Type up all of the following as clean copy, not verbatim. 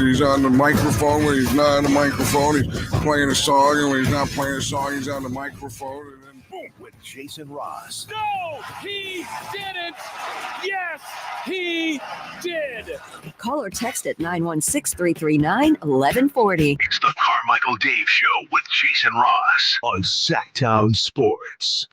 he's on the microphone, when he's not on the microphone, he's playing a song, and when he's not playing a song, he's on the microphone, and then boom. With Jason Ross. No, he didn't. Yes, he did. Call or text at 916-339-1140. It's the Carmichael Dave Show with Jason Ross on Sacktown Sports.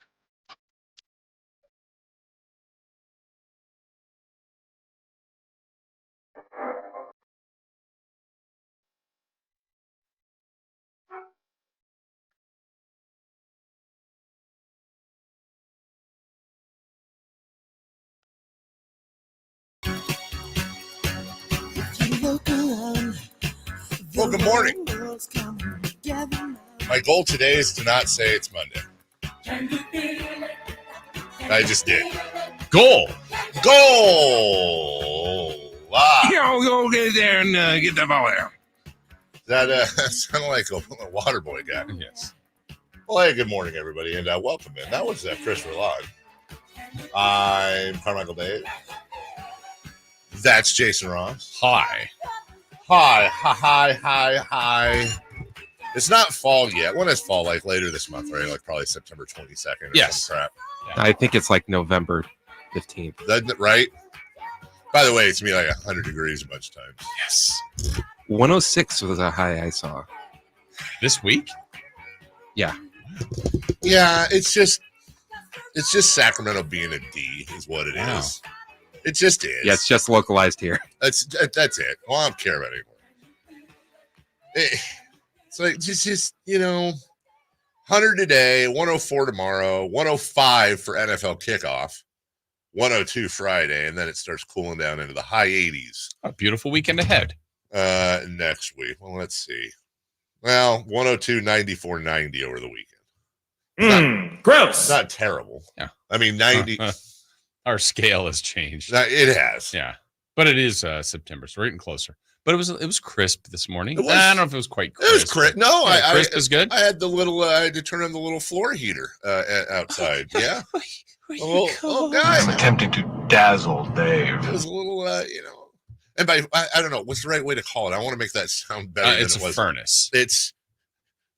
Well, good morning. My goal today is to not say it's Monday. I just did. Goal. Ah. Go get there and get the ball out. That sounded like a water boy guy. Yes. Well, hey, good morning, everybody, and welcome in. That was Chris Rillard. I'm Carmichael Dave. That's Jason Ross. Hi. Hi. It's not fall yet. When is fall? Like later this month, right? Like probably September 22nd or Yes. some crap. I think it's like November 15th. Doesn't it, right? By the way, it's gonna be like 100 degrees a bunch of times. Yes. 106 was a high I saw. This week? Yeah. Yeah, it's just Sacramento being a D is what it is. It just is. Yeah, it's just localized here. That's it. Well, I don't care about it anymore. It's like just 100 today, 104 tomorrow, 105 for NFL kickoff, 102 Friday, and then it starts cooling down into the high 80s. A beautiful weekend ahead. Next week. Well, let's see. Well, 102, 94, 90 over the weekend. Gross. Not terrible. Yeah. I mean, 90. Our scale has changed. It has. Yeah. But it is September, so we're getting closer. But it was crisp this morning. It was, I don't know if it was quite crisp. It was crisp. No, yeah, crisp is good. I had I had to turn on the little floor heater outside. Yeah. Oh, guys. I'm attempting to dazzle Dave. It was a little, and by, I don't know, what's the right way to call it? I want to make that sound better than it's it was. A furnace. It's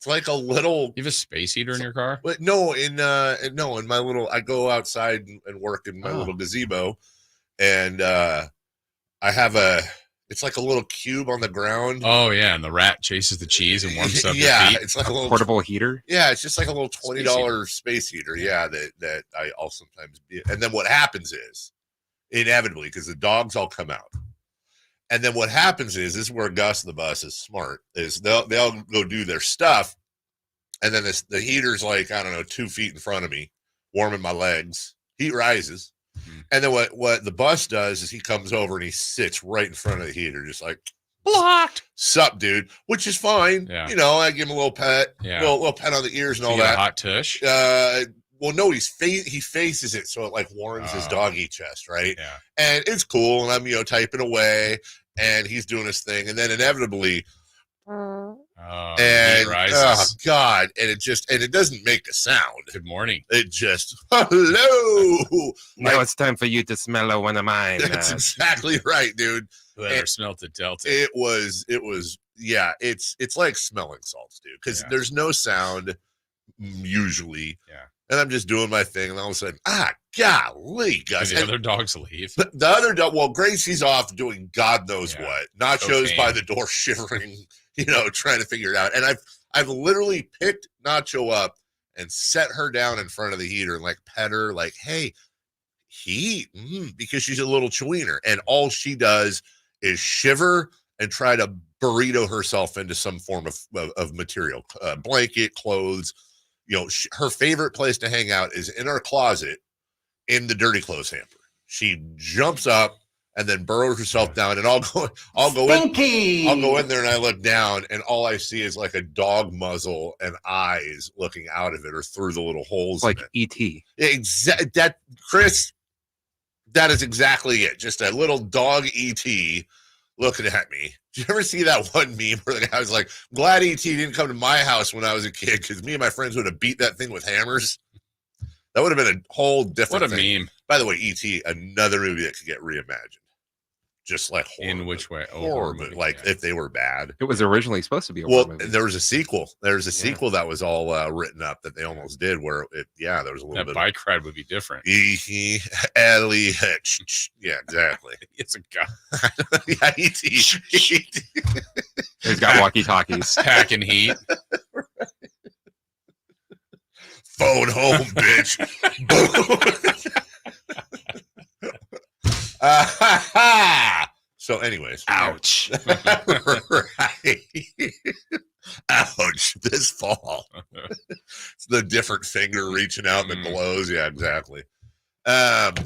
like a little. You have a space heater in your car? But no, in my little, I go outside and work in my little gazebo, and I have it's like a little cube on the ground. Oh yeah, and the rat chases the cheese and warms up yeah, your feet. It's like a little portable heater. Yeah, it's just like a little $20 space heater. Yeah, that I also sometimes. And then what happens is, inevitably, because the dogs all come out, and then what happens is, this is where Gus the bus is smart. Is they'll go do their stuff, and then the heater's like, I don't know, 2 feet in front of me, warming my legs. Heat rises. And then what the bus does is he comes over and he sits right in front of the heater, just like blocked. Sup, dude? Which is fine. Yeah. I give him a little pet, little pet on the ears and all that. A hot tush. Well, no, he faces it so it like warms his doggy chest, right? Yeah. And it's cool, and I'm typing away, and he's doing his thing, and then inevitably. And oh god, and it doesn't make a sound. Good morning. It just hello. Now it's time for you to smell one of mine. That's exactly right, dude. Whoever smelt the Delta. It was yeah. It's like smelling salts, dude, because there's no sound usually. Yeah. And I'm just doing my thing, and all of a sudden, golly, Gus. The other dogs leave. The other dog, well, Gracie's off doing God knows what. Nacho's Cocaine. by the door shivering, trying to figure it out. And I've literally picked Nacho up and set her down in front of the heater and like pet her, like, hey, heat, because she's a little chewiener. And all she does is shiver and try to burrito herself into some form of material, blanket, clothes. Her favorite place to hang out is in our closet in the dirty clothes hamper. She jumps up and then burrows herself down, and I'll go in there and I look down, and all I see is like a dog muzzle and eyes looking out of it or through the little holes. Like in E.T. Chris, that is exactly it. Just a little dog E.T. looking at me. Did you ever see that one meme where the guy was like, glad E.T. didn't come to my house when I was a kid because me and my friends would have beat that thing with hammers? That would have been a whole different thing. What a meme. By the way, E.T., another movie that could get reimagined. just like In horror which way? Oh, movie. horror Horror movie, movie, like yeah. if they were bad. It was originally supposed to be a Well, horror movie. there was a sequel. There's a Yeah. sequel that was all written up that they almost did where there was a little That bit bike ride would be different. Ellie. Yeah, exactly. It's a guy Yeah, E.T. He's got walkie-talkies. packing heat. Phone home, bitch. So, anyways. Ouch. Right. Ouch. This fall. It's the different finger reaching out that blows. Yeah, exactly. And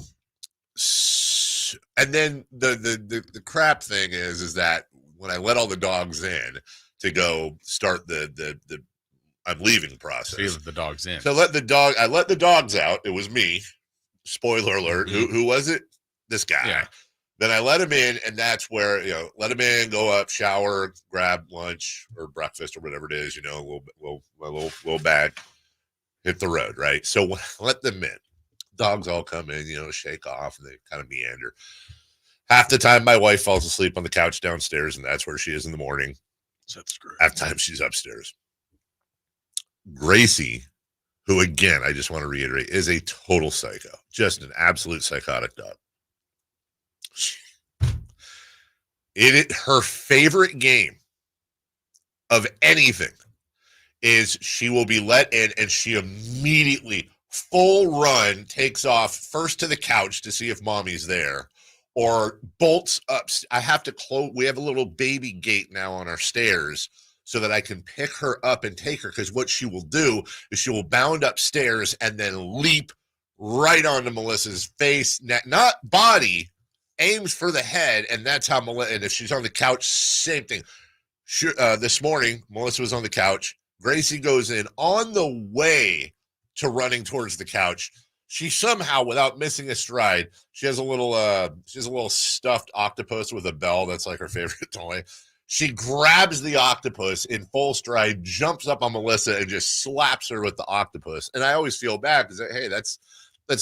then the crap thing is that when I let all the dogs in to go start the I'm leaving process. So you let the dogs in. So I let the dogs out. It was me. Spoiler alert. Who was it? This guy. Yeah. Then I let him in, and that's where, let him in, go up, shower, grab lunch or breakfast or whatever it is, a little bag, hit the road, right? So when I let them in, dogs all come in, shake off, and they kind of meander. Half the time, my wife falls asleep on the couch downstairs, and that's where she is in the morning. So that's great. Half the time, she's upstairs. Gracie, who, again, I just want to reiterate, is a total psycho, just an absolute psychotic dog. Her favorite game of anything is she will be let in and she immediately full run takes off first to the couch to see if mommy's there or bolts up. I have to close. We have a little baby gate now on our stairs so that I can pick her up and take her, because what she will do is she will bound upstairs and then leap right onto Melissa's face, not body, aims for the head, and that's how Melissa. And if she's on the couch, same thing. This morning, Melissa was on the couch. Gracie goes in on the way to running towards the couch. She somehow, without missing a stride, she has a little stuffed octopus with a bell. That's like her favorite toy. She grabs the octopus in full stride, jumps up on Melissa, and just slaps her with the octopus. And I always feel bad because, hey, that's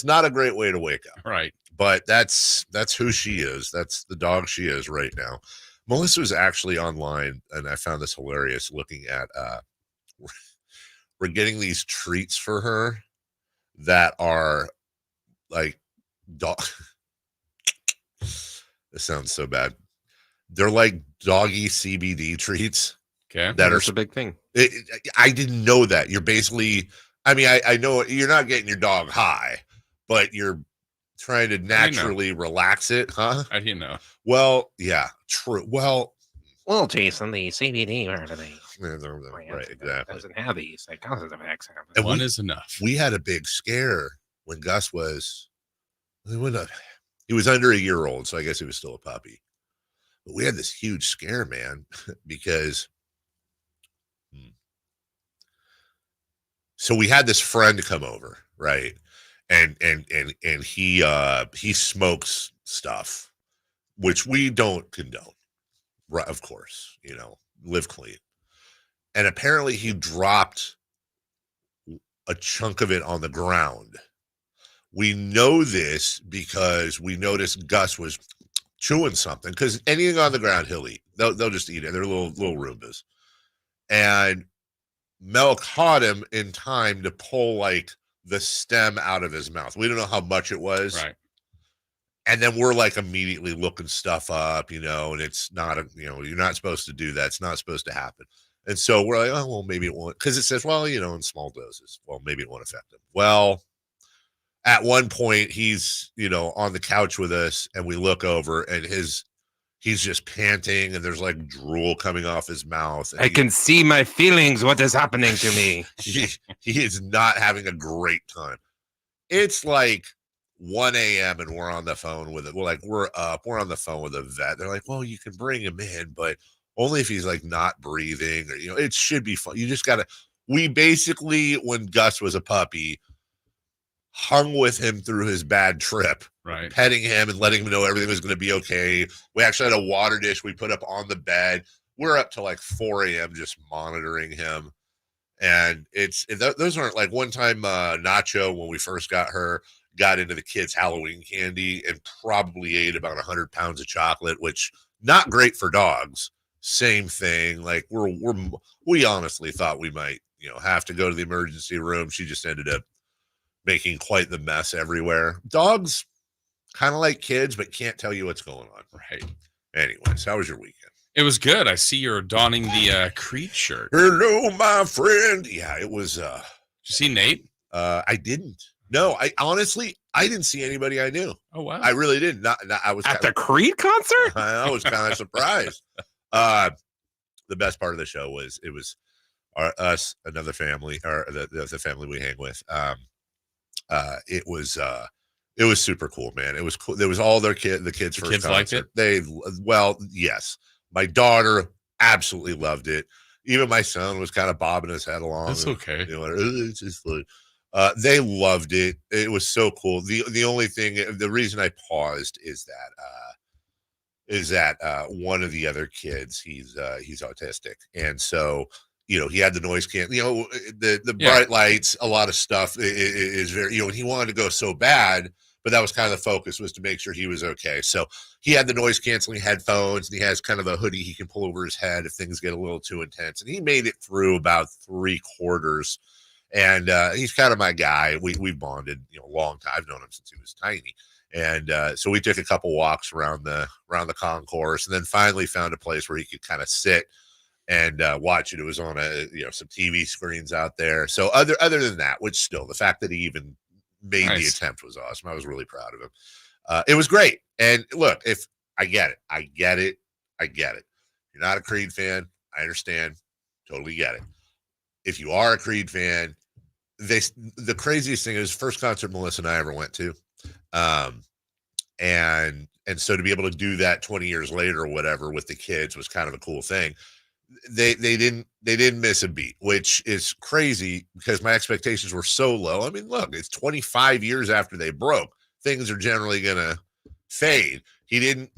not a great way to wake up. Right. But that's who she is. That's the dog she is right now. Melissa was actually online, and I found this hilarious looking at we're getting these treats for her that are like dog. This sounds so bad. They're like doggy CBD treats. Okay. That's a big thing. I didn't know that. You're basically, I know you're not getting your dog high, but you're trying to naturally relax it, huh? How do you know? Well, yeah, true. Well, Jason, the CBD right, exactly. doesn't have these causes effects. And One is enough. We had a big scare when Gus was, he was under a year old, so I guess he was still a puppy. But we had this huge scare, man, because so we had this friend come over, right? And he smokes stuff, which we don't condone, right? Of course, live clean. And apparently he dropped a chunk of it on the ground. We know this because we noticed Gus was chewing something, because anything on the ground he'll eat. They'll just eat it. They're little Roombas. And Mel caught him in time to pull like the stem out of his mouth. We don't know how much it was. Right. And then we're like immediately looking stuff up, and it's not you're not supposed to do that. It's not supposed to happen. And so we're like, oh, well, maybe it won't, because it says, well, in small doses. Well, maybe it won't affect him. Well, at one point he's, on the couch with us, and we look over and he's just panting, and there's like drool coming off his mouth. I can see my feelings. What is happening to me? He is not having a great time. It's like 1 a.m. and we're on the phone with it. We're up. We're on the phone with a vet. They're like, well, you can bring him in, but only if he's like not breathing, or it should be fun. You just gotta. We basically, when Gus was a puppy, hung with him through his bad trip, right? Petting him and letting him know everything was going to be okay. We actually had a water dish we put up on the bed. We're up to like 4 a.m. just monitoring him. And those aren't like one time Nacho, when we first got her, got into the kids' Halloween candy and probably ate about 100 pounds of chocolate, which not great for dogs. Same thing. Like we honestly thought we might, have to go to the emergency room. She just ended up making quite the mess everywhere. Dogs kind of like kids, but can't tell you what's going on. Right. Anyways, how was your weekend? It was good. I see you're donning the Creed shirt. Hello, my friend. Yeah, it was. Did you see Nate? I didn't. No, I didn't see anybody I knew. Oh wow. I really didn't. I was At the Creed concert? I was kind of surprised. The best part of the show was us, another family, or the family we hang with. It was super cool, man. It was cool. There was all the kids first kids concert. liked it? Yes. My daughter absolutely loved it. Even my son was kind of bobbing his head along. That's okay. It's just fun. They loved it. It was so cool. The only thing, the reason I paused is that one of the other kids, he's autistic, and so he had the noise the bright lights, a lot of stuff is very and he wanted to go so bad, but that was kind of the focus, was to make sure he was okay. So he had the noise canceling headphones, and he has kind of a hoodie he can pull over his head if things get a little too intense, and he made it through about 3/4. And he's kind of my guy. We've bonded, a long time. I've known him since he was tiny. And so we took a couple walks around the concourse, and then finally found a place where he could kind of sit and watch it. It was on some TV screens out there. So other than that, which still, the fact that he even made the attempt was awesome. I was really proud of him. It was great. And look, if I get it. You're not a Creed fan. I understand. Totally get it. If you are a Creed fan, the craziest thing is, first concert Melissa and I ever went to. And so to be able to do that 20 years later or whatever with the kids was kind of a cool thing. They didn't miss a beat, which is crazy because my expectations were so low. I mean, look, it's 25 years after they broke. Things are generally going to fade. He didn't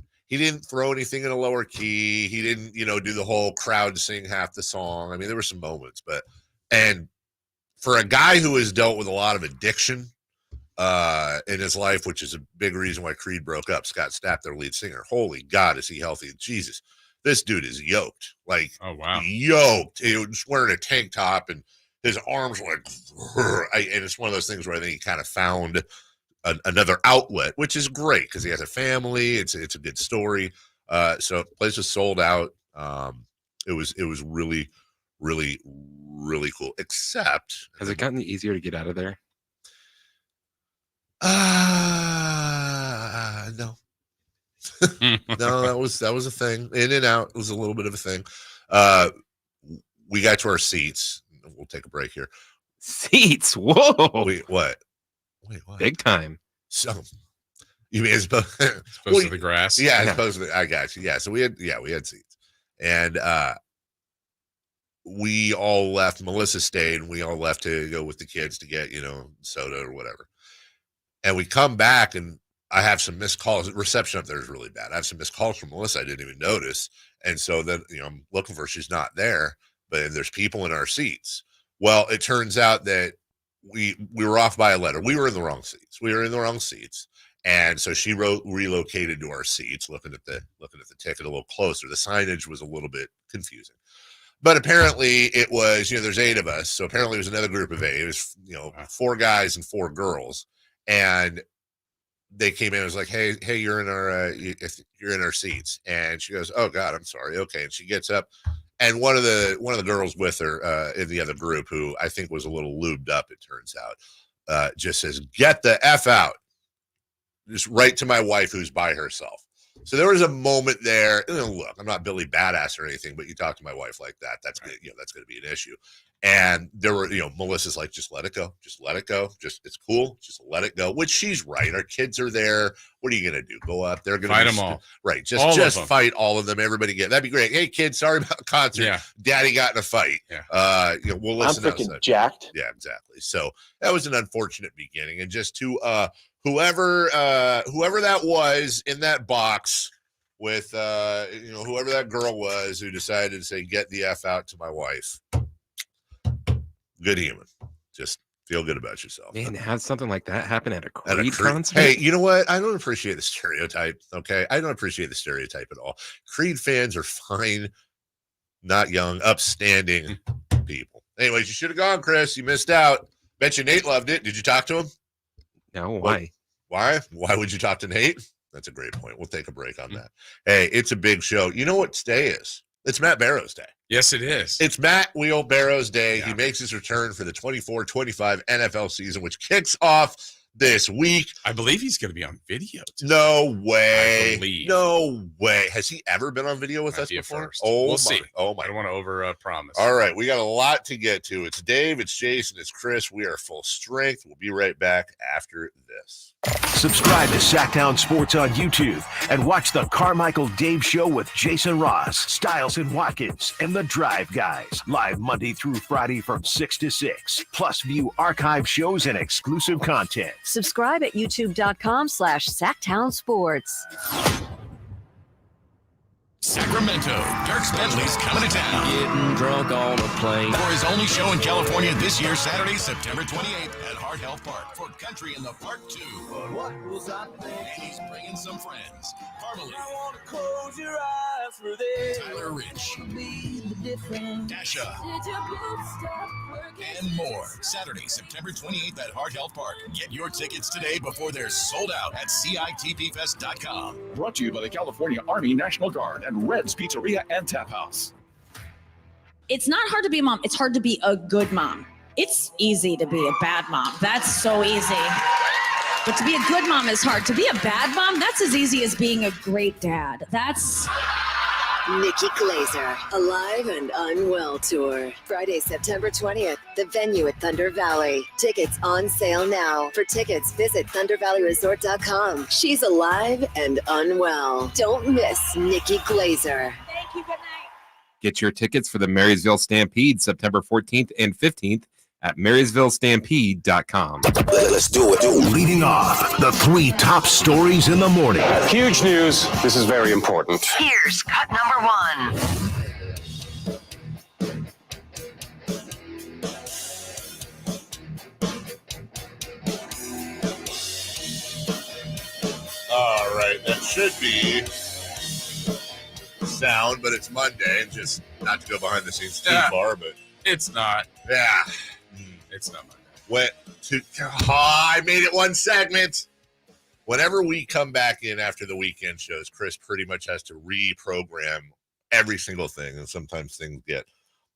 throw anything in a lower key. He didn't, do the whole crowd sing half the song. I mean, there were some moments, and for a guy who has dealt with a lot of addiction in his life, which is a big reason why Creed broke up, Scott Stapp, their lead singer, holy God, is he healthy? Jesus, this dude is yoked. Like, oh wow, yoked. He was wearing a tank top, and his arms were like, and it's one of those things where I think he kind of found another outlet, which is great because he has a family. It's a good story. So the place was sold out. It was really, really, really cool. Except, has it gotten easier to get out of there? No. No, that was a thing. In and out, it was a little bit of a thing. We got to our seats. We'll take a break here. Seats? Whoa! Wait, what? Big time. So, you mean as opposed to the grass? Yeah, as opposed to I got you. Yeah, so we had seats, and we all left. Melissa stayed, and we all left to go with the kids to get soda or whatever. And we come back, and I have some missed calls. The reception up there is really bad. I have some missed calls from Melissa I didn't even notice, and so then I'm looking for her. She's not there, but there's people in our seats. Well, it turns out that we were off by a letter. We were in the wrong seats. And so she relocated to our seats, looking at the ticket a little closer. The signage was a little bit confusing. But apparently it was, there's 8 of us. So apparently it was another group of 8. It was, 4 guys and 4 girls. And they came in and was like, hey, you're in our seats. And she goes, oh God, I'm sorry. Okay. And she gets up. And one of the girls with her in the other group, who I think was a little lubed up, it turns out, just says, "Get the F out." Just right to my wife, who's by herself. So there was a moment there. Look, I'm not Billy Badass or anything, but you talk to my wife like that, that's good. That's going to be an issue. And there were, Melissa's like, just let it go. It's cool. Just let it go. Which she's right. Our kids are there. What are you going to do? Go up? They're going to fight them all. Right. Just fight all of them. Everybody that'd be great. Hey kids, sorry about the concert. Yeah. Daddy got in a fight. Yeah. We'll listen. I'm freaking jacked. Yeah, exactly. So that was an unfortunate beginning. And just to whoever that was in that box with whoever that girl was who decided to say, get the F out to my wife. Good human. Just Feel good about yourself. Man, to have something like that happen at a Creed concert? Hey, you know what? I don't appreciate the stereotype, okay? I don't appreciate the stereotype at all. Creed fans are fine, not young, upstanding people. Anyways, you should have gone, Chris. You missed out. Bet you Nate loved it. Did you talk to him? No, why? Why? Why would you talk to Nate? That's a great point. We'll take a break on that. Hey, it's a big show. You know what today is? It's Matt Barrows Day. Yes, it is. It's Matt Wheel Barrows Day. Yeah. He makes his return for the 24-25 NFL season, which kicks off this week. I believe he's going to be on video. No way. I believe. No way. Has he ever been on video with Might us be a before? first. Oh, We'll my. see. Oh, my. I don't want to over promise. All right. We got a lot to get to. It's Dave, it's Jason, it's Chris. We are full strength. We'll be right back after this. Subscribe to Sacktown Sports on YouTube and watch the Carmichael Dave Show with Jason Ross, Stiles and Watkins, and the Drive Guys. Live Monday through Friday from 6 to 6. Plus view archive shows and exclusive content. Subscribe at youtube.com/Sacktown Sports. Sacramento, Dirk Bentley's coming to town. Getting drunk on a plane. For his only show in California this year, Saturday, September 28th at Hard Health Park for Country in the Park 2. But what was I thinking? And he's bringing some friends. Farmally. I want to close your eyes for this. Tyler Rich. Dasha. And more. Saturday, September 28th at Hard Health Park. Get your tickets today before they're sold out at CITPfest.com. Brought to you by the California Army National Guard and Red's Pizzeria and Tap House. It's not hard to be a mom. It's hard to be a good mom. It's easy to be a bad mom. That's so easy. But to be a good mom is hard. To be a bad mom, that's as easy as being a great dad. That's... Nikki Glazer, Alive and Unwell Tour. Friday, September 20th. The venue at Thunder Valley. Tickets on sale now. For tickets, visit ThunderValleyResort.com. She's alive and unwell. Don't miss Nikki Glazer. Thank you. Good night. Get your tickets for the Marysville Stampede September 14th and 15th at MarysvilleStampede.com. Let's do it. Leading off, the 3 top stories in the morning. Huge news. This is very important. Here's cut number 1. All right. That should be sound, but it's Monday. And just not to go behind the scenes too far, but It's not. yeah. It's not Monday. I made it one segment. Whenever we come back in after the weekend shows, Chris pretty much has to reprogram every single thing, and sometimes things get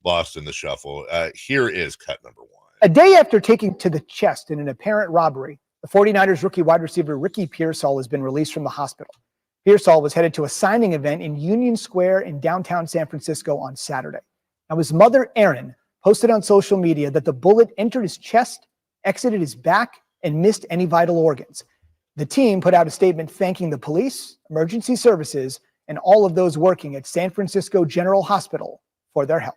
lost in the shuffle. Here is cut number 1. A day after taking to the chest in an apparent robbery, the 49ers rookie wide receiver Ricky Pearsall has been released from the hospital. Pearsall was headed to a signing event in Union Square in downtown San Francisco on Saturday. Now, his mother, Erin, posted on social media that the bullet entered his chest, exited his back, and missed any vital organs. The team put out a statement thanking the police, emergency services, and all of those working at San Francisco General Hospital for their help.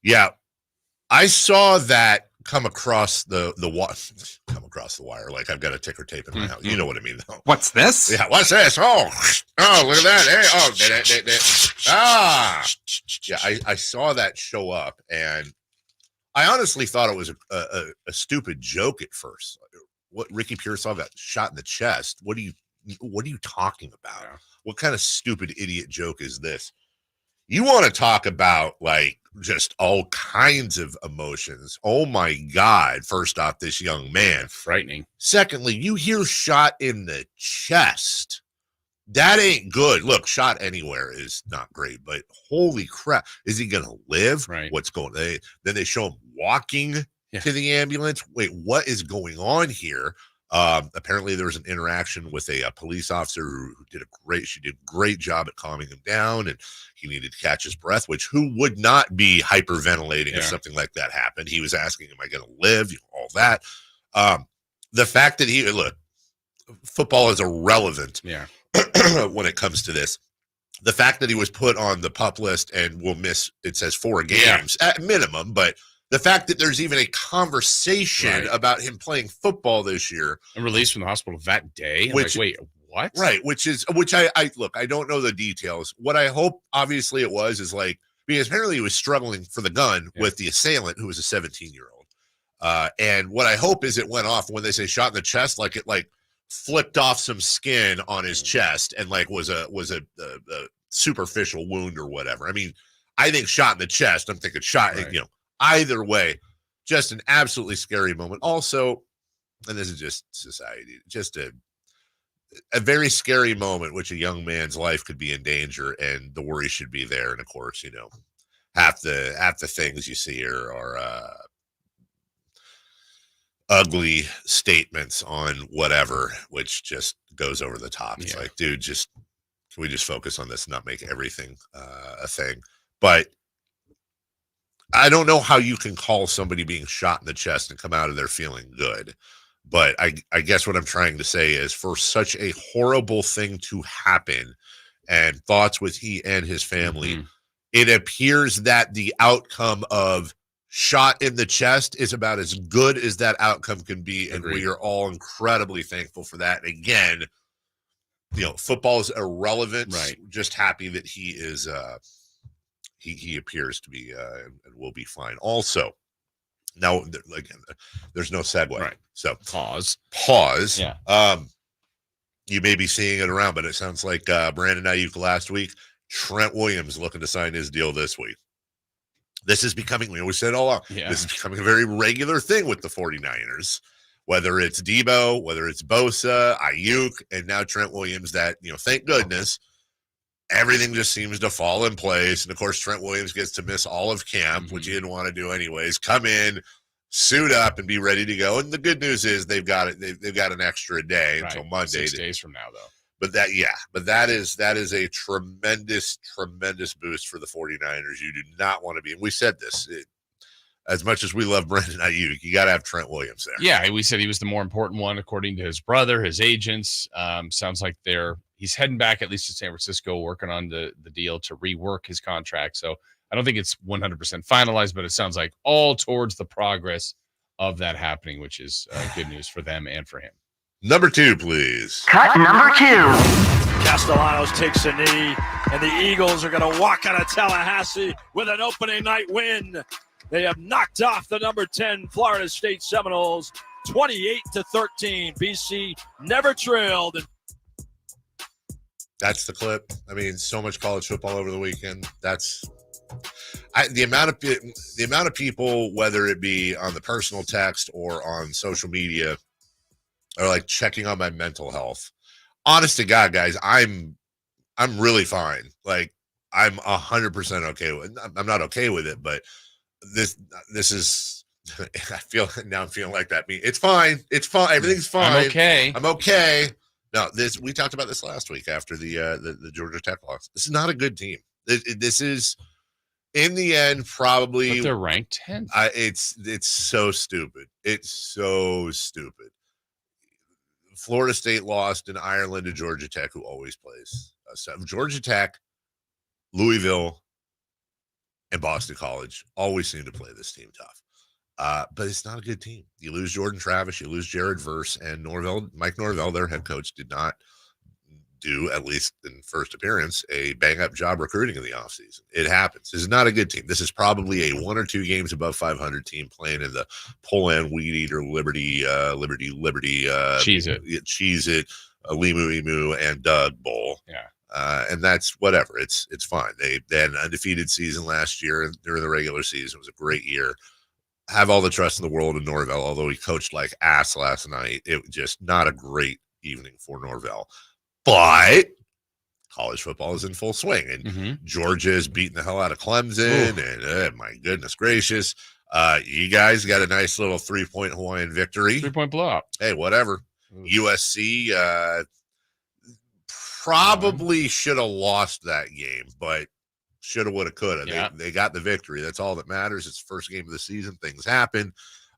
Yeah, I saw that come across the wire. Like I've got a ticker tape in my house. You know what I mean, though. What's this? Yeah, what's this? Oh, look at that. Hey, yeah, I saw that show up, and I honestly thought it was a stupid joke at first. What, Ricky Pearsall got shot in the chest? What are you talking about? Yeah. What kind of stupid idiot joke is this? You want to talk about like just all kinds of emotions. Oh my God. First off, this young man. Frightening. Secondly, you hear shot in the chest. That ain't good. Look, shot anywhere is not great, but holy crap. Is he going to live? Right. What's going on? Then they show him walking to the ambulance. Wait, what is going on here? Apparently there was an interaction with a police officer who did a great job at calming him down, and he needed to catch his breath, which who would not be hyperventilating if something like that happened? He was asking, am I going to live? All that. The fact that football is irrelevant when it comes to this. The fact that he was put on the PUP list and will miss, it says 4 games at minimum, but the fact that there's even a conversation about him playing football this year and released from the hospital that day. Which, wait, what? Right. Which I look, I don't know the details. What I hope, obviously, it was is like, because apparently he was struggling for the gun with the assailant, who was a 17-year-old. And what I hope is it went off when they say shot in the chest, like it like flipped off some skin on his chest and like was a superficial wound or whatever. I mean, I think shot in the chest. I'm thinking shot. Right. Either way, just an absolutely scary moment. Also, and this is just society, just a very scary moment, which a young man's life could be in danger, and the worry should be there. And of course, half the things you see are ugly statements on whatever, which just goes over the top. It's like, dude, can we just focus on this and not make everything a thing? But I don't know how you can call somebody being shot in the chest and come out of there feeling good. But I guess what I'm trying to say is, for such a horrible thing to happen, and thoughts with he and his family, it appears that the outcome of shot in the chest is about as good as that outcome can be. And we are all incredibly thankful for that. And again, football is irrelevant. Right. Just happy that he is, he appears to be, and will be fine. Also, now, again, there's no segue. Right. So pause. Yeah. You may be seeing it around, but it sounds like Brandon Ayuk last week. Trent Williams looking to sign his deal this week. This is becoming, we always said all along, this is becoming a very regular thing with the 49ers, whether it's Debo, whether it's Bosa, Ayuk, and now Trent Williams, that, thank goodness, everything just seems to fall in place. And of course, Trent Williams gets to miss all of camp, which he didn't want to do anyways. Come in, suit up, and be ready to go. And the good news is they've got an extra day until Monday. 6 days from now, though. But that is a tremendous boost for the 49ers. You do not want to be, and we said this, as much as we love Brandon Ayuk, you got to have Trent Williams there. Yeah, we said he was the more important one, according to his brother, his agents. Sounds like he's heading back at least to San Francisco, working on the deal to rework his contract. So I don't think it's 100% finalized, but it sounds like all towards the progress of that happening, which is good news for them and for him. Number 2, please. Cut number 2. Castellanos takes a knee, and the Eagles are going to walk out of Tallahassee with an opening night win. They have knocked off the number 10 Florida State Seminoles 28-13. BC never trailed. That's the clip. I mean, so much college football over the weekend. That's the amount of people, whether it be on the personal text or on social media, are like checking on my mental health. Honest to God, guys, I'm really fine. Like, I'm 100% okay with it. I'm not okay with it, but this is, I'm feeling like that. It's fine. It's fine. Everything's fine. I'm okay. No, we talked about this last week after the Georgia Tech loss. This is not a good team. This is, in the end, probably. But they're ranked 10th. It's so stupid. It's so stupid. Florida State lost in Ireland to Georgia Tech, who always plays. So Georgia Tech, Louisville, and Boston College always seem to play this team tough. But it's not a good team. You lose Jordan Travis, you lose Jared Verse, and Mike Norvell, their head coach, did not do, at least in first appearance, a bang-up job recruiting in the offseason. It happens. This is not a good team. This is probably a 1 or 2 games above 500 team playing in the Poland, Weed Eater, Liberty, Cheez-It, Limu, and Doug Bowl. Yeah. And that's whatever. It's fine. They had an undefeated season last year during the regular season. It was a great year. Have all the trust in the world in Norvell, although he coached like ass last night. It was just not a great evening for Norvell. But college football is in full swing, and Georgia is beating the hell out of Clemson, and my goodness gracious, you guys got a nice little 3-point Hawaiian victory. 3-point blowout. Hey, whatever. USC probably should have lost that game, but shoulda, woulda, coulda. Yeah. They got the victory. That's all that matters. It's the first game of the season. Things happen,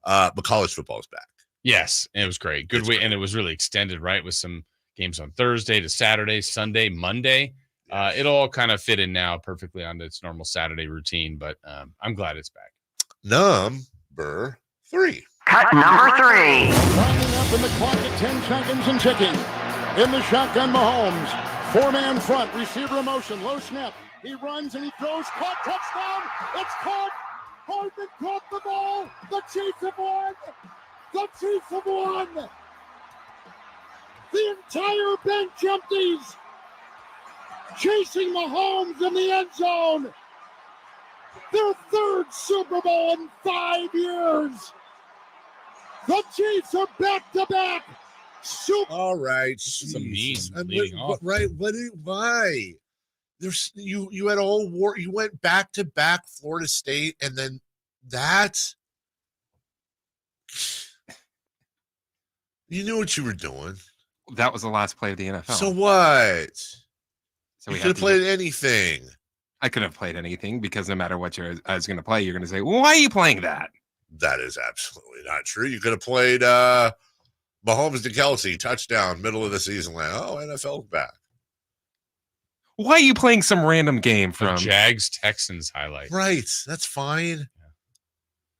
but college football is back. Yes, and it was great. Good way, and it was really extended, right, with some games on Thursday to Saturday, Sunday, Monday. It all kind of fit in now perfectly on its normal Saturday routine, but I'm glad it's back. Number 3. Cut number 3. Winding up in the clock at 10 seconds and ticking. In the shotgun, Mahomes. 4-man front, receiver in motion, low snap. He runs and he throws, caught, touchdown. It's caught. Hardman caught the ball. The Chiefs have won. The Chiefs have won. The entire bench empties. Chasing Mahomes in the end zone. Their third Super Bowl in 5 years. The Chiefs are back-to-back. All right. This is a Right. Why? There's you had a whole war. You went back-to-back Florida State, and then that. You knew what you were doing. That was the last play of the NFL. So what? So you could have played anything. I couldn't have played anything because no matter what I was going to play, you're going to say, well, why are you playing that? That is absolutely not true. You could have played Mahomes to Kelsey, touchdown, middle of the season. Like, oh, NFL back. Why are you playing some random game from Jags Texans highlight? Right. That's fine.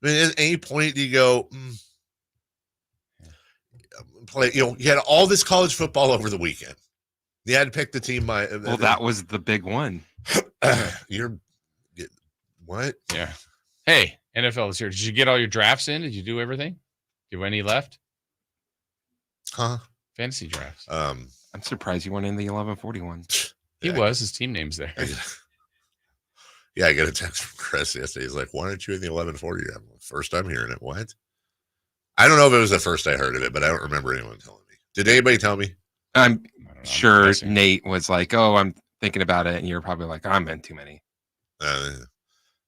I mean, at any point you go, play, you had all this college football over the weekend. You had to pick the team by. Well, that was the big one. You're what? Yeah. Hey, NFL is here. Did you get all your drafts in? Did you do everything? Do you have any left? Huh? Fantasy drafts. I'm surprised you weren't in the 1141. He was. His team name's there. Yeah, I got a text from Chris yesterday. He's like, why aren't you in the 1140? First time hearing it. What? I don't know if it was the first I heard of it, but I don't remember anyone telling me. Did anybody tell me? I'm sure Nate was like, oh, I'm thinking about it. And you're probably like, I'm in too many.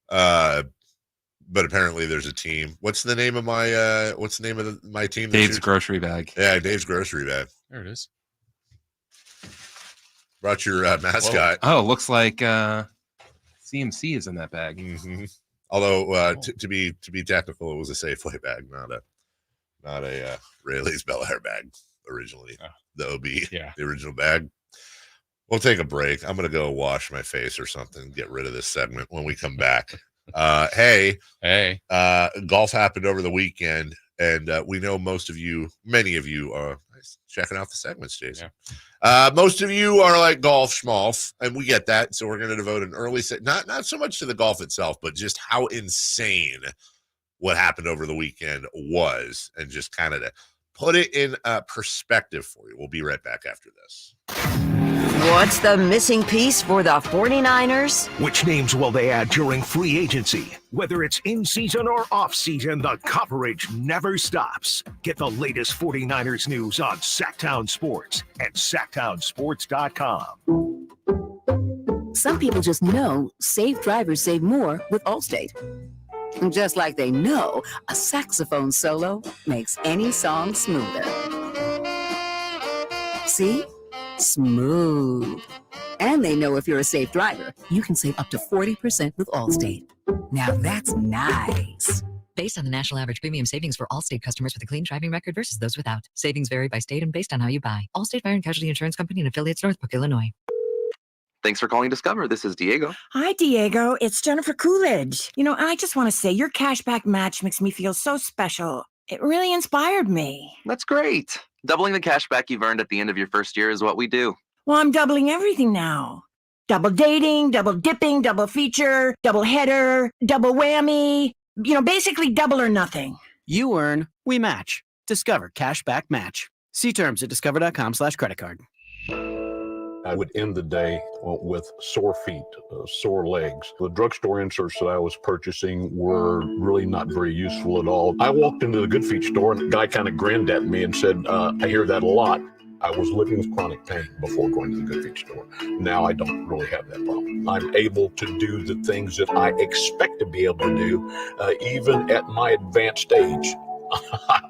But apparently there's a team. What's the name of my my team? Dave's Grocery Bag. Yeah, Dave's Grocery Bag. There it is. Brought your mascot. Whoa. Oh, looks like CMC is in that bag. Mm-hmm. Although to be technical, it was a Safeway bag, not a Rayleigh's Bel Air bag originally. The OB, the original bag. We'll take a break. I'm gonna go wash my face or something. Get rid of this segment when we come back. Hey, golf happened over the weekend, and we know many of you are checking out the segments, Jason. Yeah. Most of you are like golf schmalf, and we get that. So we're going to devote an early not so much to the golf itself, but just how insane what happened over the weekend was, and just kind of to put it in perspective for you. We'll be right back after this. What's the missing piece for the 49ers? Which names will they add during free agency? Whether it's in season or off season, the coverage never stops. Get the latest 49ers news on Sacktown Sports at sacktownsports.com. Some people just know safe drivers save more with Allstate. Just like they know a saxophone solo makes any song smoother. See? Smooth. And they know if you're a safe driver, you can save up to 40% with Allstate. Now that's nice. Based on the national average premium savings for Allstate customers with a clean driving record versus those without. Savings vary by state and based on how you buy. Allstate Fire and Casualty Insurance Company and affiliates, Northbrook, Illinois. Thanks for calling Discover. This is Diego. Hi, Diego. It's Jennifer Coolidge. I just want to say your cashback match makes me feel so special. It really inspired me. That's great. Doubling the cashback you've earned at the end of your first year is what we do. Well, I'm doubling everything now. Double dating, double dipping, double feature, double header, double whammy. Basically double or nothing. You earn, we match. Discover Cashback Match. See terms at discover.com/creditcard. I would end the day with sore feet, sore legs. The drugstore inserts that I was purchasing were really not very useful at all. I walked into the Good Feet store and the guy kind of grinned at me and said, I hear that a lot. I was living with chronic pain before going to the Good Feet store. Now I don't really have that problem. I'm able to do the things that I expect to be able to do, even at my advanced age.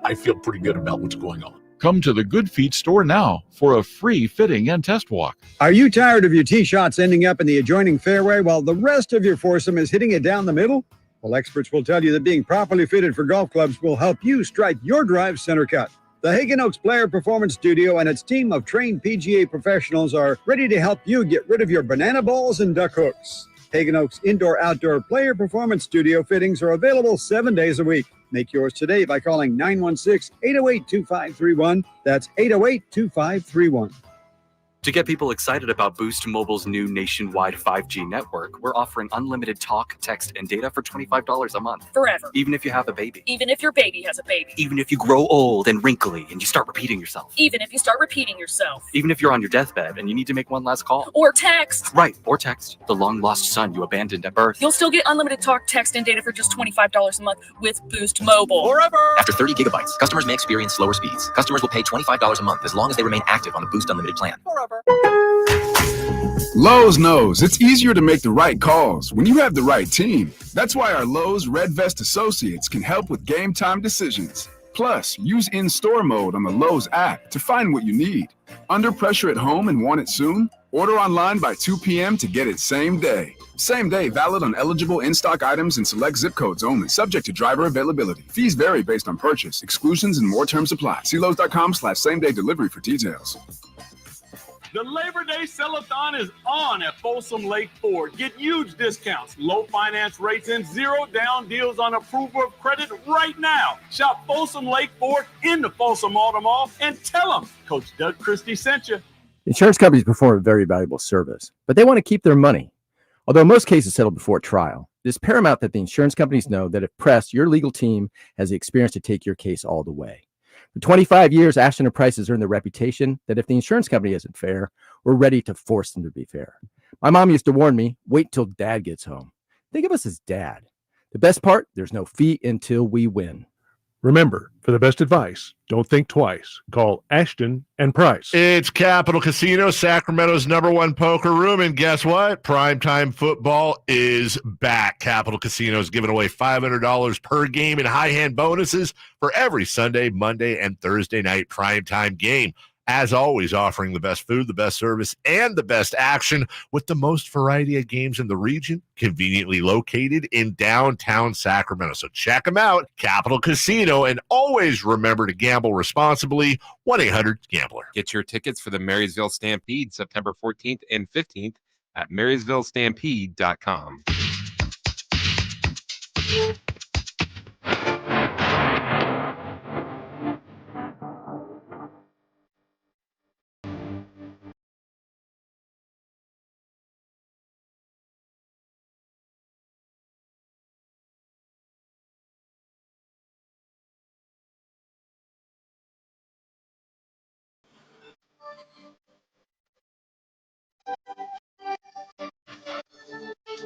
I feel pretty good about what's going on. Come to the Good Feet store now for a free fitting and test walk. Are you tired of your tee shots ending up in the adjoining fairway while the rest of your foursome is hitting it down the middle? Well, experts will tell you that being properly fitted for golf clubs will help you strike your drive center cut. The Hagen Oaks Player Performance Studio and its team of trained PGA professionals are ready to help you get rid of your banana balls and duck hooks. Hagen Oaks Indoor-Outdoor Player Performance Studio fittings are available 7 days a week. Make yours today by calling 916-808-2531. That's 808-2531. To get people excited about Boost Mobile's new nationwide 5G network, we're offering unlimited talk, text, and data for $25 a month. Forever. Even if you have a baby. Even if your baby has a baby. Even if you grow old and wrinkly and you start repeating yourself. Even if you start repeating yourself. Even if you're on your deathbed and you need to make one last call. Or text. Right, or text. The long-lost son you abandoned at birth. You'll still get unlimited talk, text, and data for just $25 a month with Boost Mobile. Forever! After 30 gigabytes, customers may experience slower speeds. Customers will pay $25 a month as long as they remain active on the Boost Unlimited plan. Forever! Lowe's knows it's easier to make the right calls when you have the right team. That's why our Lowe's Red Vest associates can help with game time decisions. Plus, use in-store mode on the Lowe's app to find what you need. Under pressure at home and want it soon? Order online by 2 p.m. to get it same day. Same day valid on eligible in-stock items and select zip codes only, subject to driver availability. Fees vary based on purchase. Exclusions and more terms apply. See Lowe's.com/same-day delivery for details. The Labor Day Sell-a-thon is on at Folsom Lake Ford. Get huge discounts, low finance rates, and zero down deals on approval of credit right now. Shop Folsom Lake Ford in the Folsom Auto Mall and tell them Coach Doug Christie sent you. Insurance companies perform a very valuable service, but they want to keep their money. Although most cases settle before trial, it is paramount that the insurance companies know that if pressed, your legal team has the experience to take your case all the way. For 25 years, Ashton & Price has earned the reputation that if the insurance company isn't fair, we're ready to force them to be fair. My mom used to warn me, wait till dad gets home. Think of us as dad. The best part, there's no fee until we win. Remember, for the best advice, don't think twice. Call Ashton & Price. It's Capital Casino, Sacramento's #1 poker room. And guess what? Primetime football is back. Capital Casino is giving away $500 per game in high hand bonuses for every Sunday, Monday, and Thursday night primetime game. As always, offering the best food, the best service, and the best action with the most variety of games in the region, conveniently located in downtown Sacramento. So check them out, Capital Casino, and always remember to gamble responsibly. 1-800-GAMBLER. Get your tickets for the Marysville Stampede September 14th and 15th at MarysvilleStampede.com.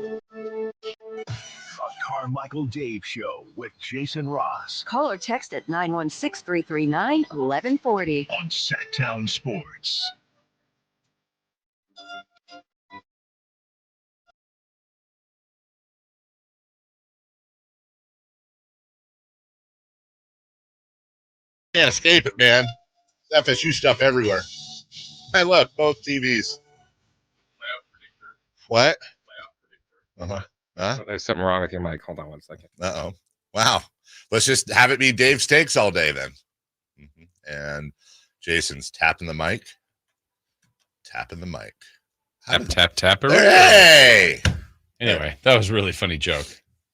The Carmichael Dave Show with Jason Ross Call or text at 916-339-1140. on Sacktown Sports. Can't escape it, man. FSU stuff everywhere. Hey, look, both TVs. What? Uh-huh. Huh? There's something wrong with your mic. Hold on one second. Uh-oh. Wow. Let's just have it be Dave's Takes all day then. And Jason's tapping the mic. Tapping the mic. Tap. Hey! Anyway, that was a really funny joke.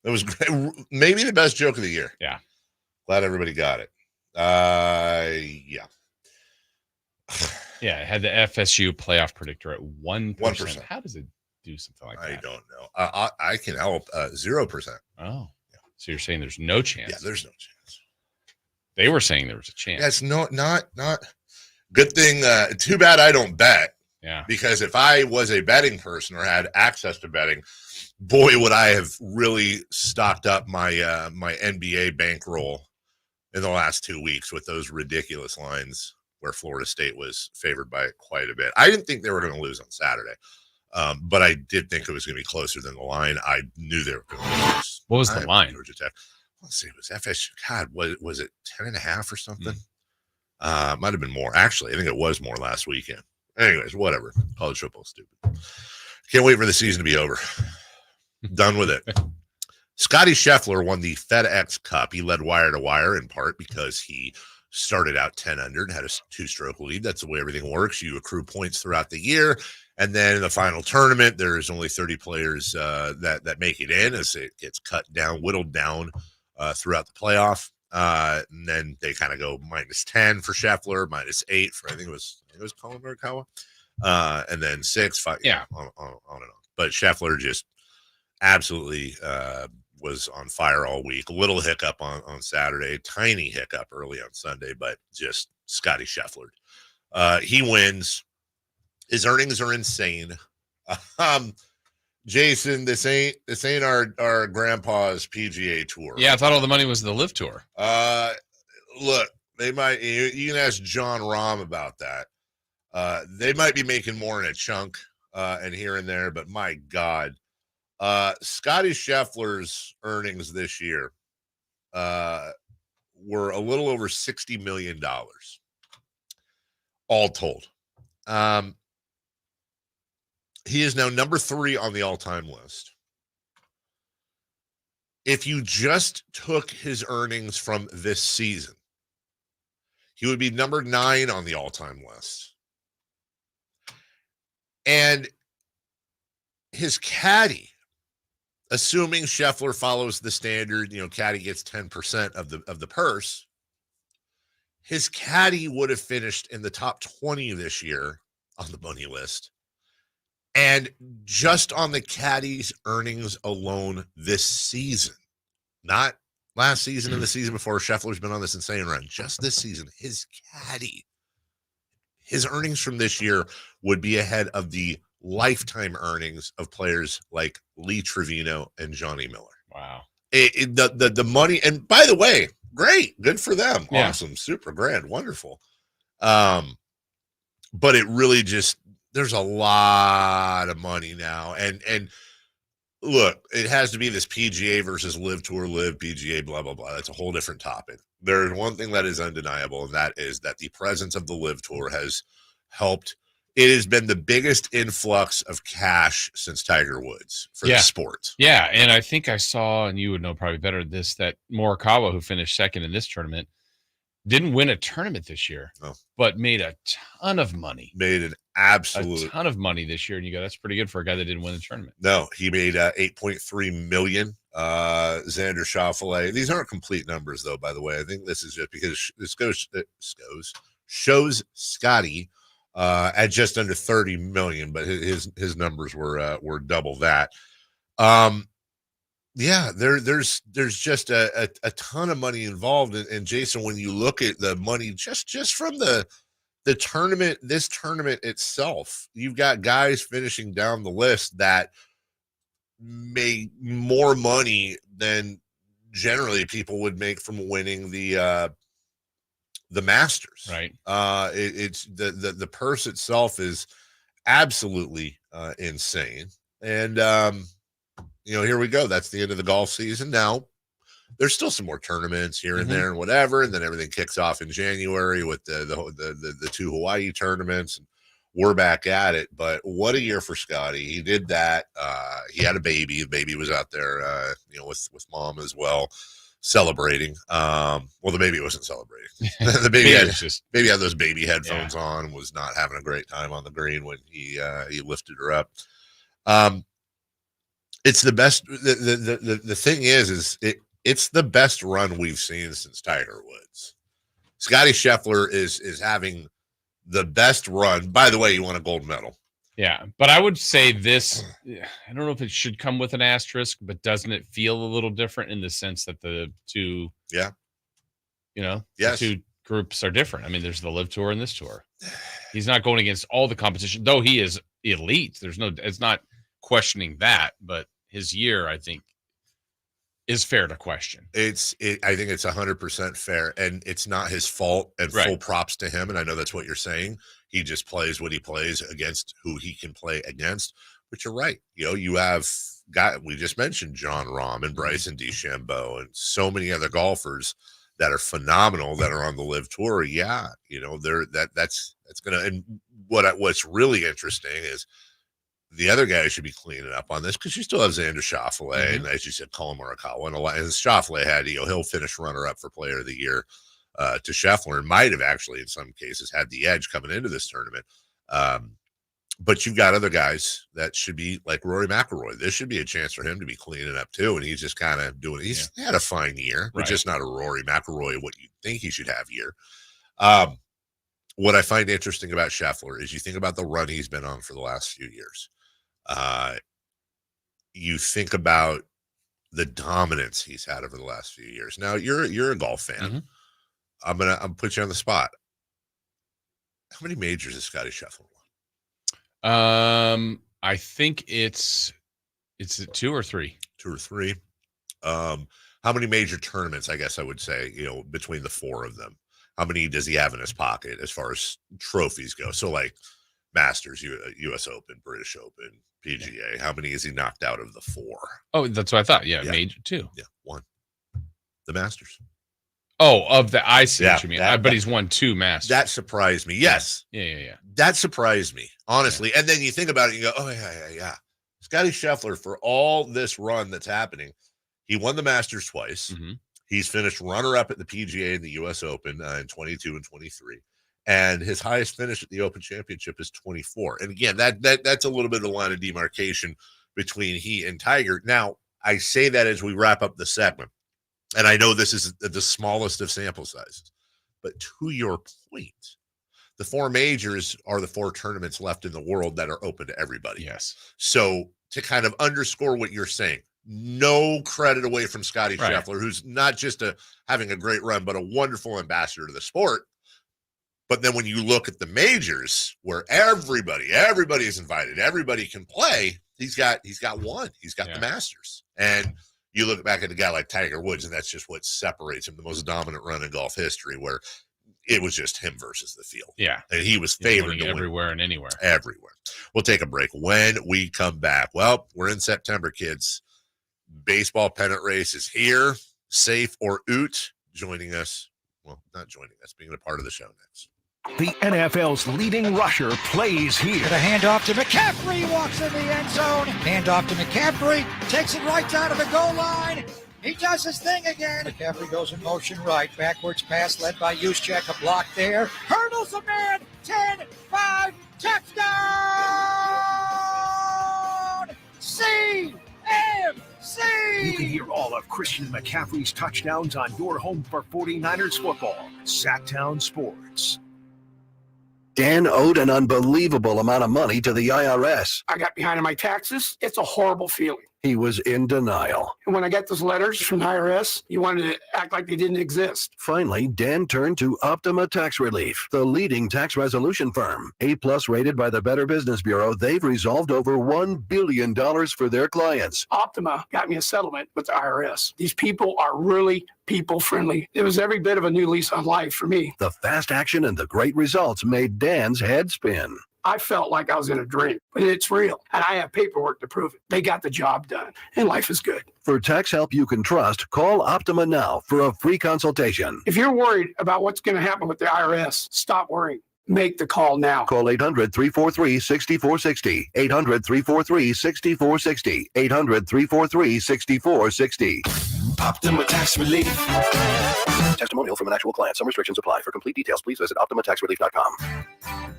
That was great. Maybe the best joke of the year. Yeah. Glad everybody got it. Yeah. Yeah, it had the FSU playoff predictor at 1%. 1%. How does it do something like that? I don't know. I can help. 0%. Oh. So you're saying there's no chance? Yeah, there's no chance. They were saying there was a chance. That's not good thing. Too bad I don't bet. Yeah. Because if I was a betting person or had access to betting, boy, would I have really stocked up my my NBA bankroll in the last 2 weeks with those ridiculous lines where Florida State was favored by quite a bit. I didn't think they were going to lose on Saturday, but I did think it was going to be closer than the line. I knew they were going to lose. What was the line? Georgia Tech. Let's see. It was FSU. God, was it 10.5 or something? Might have been more. Actually, I think it was more last weekend. Anyways, whatever. College football's stupid. Can't wait for the season to be over. Done with it. Scotty Scheffler won the FedEx Cup. He led wire to wire in part because he started out 10 under and had a 2-stroke lead. That's the way everything works. You accrue points throughout the year. And then in the final tournament, there's only 30 players that make it in as it gets cut down, whittled down throughout the playoff. And then they kind of go -10 for Scheffler, -8 for, I think it was Colin Morikawa. and then 6, 5, on and on. But Scheffler just absolutely was on fire all week. Little hiccup on Saturday, tiny hiccup early on Sunday, but just Scotty Scheffler. He wins. His earnings are insane. Jason, this ain't our grandpa's PGA Tour. Yeah, I thought all the money was the Live Tour. Look, they might. You can ask John Rahm about that. They might be making more in a chunk and here and there, but my God, Scotty Scheffler's earnings this year were a little over $60 million, all told. He is now number 3 on the all-time list. If you just took his earnings from this season, he would be number 9 on the all-time list. And his caddy, assuming Scheffler follows the standard, caddy gets 10% of the purse, his caddy would have finished in the top 20 this year on the money list. And just on the caddy's earnings alone this season, not last season and the season before, Scheffler's been on this insane run. Just this season, his caddy, his earnings from this year would be ahead of the lifetime earnings of players like Lee Trevino and Johnny Miller. Wow. The money, and by the way, great, good for them. Yeah. Awesome, super grand, wonderful. But it really just, there's a lot of money now. And look, it has to be this PGA versus Live Tour, Live PGA, blah, blah, blah. That's a whole different topic. There's one thing that is undeniable, and that is that the presence of the Live Tour has helped. It has been the biggest influx of cash since Tiger Woods for the sport. Yeah, and I think I saw, and you would know probably better this, that Morikawa, who finished second in this tournament, didn't win a tournament this year, but made a ton of money. Made an absolute ton of money this year, and you go, that's pretty good for a guy that didn't win the tournament. No, he made $8.3 million. Xander Schauffele. These aren't complete numbers, though. By the way, I think this is just because this shows Scotty at just under 30 million, but his numbers were double that. Yeah, there's just a ton of money involved. And Jason, when you look at the money just from the tournament, this tournament itself, you've got guys finishing down the list that made more money than generally people would make from winning the Masters. Right. It's the purse itself is absolutely insane. And here we go. That's the end of the golf season. Now, there's still some more tournaments here and there and whatever, and then everything kicks off in January with the 2 Hawaii tournaments. And we're back at it. But what a year for Scotty. He did that. He had a baby. The baby was out there, with mom as well, celebrating. Well, the baby wasn't celebrating. The baby had those baby headphones on, was not having a great time on the green when he lifted her up. It's the best. The thing is it's the best run we've seen since Tiger Woods. Scotty Scheffler is having the best run. By the way, you won a gold medal. Yeah, but I would say this, I don't know if it should come with an asterisk, but doesn't it feel a little different in the sense that the two, the two groups are different? I mean, there's the Live Tour and this tour. He's not going against all the competition, though he is elite. It's not questioning that, but his year, I think, is fair to question. I think it's 100% fair, and it's not his fault, and full props to him. And I know that's what you're saying. He just plays what he plays against who he can play against. But you're right. You have we just mentioned John Rahm and Bryson DeChambeau and so many other golfers that are phenomenal that are on the Live Tour. Yeah, that's gonna. And what's really interesting is the other guy should be cleaning up on this, because you still have Xander Schauffele, and as you said, Colin Morikawa, and Schauffele had, he'll finish runner-up for Player of the Year to Scheffler, and might have actually in some cases had the edge coming into this tournament. But you've got other guys that should be like Rory McIlroy. This should be a chance for him to be cleaning up too, and he's just kind of doing. He's had a fine year, but just not a Rory McIlroy what you think he should have year. what I find interesting about Scheffler is you think about the run he's been on for the last few years. You think about the dominance he's had over the last few years. Now you're a golf fan. I'm gonna put you on the spot. How many majors has Scotty Scheffler won? I think it's 2 or 3. 2 or 3. How many major tournaments, I guess I would say, between the 4 of them? How many does he have in his pocket as far as trophies go? So like Masters, U.S. Open, British Open, PGA. How many has he knocked out of the 4? Oh, that's what I thought. Yeah. Major 2. Yeah, 1. The Masters. Oh, I see what you mean. But he's won 2 Masters. That surprised me. Yes. Yeah. That surprised me, honestly. Yeah. And then you think about it, you go, oh, yeah. Scotty Scheffler, for all this run that's happening, he won the Masters twice. He's finished runner-up at the PGA and the U.S. Open in 22 and 23. And his highest finish at the Open Championship is 24. And again, that's a little bit of the line of demarcation between he and Tiger. Now, I say that as we wrap up the segment. And I know this is the smallest of sample sizes. But to your point, the 4 majors are the 4 tournaments left in the world that are open to everybody. Yes. So to kind of underscore what you're saying, no credit away from Scotty Scheffler, who's not just having a great run, but a wonderful ambassador to the sport. But then when you look at the majors where everybody is invited, everybody can play, he's got one. He's got the Masters. And you look back at a guy like Tiger Woods, and that's just what separates him, the most dominant run in golf history, where it was just him versus the field. Yeah. And he was favored to everywhere and anywhere. Everywhere. We'll take a break. When we come back, well, we're in September, kids. Baseball pennant race is here. Safe or Oot joining us. Well, not joining us, being a part of the show next. The NFL's leading rusher plays here. The handoff to McCaffrey, walks in the end zone. Handoff to McCaffrey, takes it right down to the goal line. He does his thing again. McCaffrey goes in motion right. Backwards pass led by Juszczyk. A block there. Hurdles a man. 10-5. Touchdown. CMC. You can hear all of Christian McCaffrey's touchdowns on your home for 49ers football. Sacktown Sports. Dan owed an unbelievable amount of money to the IRS. I got behind on my taxes. It's a horrible feeling. He was in denial. And when I got those letters from the IRS, you wanted to act like they didn't exist. Finally, Dan turned to Optima Tax Relief, the leading tax resolution firm. A+ rated by the Better Business Bureau, they've resolved over $1 billion for their clients. Optima got me a settlement with the IRS. These people are really people-friendly. It was every bit of a new lease on life for me. The fast action and the great results made Dan's head spin. I felt like I was in a dream, but it's real. And I have paperwork to prove it. They got the job done, and life is good. For tax help you can trust, call Optima now for a free consultation. If you're worried about what's going to happen with the IRS, stop worrying. Make the call now. Call 800-343-6460. 800-343-6460. 800-343-6460. Optima Tax Relief. Testimonial from an actual client. Some restrictions apply. For complete details, please visit OptimaTaxRelief.com.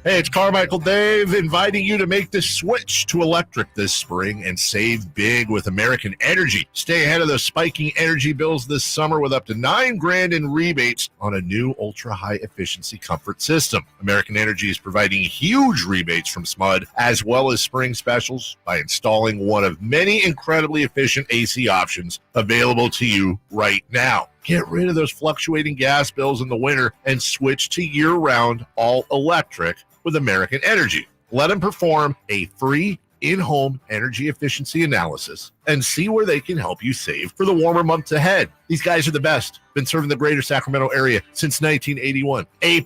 Hey, it's Carmichael Dave inviting you to make the switch to electric this spring and save big with American Energy. Stay ahead of those spiking energy bills this summer with up to $9,000 in rebates on a new ultra-high efficiency comfort system. American Energy is providing huge rebates from SMUD as well as spring specials by installing one of many incredibly efficient AC options available to you right now. Get rid of those fluctuating gas bills in the winter and switch to year-round all-electric with American Energy. Let them perform a free in-home energy efficiency analysis and see where they can help you save for the warmer months ahead. These guys are the best. Been serving the greater Sacramento area since 1981. A+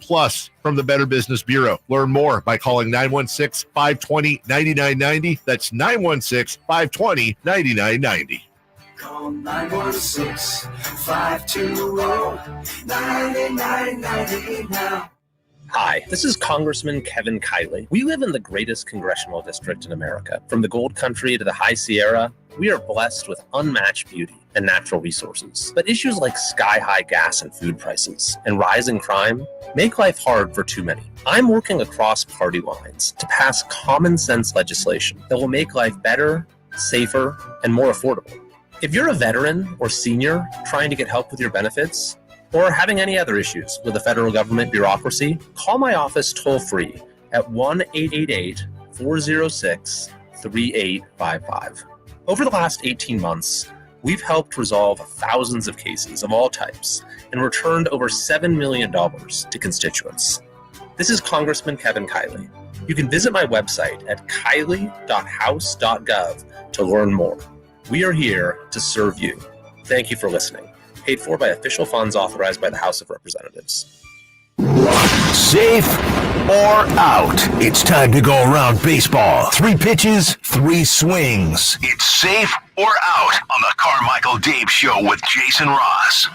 from the Better Business Bureau. Learn more by calling 916-520-9990. That's 916-520-9990. Call 916-520-9990 now. Hi, this is Congressman Kevin Kiley. We live in the greatest congressional district in America. From the Gold Country to the High Sierra, we are blessed with unmatched beauty and natural resources. But issues like sky-high gas and food prices and rising crime make life hard for too many. I'm working across party lines to pass common sense legislation that will make life better, safer, and more affordable. If you're a veteran or senior trying to get help with your benefits, or having any other issues with the federal government bureaucracy, call my office toll-free at 1-888-406-3855. Over the last 18 months, we've helped resolve thousands of cases of all types and returned over $7 million to constituents. This is Congressman Kevin Kiley. You can visit my website at kiley.house.gov to learn more. We are here to serve you. Thank you for listening. Paid for by official funds authorized by the House of Representatives. Safe or out? It's time to go around baseball. 3 pitches, 3 swings. It's safe or out on the Carmichael Dave Show with Jason Ross.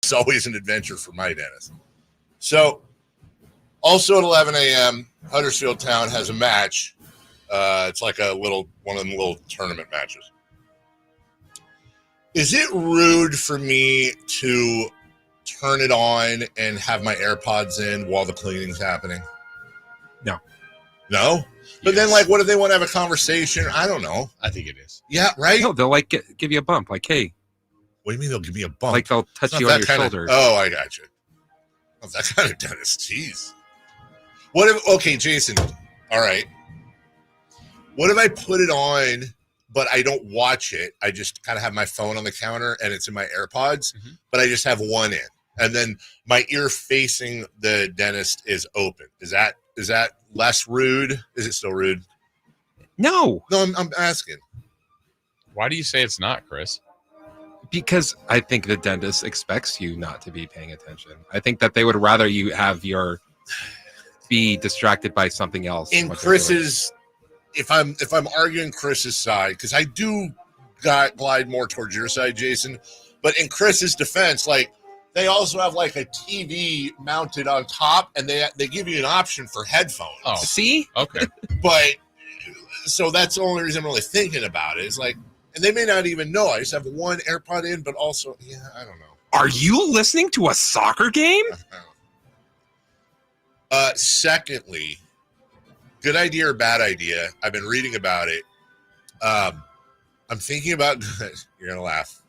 It's always an adventure for my dentist. So, also at 11 a.m., Huddersfield Town has a match. It's like one of them little tournament matches. Is it rude for me to turn it on and have my AirPods in while the cleaning's happening? No. No? But then, like, what if they want to have a conversation? I don't know. I think it is. Yeah, right? No, they'll like give you a bump. Like, hey. What do you mean they'll give me a bump? Like they'll touch you on your shoulder. Oh, I got you. Not that kind of dentist. Jeez. What if, okay, Jason, all right. What if I put it on, but I don't watch it? I just kind of have my phone on the counter and it's in my AirPods, but I just have one in. And then my ear facing the dentist is open. Is that less rude? Is it still rude? No. No, I'm asking. Why do you say it's not, Chris? Because I think the dentist expects you not to be paying attention. I think that they would rather you have be distracted by something else. In Chris's, if I'm arguing Chris's side, because I do glide more towards your side, Jason, but in Chris's defense, like they also have like a TV mounted on top, and they give you an option for headphones. Oh, see? Okay. But so that's the only reason I'm really thinking about it. Is like, and they may not even know. I just have one AirPod in, but also, yeah, I don't know. Are you listening to a soccer game? Secondly, good idea or bad idea? I've been reading about it. I'm thinking about, you're going to laugh.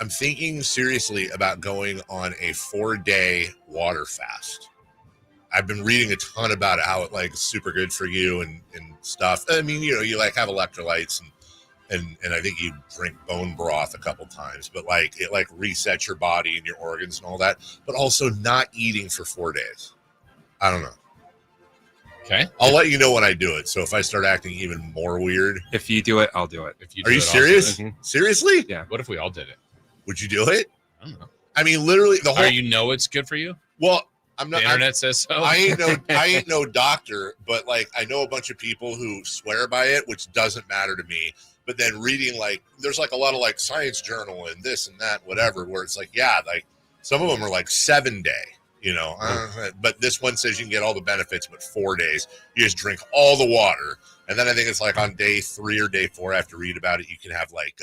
I'm thinking seriously about going on a 4-day water fast. I've been reading a ton about it, how it like is super good for you and stuff. I mean, you like have electrolytes and I think you drink bone broth a couple times, but like it like resets your body and your organs and all that, but also not eating for 4 days. I don't know. Okay. I'll let you know when I do it. So if I start acting even more weird. If you do it, I'll do it. Are you serious? Seriously? Yeah. What if we all did it? Would you do it? I don't know. I mean, literally the whole. It's good for you? Well, I'm not. The internet says so. I ain't no doctor, but like I know a bunch of people who swear by it, which doesn't matter to me. But then reading like there's like a lot of like Science Journal and this and that, whatever, where it's like, yeah, like some of them are like 7-day, but this one says you can get all the benefits, but 4 days, you just drink all the water. And then I think it's like on day 3 or day 4, I have to read about it. You can have like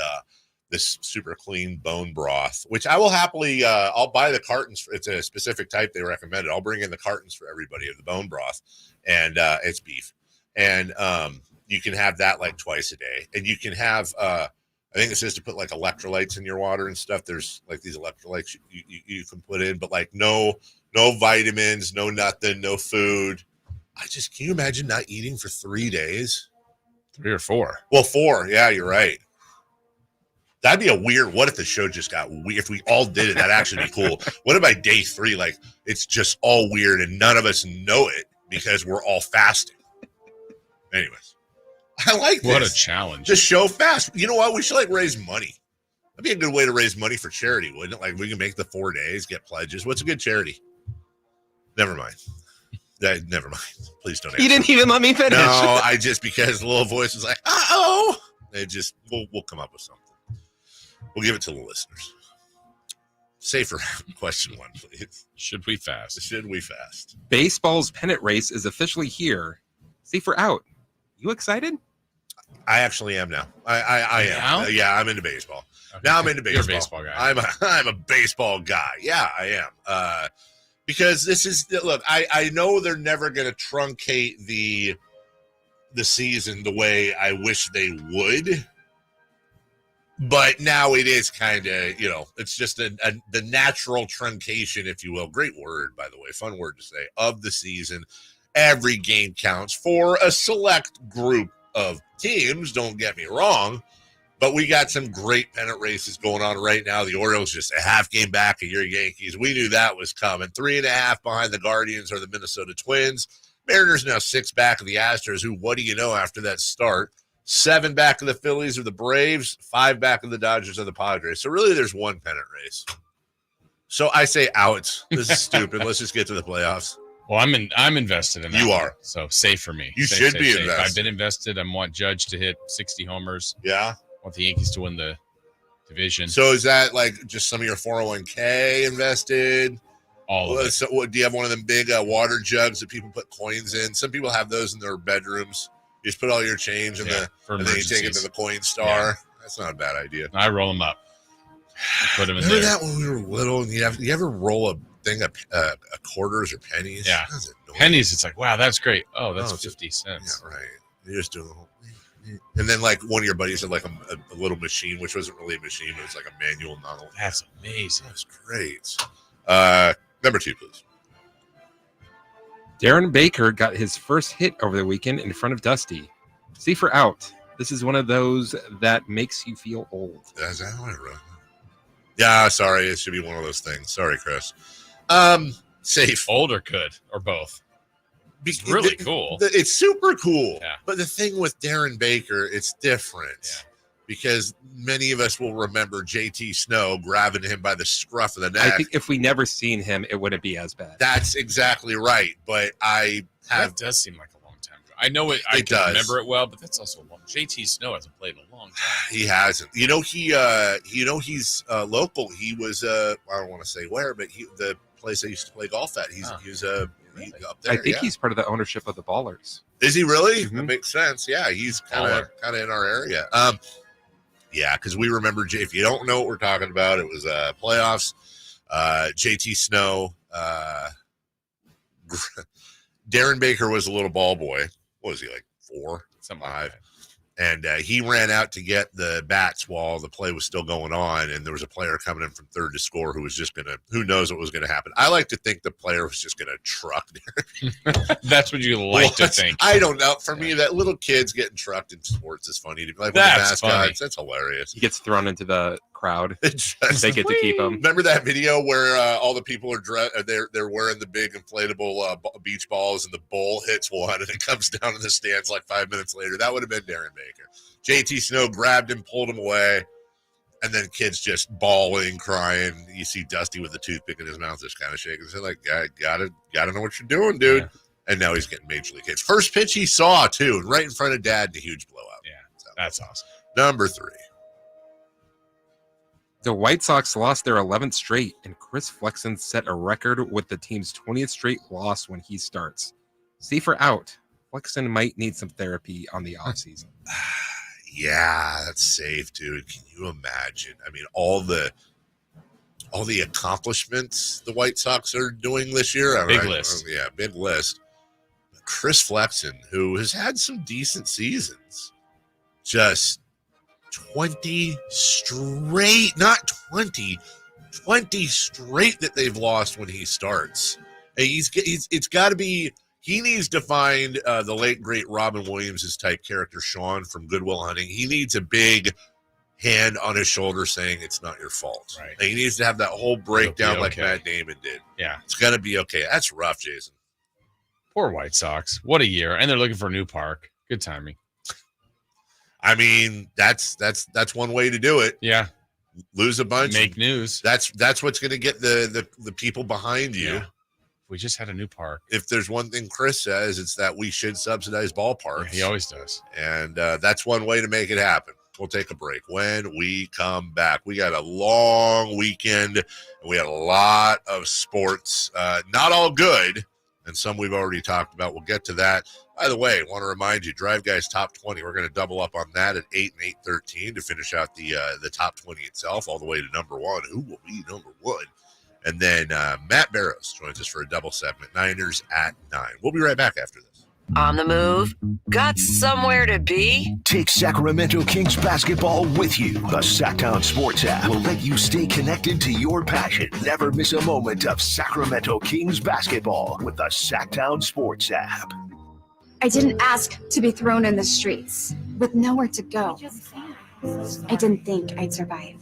this super clean bone broth, which I will happily, I'll buy the cartons. It's a specific type they recommended. I'll bring in the cartons for everybody of the bone broth, and it's beef. And you can have that like twice a day. And you can have, I think it says to put like electrolytes in your water and stuff. There's like these electrolytes you can put in, but like no vitamins, no nothing, no food. Can you imagine not eating for 3 days? 3 or 4? Well, 4. Yeah, you're right. That'd be a weird. What if the show just got weird? If we all did it, that'd actually be cool. What if by day 3, like it's just all weird and none of us know it because we're all fasting? Anyways, I like this. What a challenge. Just show fast. You know what? We should like raise money. That'd be a good way to raise money for charity, wouldn't it? Like we can make the 4 days, get pledges. What's a good charity? Never mind. Never mind. Please don't answer. You didn't even let me finish. No, I just, because the little voice was like, uh-oh. It just, we'll come up with something. We'll give it to the listeners. Safer question 1, please. Should we fast? Should we fast? Baseball's pennant race is officially here. Safer out. You excited? I actually am now. I am. Now? Yeah, I'm into baseball. Okay. Now I'm into baseball. You're a baseball guy. I'm a baseball guy. Yeah, I am. Because this is, look, I know they're never going to truncate the season the way I wish they would. But now it is kind of, it's just the natural truncation, if you will. Great word, by the way. Fun word to say. Of the season. Every game counts for a select group of teams. Don't get me wrong. But we got some great pennant races going on right now. The Orioles just a half game back of your Yankees. We knew that was coming. 3.5 behind the Guardians or the Minnesota Twins. Mariners now 6 back of the Astros, who, what do you know after that start? 7 back of the Phillies or the Braves. 5 back of the Dodgers or the Padres. So really there's one pennant race. So I say out. This is stupid. Let's just get to the playoffs. Well, I'm invested in that. You are. So safe for me. You should be invested. I've been invested. I want Judge to hit 60 homers. Yeah. I want the Yankees to win the division. So is that like just some of your 401k invested? All of it. So do you have one of them big water jugs that people put coins in? Some people have those in their bedrooms. You just put all your change in and then you take it to the coin star. Yeah. That's not a bad idea. I roll them up. Put them in Remember there. that when we were little and you ever roll a thing of quarters or pennies? Yeah. Pennies, it's like, wow, that's great. Oh, that's 50 cents. Yeah, right. You're just doing the whole thing. And then like one of your buddies had like a little machine, which wasn't really a machine, but it was like a manual nozzle. That's amazing. That's great. Number 2, please. Darren Baker got his first hit over the weekend in front of Dusty. Safer out. This is one of those that makes you feel old. Is that how I wrote? Yeah, sorry. It should be one of those things. Sorry, Chris. Safe. Old or good or both? It's really cool. It's super cool. Yeah. But the thing with Darren Baker, it's different because many of us will remember JT Snow grabbing him by the scruff of the neck. I think if we never seen him, it wouldn't be as bad. That's exactly right. But that does seem like a long time ago. I know it. I can remember it well, but that's also long. JT Snow hasn't played in a long time. He hasn't. He's local. He was I don't want to say where, but the place I used to play golf at. He's really? Up there. I think he's part of the ownership of the Ballers. Is he really? Mm-hmm. That makes sense. Yeah, he's kind of in our area. Yeah, because we remember. If you don't know what we're talking about, it was playoffs. JT Snow, Darren Baker was a little ball boy. What was he, like 4, 5? And he ran out to get the bats while the play was still going on. And there was a player coming in from third to score who was just going to, who knows what was going to happen. I like to think the player was just going to truck there. That's what you like to think. I don't know. For me, that little kids getting trucked in sports is funny. To be like, that's funny. That's hilarious. He gets thrown into the crowd. They get to keep him. Remember that video where all the people are they're wearing the big inflatable beach balls and the bull hits one and it comes down in the stands like 5 minutes later? That would have been Darren Baker. JT Snow grabbed him, pulled him away, and then kids just bawling, crying. You see Dusty with the toothpick in his mouth, just kind of shaking. They're like, gotta know what you're doing, dude. Yeah. And now he's getting major league hits. First pitch he saw too, right in front of Dad, the huge blowout. Yeah, so, that's awesome. Number 3. The White Sox lost their 11th straight, and Chris Flexen set a record with the team's 20th straight loss when he starts. Safer out. Flexen might need some therapy on the offseason. Yeah, that's safe, dude. Can you imagine? I mean, all the accomplishments the White Sox are doing this year. Big list. Yeah, big list. But Chris Flexen, who has had some decent seasons, just 20 straight, not 20 straight that they've lost when he starts. And it's got to be, he needs to find the late, great Robin Williams' type character, Sean from Good Will Hunting. He needs a big hand on his shoulder saying it's not your fault. Right. Like, he needs to have that whole breakdown like okay. Matt Damon did. Yeah. It's going to be okay. That's rough, Jason. Poor White Sox. What a year. And they're looking for a new park. Good timing. I mean, that's one way to do it. Yeah. Lose a bunch. Make news. That's what's going to get the people behind you. Yeah. We just had a new park. If there's one thing Chris says, it's that we should subsidize ballparks. Yeah, he always does. And that's one way to make it happen. We'll take a break. When we come back, we got a long weekend, and we had a lot of sports. Not all good, and some we've already talked about. We'll get to that. By the way, I want to remind you, Drive Guys Top 20, we're going to double up on that at 8 and 8:13 to finish out the Top 20 itself, all the way to number one. Who will be number one? And then Matt Barrows joins us for a double segment, Niners at 9. We'll be right back after this. On the move? Got somewhere to be? Take Sacramento Kings basketball with you. The Sacktown Sports app will let you stay connected to your passion. Never miss a moment of Sacramento Kings basketball with the Sacktown Sports app. I didn't ask to be thrown in the streets with nowhere to go. I didn't think I'd survive.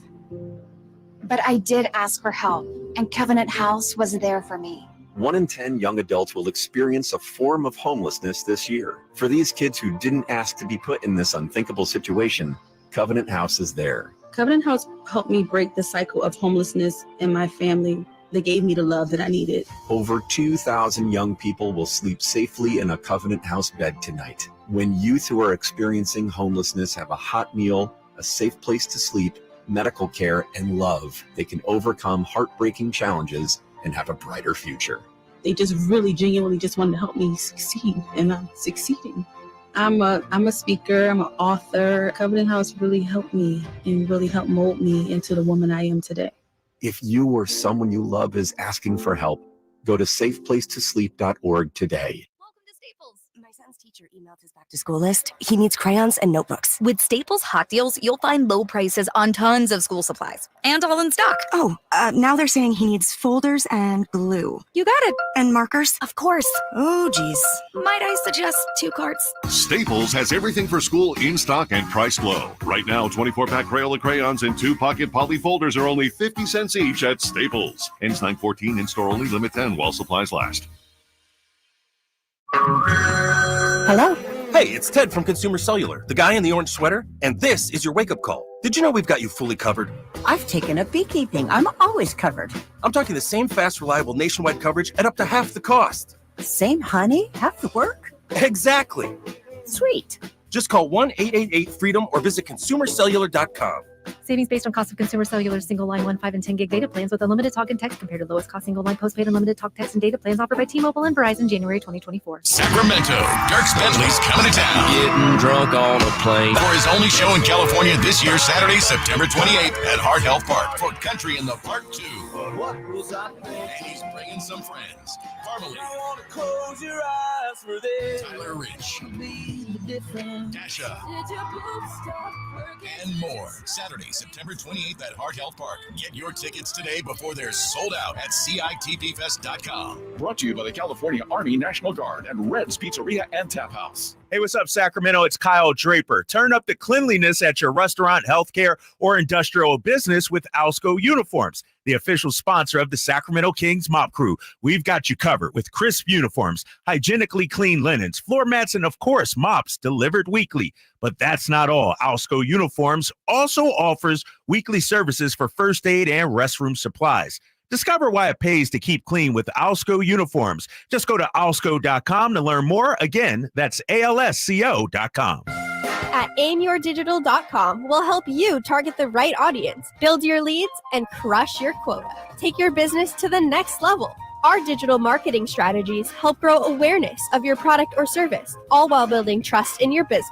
But I did ask for help, and Covenant House was there for me. 1 in 10 young adults will experience a form of homelessness this year. For these kids who didn't ask to be put in this unthinkable situation, Covenant House is there. Covenant House helped me break the cycle of homelessness in my family. They gave me the love that I needed. Over 2,000 young people will sleep safely in a Covenant House bed tonight. When youth who are experiencing homelessness have a hot meal, a safe place to sleep, medical care, and love, they can overcome heartbreaking challenges and have a brighter future. They just really genuinely just wanted to help me succeed, and I'm succeeding. I'm a speaker, I'm an author. Covenant House really helped me and really helped mold me into the woman I am today. If you or someone you love is asking for help, go to safeplacetosleep.org today. My son's teacher emailed his back-to-school list. He needs crayons and notebooks. With Staples Hot Deals, you'll find low prices on tons of school supplies. And all in stock. Oh, now they're saying he needs folders and glue. You got it. And markers? Of course. Oh, geez. Might I suggest 2 carts? Staples has everything for school in stock and priced low. Right now, 24-pack Crayola crayons and 2-pocket poly folders are only 50 cents each at Staples. Ends 9/14, in-store only, limit 10 while supplies last. Hello? Hey, it's Ted from Consumer Cellular, the guy in the orange sweater, and this is your wake-up call. Did you know we've got you fully covered? I've taken up beekeeping. I'm always covered. I'm talking the same fast, reliable nationwide coverage at up to half the cost. Same honey, half the work? Exactly. Sweet. Just call 1-888-FREEDOM or visit consumercellular.com. Savings based on cost of Consumer Cellular single line 1, 5, and 10 gig data plans with unlimited talk and text compared to lowest cost single line postpaid unlimited talk, text, and data plans offered by T-Mobile and Verizon January 2024. Sacramento, Dirk Bentley's coming to town. Getting drunk on a plane. For his only show in California this year, Saturday, September 28th at Heart Health Park for Country in the Park 2. And he's bringing some friends. Carmichael. Close your eyes for this. Tyler Rich. Dasha. And more. Saturday, September 28th at Heart Health Park. Get your tickets today before they're sold out at CITPFest.com. Brought to you by the California Army National Guard and Red's Pizzeria and Tap House. Hey, what's up, Sacramento? It's Kyle Draper. Turn up the cleanliness at your restaurant, healthcare, or industrial business with Alsco Uniforms, the official sponsor of the Sacramento Kings Mop Crew. We've got you covered with crisp uniforms, hygienically clean linens, floor mats, and, of course, mops delivered weekly. But that's not all. Alsco Uniforms also offers weekly services for first aid and restroom supplies. Discover why it pays to keep clean with Alsco Uniforms. Just go to alsco.com to learn more. Again, that's ALSCO.com. At aimyourdigital.com, we'll help you target the right audience, build your leads, and crush your quota. Take your business to the next level. Our digital marketing strategies help grow awareness of your product or service, all while building trust in your business.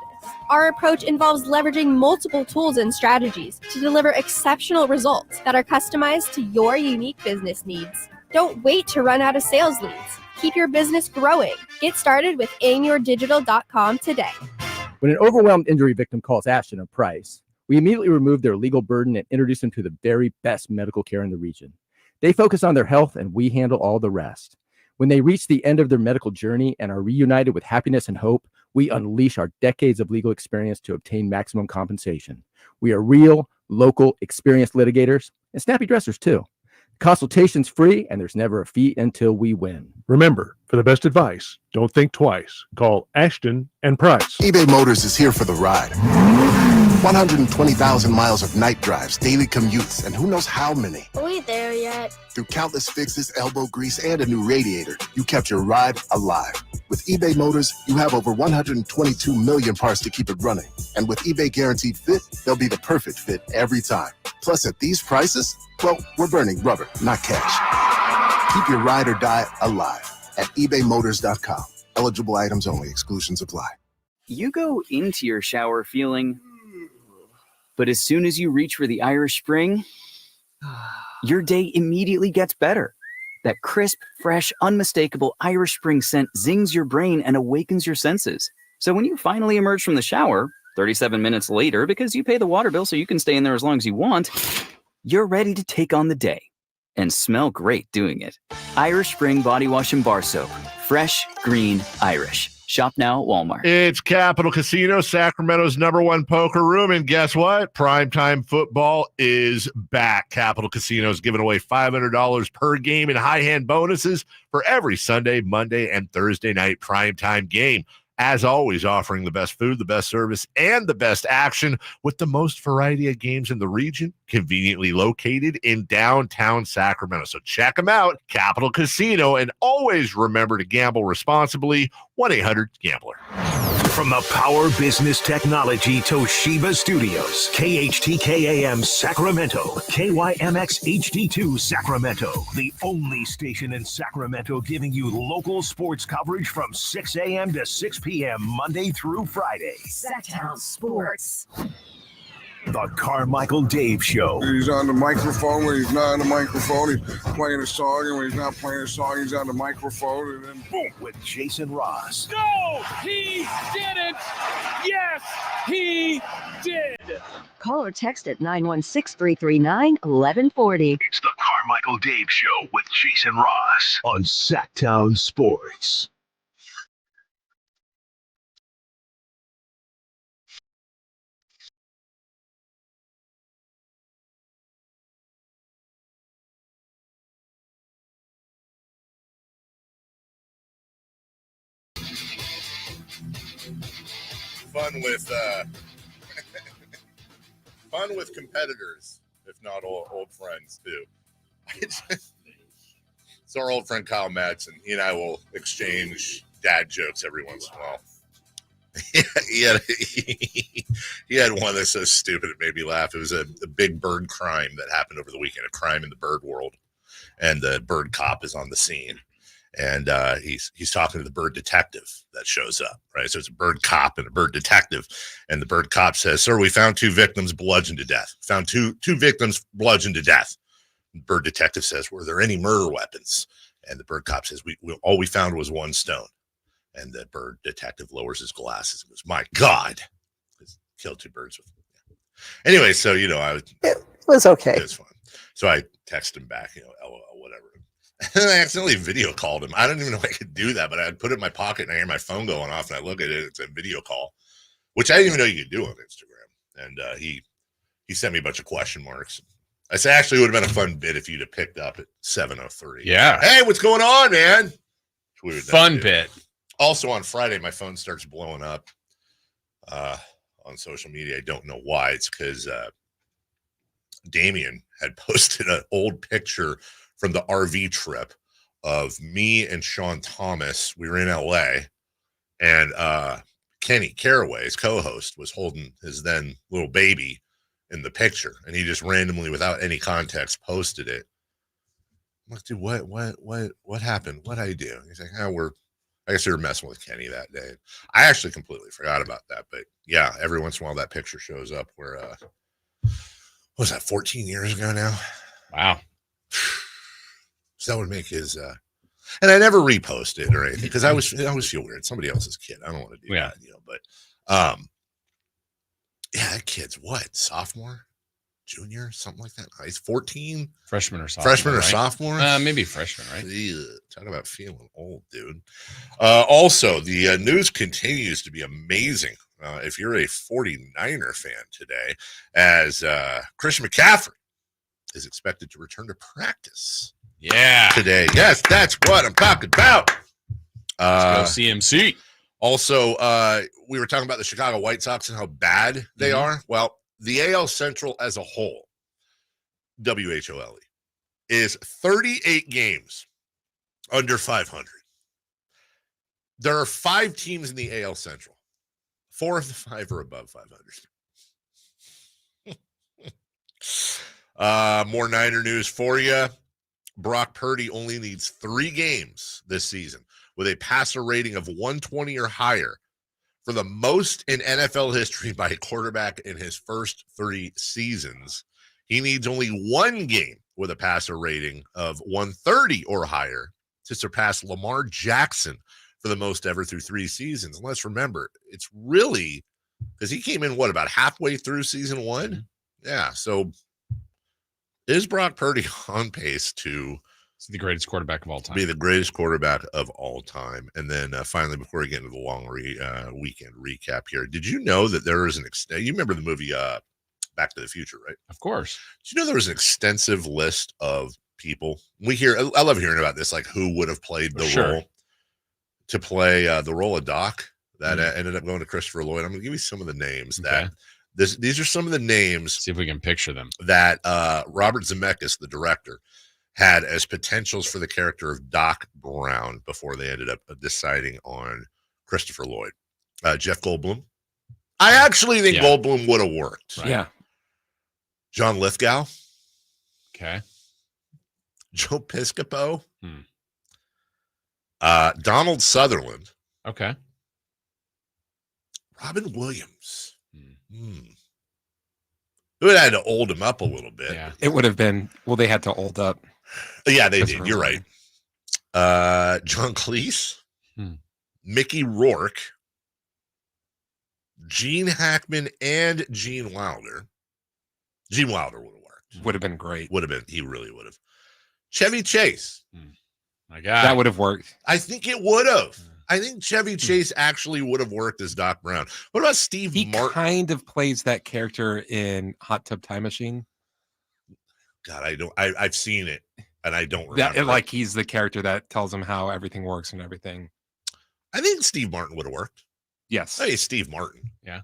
Our approach involves leveraging multiple tools and strategies to deliver exceptional results that are customized to your unique business needs. Don't wait to run out of sales leads. Keep your business growing. Get started with aimyourdigital.com today. When an overwhelmed injury victim calls Ashton or Price, we immediately remove their legal burden and introduce them to the very best medical care in the region. They focus on their health, and we handle all the rest. When they reach the end of their medical journey and are reunited with happiness and hope, we unleash our decades of legal experience to obtain maximum compensation. We are real, local experienced litigators, and snappy dressers too. Consultation's free, and there's never a fee until we win. Remember, for the best advice, don't think twice. Call Ashton and Price. eBay Motors is here for the ride. 120,000 miles of night drives, daily commutes, and who knows how many. Are we there yet? Through countless fixes, elbow grease, and a new radiator, you kept your ride alive. With eBay Motors, you have over 122 million parts to keep it running. And with eBay Guaranteed Fit, they'll be the perfect fit every time. Plus, at these prices, well, we're burning rubber, not cash. Keep your ride or die alive at ebaymotors.com. Eligible items only. Exclusions apply. You go into your shower feeling, but as soon as you reach for the Irish Spring, your day immediately gets better. That crisp, fresh, unmistakable Irish Spring scent zings your brain and awakens your senses. So when you finally emerge from the shower, 37 minutes later, because you pay the water bill so you can stay in there as long as you want, you're ready to take on the day and smell great doing it. Irish Spring Body Wash and Bar Soap. Fresh, green, Irish. Shop now at Walmart. It's Capital Casino, Sacramento's #1 poker room. And guess what? Primetime football is back. Capital Casino is giving away $500 per game in high hand bonuses for every Sunday, Monday, and Thursday night primetime game. As always, offering the best food, the best service, and the best action with the most variety of games in the region, conveniently located in downtown Sacramento. So check them out, Capital Casino, and always remember to gamble responsibly. 1-800-GAMBLER. From the Power Business Technology Toshiba Studios, KHTKAM Sacramento, KYMX HD2 Sacramento, the only station in Sacramento giving you local sports coverage from 6 a.m. to 6 p.m. Monday through Friday. Sacktown Sports. The Carmichael Dave Show. He's on the microphone when he's not on the microphone. He's playing a song, and when he's not playing a song, he's on the microphone. And then boom, with Jason Ross. No, he didn't. Yes, he did. Call or text at 916-339-1140. It's the Carmichael Dave Show with Jason Ross on Sacktown Sports. Fun with competitors, if not old friends too. It's our old friend Kyle Madsen. He and I will exchange dad jokes every once in a while. he had one that's so stupid it made me laugh. It was a big bird crime that happened over the weekend, a crime in the bird world, and the bird cop is on the scene. And he's talking to the bird detective that shows up, right? So it's a bird cop and a bird detective. And the bird cop says, "Sir, we found 2 victims bludgeoned to death. Found two victims bludgeoned to death." The bird detective says, "Were there any murder weapons?" And the bird cop says, all we found was 1 stone. And the bird detective lowers his glasses and goes, "My God." Killed 2 birds with it. Anyway, so, it was okay. It was fun. So I texted him back, LOL, whatever. And I accidentally video called him. I don't even know if I could do that, but I put it in my pocket and I hear my phone going off and I look at it. It's a video call, which I didn't even know you could do on Instagram. And he sent me a bunch of question marks. I said, actually, it would have been a fun bit if you'd have picked up at 7:03. Yeah. Hey, what's going on, man? Fun bit. Also on Friday, my phone starts blowing up on social media. I don't know why. It's because Damien had posted an old picture from the RV trip of me and Sean Thomas. We were in LA, and Kenny Caraway, his co-host, was holding his then little baby in the picture, and he just randomly, without any context, posted it. I'm like, dude, what happened? What did I do? He's like, I guess we were messing with Kenny that day. I actually completely forgot about that, but yeah, every once in a while that picture shows up where, what was that, 14 years ago now? Wow. So that would make his, and I never reposted or anything because I always feel weird. Somebody else's kid. I don't want to do that, but, yeah, that kid's what? Sophomore, junior, something like that. He's 14. Freshman or sophomore. Sophomore? Maybe freshman, right? Talk about feeling old, dude. Also, the news continues to be amazing if you're a 49er fan today, as Christian McCaffrey is expected to return to practice. Yeah. Today. Yes, that's what I'm talking about. Let's go CMC. Also, we were talking about the Chicago White Sox and how bad they are. Well, the AL Central as a whole, WHOLE, is 38 games under 500. There are 5 teams in the AL Central. 4 of the 5 are above 500. More Niner news for you. Brock Purdy only needs 3 games this season with a passer rating of 120 or higher for the most in NFL history by a quarterback in his first 3 seasons. He needs only 1 game with a passer rating of 130 or higher to surpass Lamar Jackson for the most ever through 3 seasons. And let's remember, it's really because he came in, about halfway through season 1? Yeah, so is Brock Purdy on pace to the greatest quarterback of all time? Be the greatest quarterback of all time. And then finally, before we get into the long weekend recap here, did you know that there is you remember the movie Back to the Future, right? Of course. Did you know there was an extensive list of people? I love hearing about this, like who would have played the role to play the role of Doc that ended up going to Christopher Lloyd. I'm going to give you some of the names that these are some of the names. See if we can picture them. That Robert Zemeckis, the director, had as potentials for the character of Doc Brown before they ended up deciding on Christopher Lloyd. Jeff Goldblum. I actually think Goldblum would have worked. Right. Yeah. John Lithgow. Okay. Joe Piscopo. Donald Sutherland. Okay. Robin Williams. We would have had to old him up a little bit. Yeah. It would have been, they had to old up. Yeah, they did. You're right. John Cleese, Mickey Rourke, Gene Hackman, and Gene Wilder. Gene Wilder would have worked. Would have been great. He really would have. Chevy Chase. My God. That would have worked. I think it would have. I think Chevy Chase actually would have worked as Doc Brown. What about Steve Martin? He kind of plays that character in Hot Tub Time Machine. God, I've seen it, and I don't remember. Like he's the character that tells him how everything works and everything. I think Steve Martin would have worked. Yes. Hey, Steve Martin. Yeah.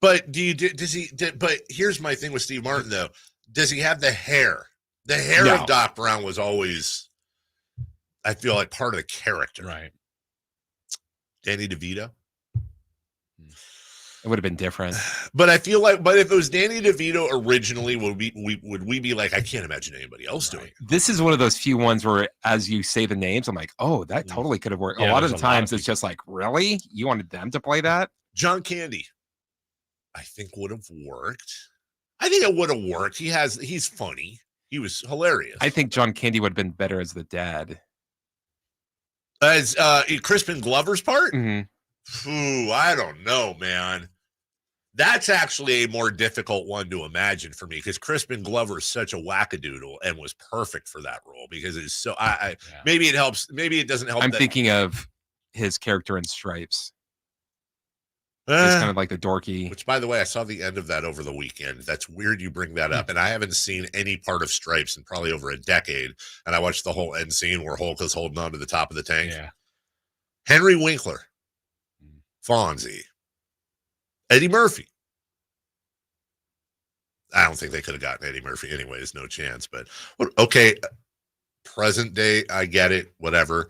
But but here's my thing with Steve Martin, though. Does he have the hair? The hair of Doc Brown was always, I feel like, part of the character. Right. Danny DeVito. It would have been different. But I feel like, if it was Danny DeVito originally, would we be like, I can't imagine anybody else doing it. This is one of those few ones where, as you say the names, I'm like, oh, that totally could have worked. Yeah, a lot of the times it's just like, really? You wanted them to play that? John Candy, I think would have worked. I think it would have worked. He's funny. He was hilarious. I think John Candy would have been better as the dad. As Crispin Glover's part? Mm-hmm. Ooh, I don't know, man. That's actually a more difficult one to imagine for me because Crispin Glover is such a wackadoodle and was perfect for that role because it's so. Maybe it helps. Maybe it doesn't help. I'm thinking of his character in Stripes. It's kind of like the dorky. Which, by the way, I saw the end of that over the weekend. That's weird you bring that up. And I haven't seen any part of Stripes in probably over a decade. And I watched the whole end scene where Hulk is holding on to the top of the tank. Yeah. Henry Winkler. Fonzie. Eddie Murphy. I don't think they could have gotten Eddie Murphy anyways. No chance. But, okay, present day, I get it. Whatever.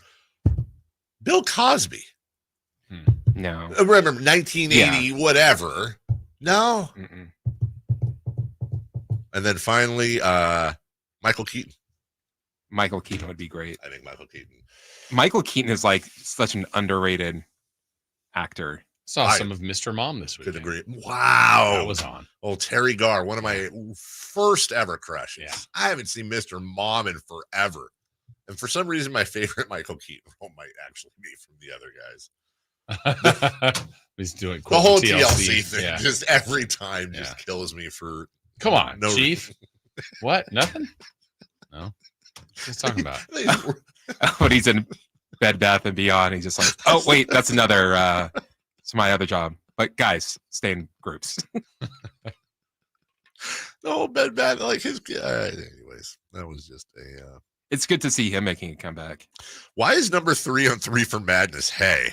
Bill Cosby. No. Remember, 1980, whatever. No. Mm-mm. And then finally, Michael Keaton. Michael Keaton would be great. I think Michael Keaton. Michael Keaton is like such an underrated actor. Saw some of Mr. Mom this week. Could agree. Wow. That was on. Oh, Terry Garr, one of my first ever crushes. Yeah. I haven't seen Mr. Mom in forever. And for some reason, my favorite Michael Keaton role might actually be from the other guys. He's doing the whole TLC thing. Yeah. Just every time just kills me for. Come on, no Chief. What? Nothing? No. What's talking about? When he's in Bed Bath and Beyond, he's just like, oh wait, that's another. It's my other job, But guys, stay in groups. No, Ben Bad, like his. Anyways, that was just a. It's good to see him making a comeback. Why is number 3 on 3 for Madness? Hey,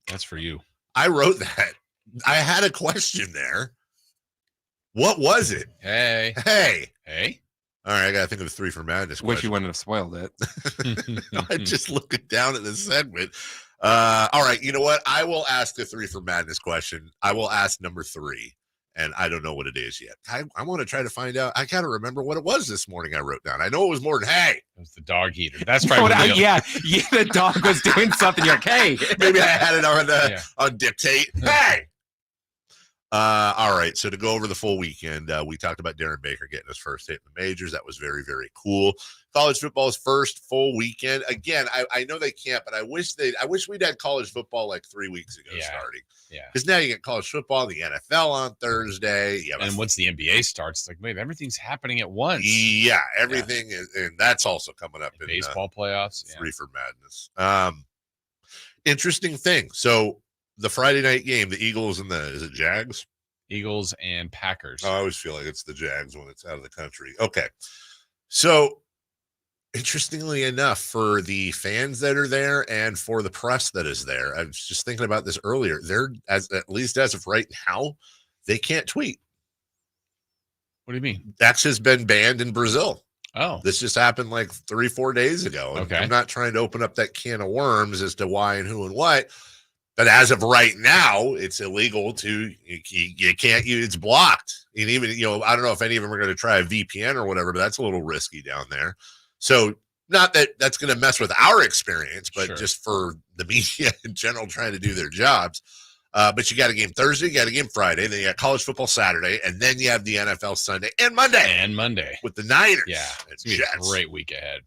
that's for you. I wrote that. I had a question there. What was it? Hey. All right, I got to think of the 3 for Madness. Wish you wouldn't have spoiled it. I'm just looking down at this segment. All right, you know what? I will ask the 3 for Madness question. I will ask number 3, and I don't know what it is yet. I want to try to find out. I got to remember what it was this morning I wrote down. I know it was more than hey. It was the dog heater. That's right. Yeah, the dog was doing something. You're like, hey. Maybe I had it on dictate. Hey. All right, so to go over the full weekend, we talked about Darren Baker getting his first hit in the majors. That was very, very cool. College football's first full weekend. Again, I know they can't, but I wish we'd had college football like 3 weeks ago starting. Yeah. Because now you get college football, the NFL on Thursday. And once the NBA starts, it's like, wait, everything's happening at once. Yeah, everything is, and that's also coming up in baseball playoffs. 3 for Madness. Interesting thing. So the Friday night game, the Eagles and is it Jags? Eagles and Packers. I always feel like it's the Jags when it's out of the country. Okay. So interestingly enough, for the fans that are there and for the press that is there, I was just thinking about this earlier. They're at least as of right now, they can't tweet. What do you mean? X has been banned in Brazil. Oh, this just happened like 3-4 days ago. Okay. I'm not trying to open up that can of worms as to why and who and what. But as of right now, it's illegal you can't use, it's blocked. And even, I don't know if any of them are going to try a VPN or whatever, but that's a little risky down there. So not that that's going to mess with our experience, but just for the media in general trying to do their jobs. But you got a game Thursday, you got a game Friday, then you got college football Saturday, and then you have the NFL Sunday and Monday. With the Niners. Yeah, it's going to be a great week ahead.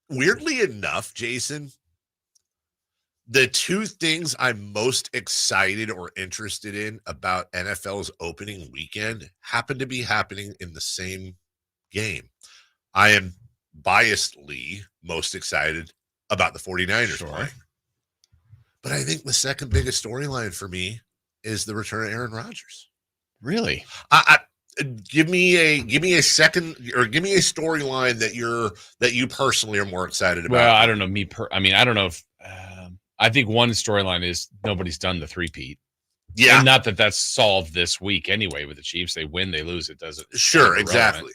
Weirdly enough, Jason, the 2 things I'm most excited or interested in about NFL's opening weekend happen to be happening in the same game. I am biasedly most excited about the 49ers playing. But I think the second biggest storyline for me is the return of Aaron Rodgers. Really? Give me a second, or give me a storyline that you personally are more excited about. Well, I don't know. I don't know if I think one storyline is nobody's done the three-peat. Yeah. And not that that's solved this week anyway with the Chiefs. They win, they lose. It doesn't. Sure, exactly.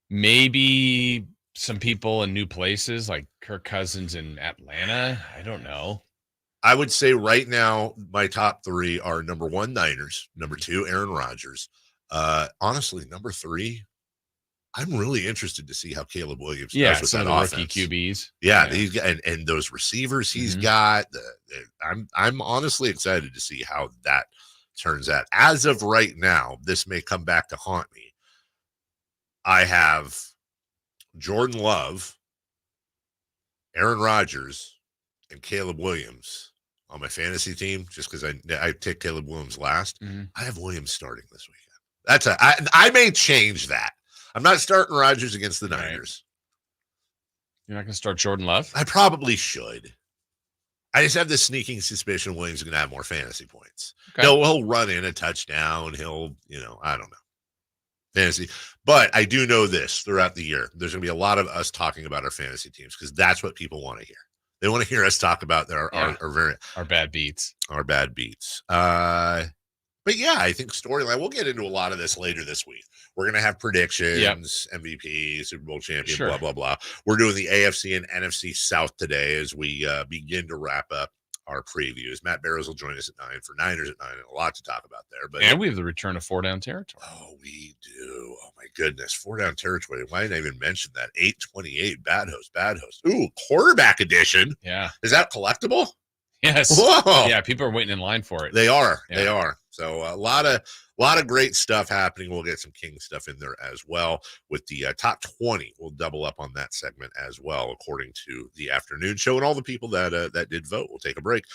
Maybe some people in new places like Kirk Cousins in Atlanta. I don't know. I would say right now my top 3 are number 1, Niners, number 2, Aaron Rodgers. Honestly, number 3, I'm really interested to see how Caleb Williams does with some that of the offense. rookie QBs. Yeah, he's got, and those receivers he's got. I'm honestly excited to see how that turns out. As of right now, this may come back to haunt me. I have Jordan Love, Aaron Rodgers, and Caleb Williams on my fantasy team just because I take Caleb Williams last. I have Williams starting this weekend. I may change that. I'm not starting Rodgers against the Niners. You're not going to start Jordan Love? I probably should. I just have this sneaking suspicion Williams is going to have more fantasy points. Okay. He'll run in a touchdown. He'll, I don't know. Fantasy. But I do know this throughout the year. There's going to be a lot of us talking about our fantasy teams because that's what people want to hear. They want to hear us talk about our bad beats. Our bad beats. But yeah, I think storyline, we'll get into a lot of this later this week. We're going to have predictions, MVP, Super Bowl champion, blah, blah, blah. We're doing the AFC and NFC South today as we begin to wrap up our previews. Matt Barrows will join us at 9 for Niners at 9, and a lot to talk about there. And we have the return of 4 down territory. Oh, we do. Oh, my goodness. 4 down territory. Why didn't I even mention that? 828, bad host. Ooh, quarterback edition. Yeah. Is that collectible? Yes. Whoa. Yeah, people are waiting in line for it. They are. Yeah. They are. So a lot of great stuff happening. We'll get some King stuff in there as well with the top 20. We'll double up on that segment as well, according to the afternoon show and all the people that did vote. We'll take a break.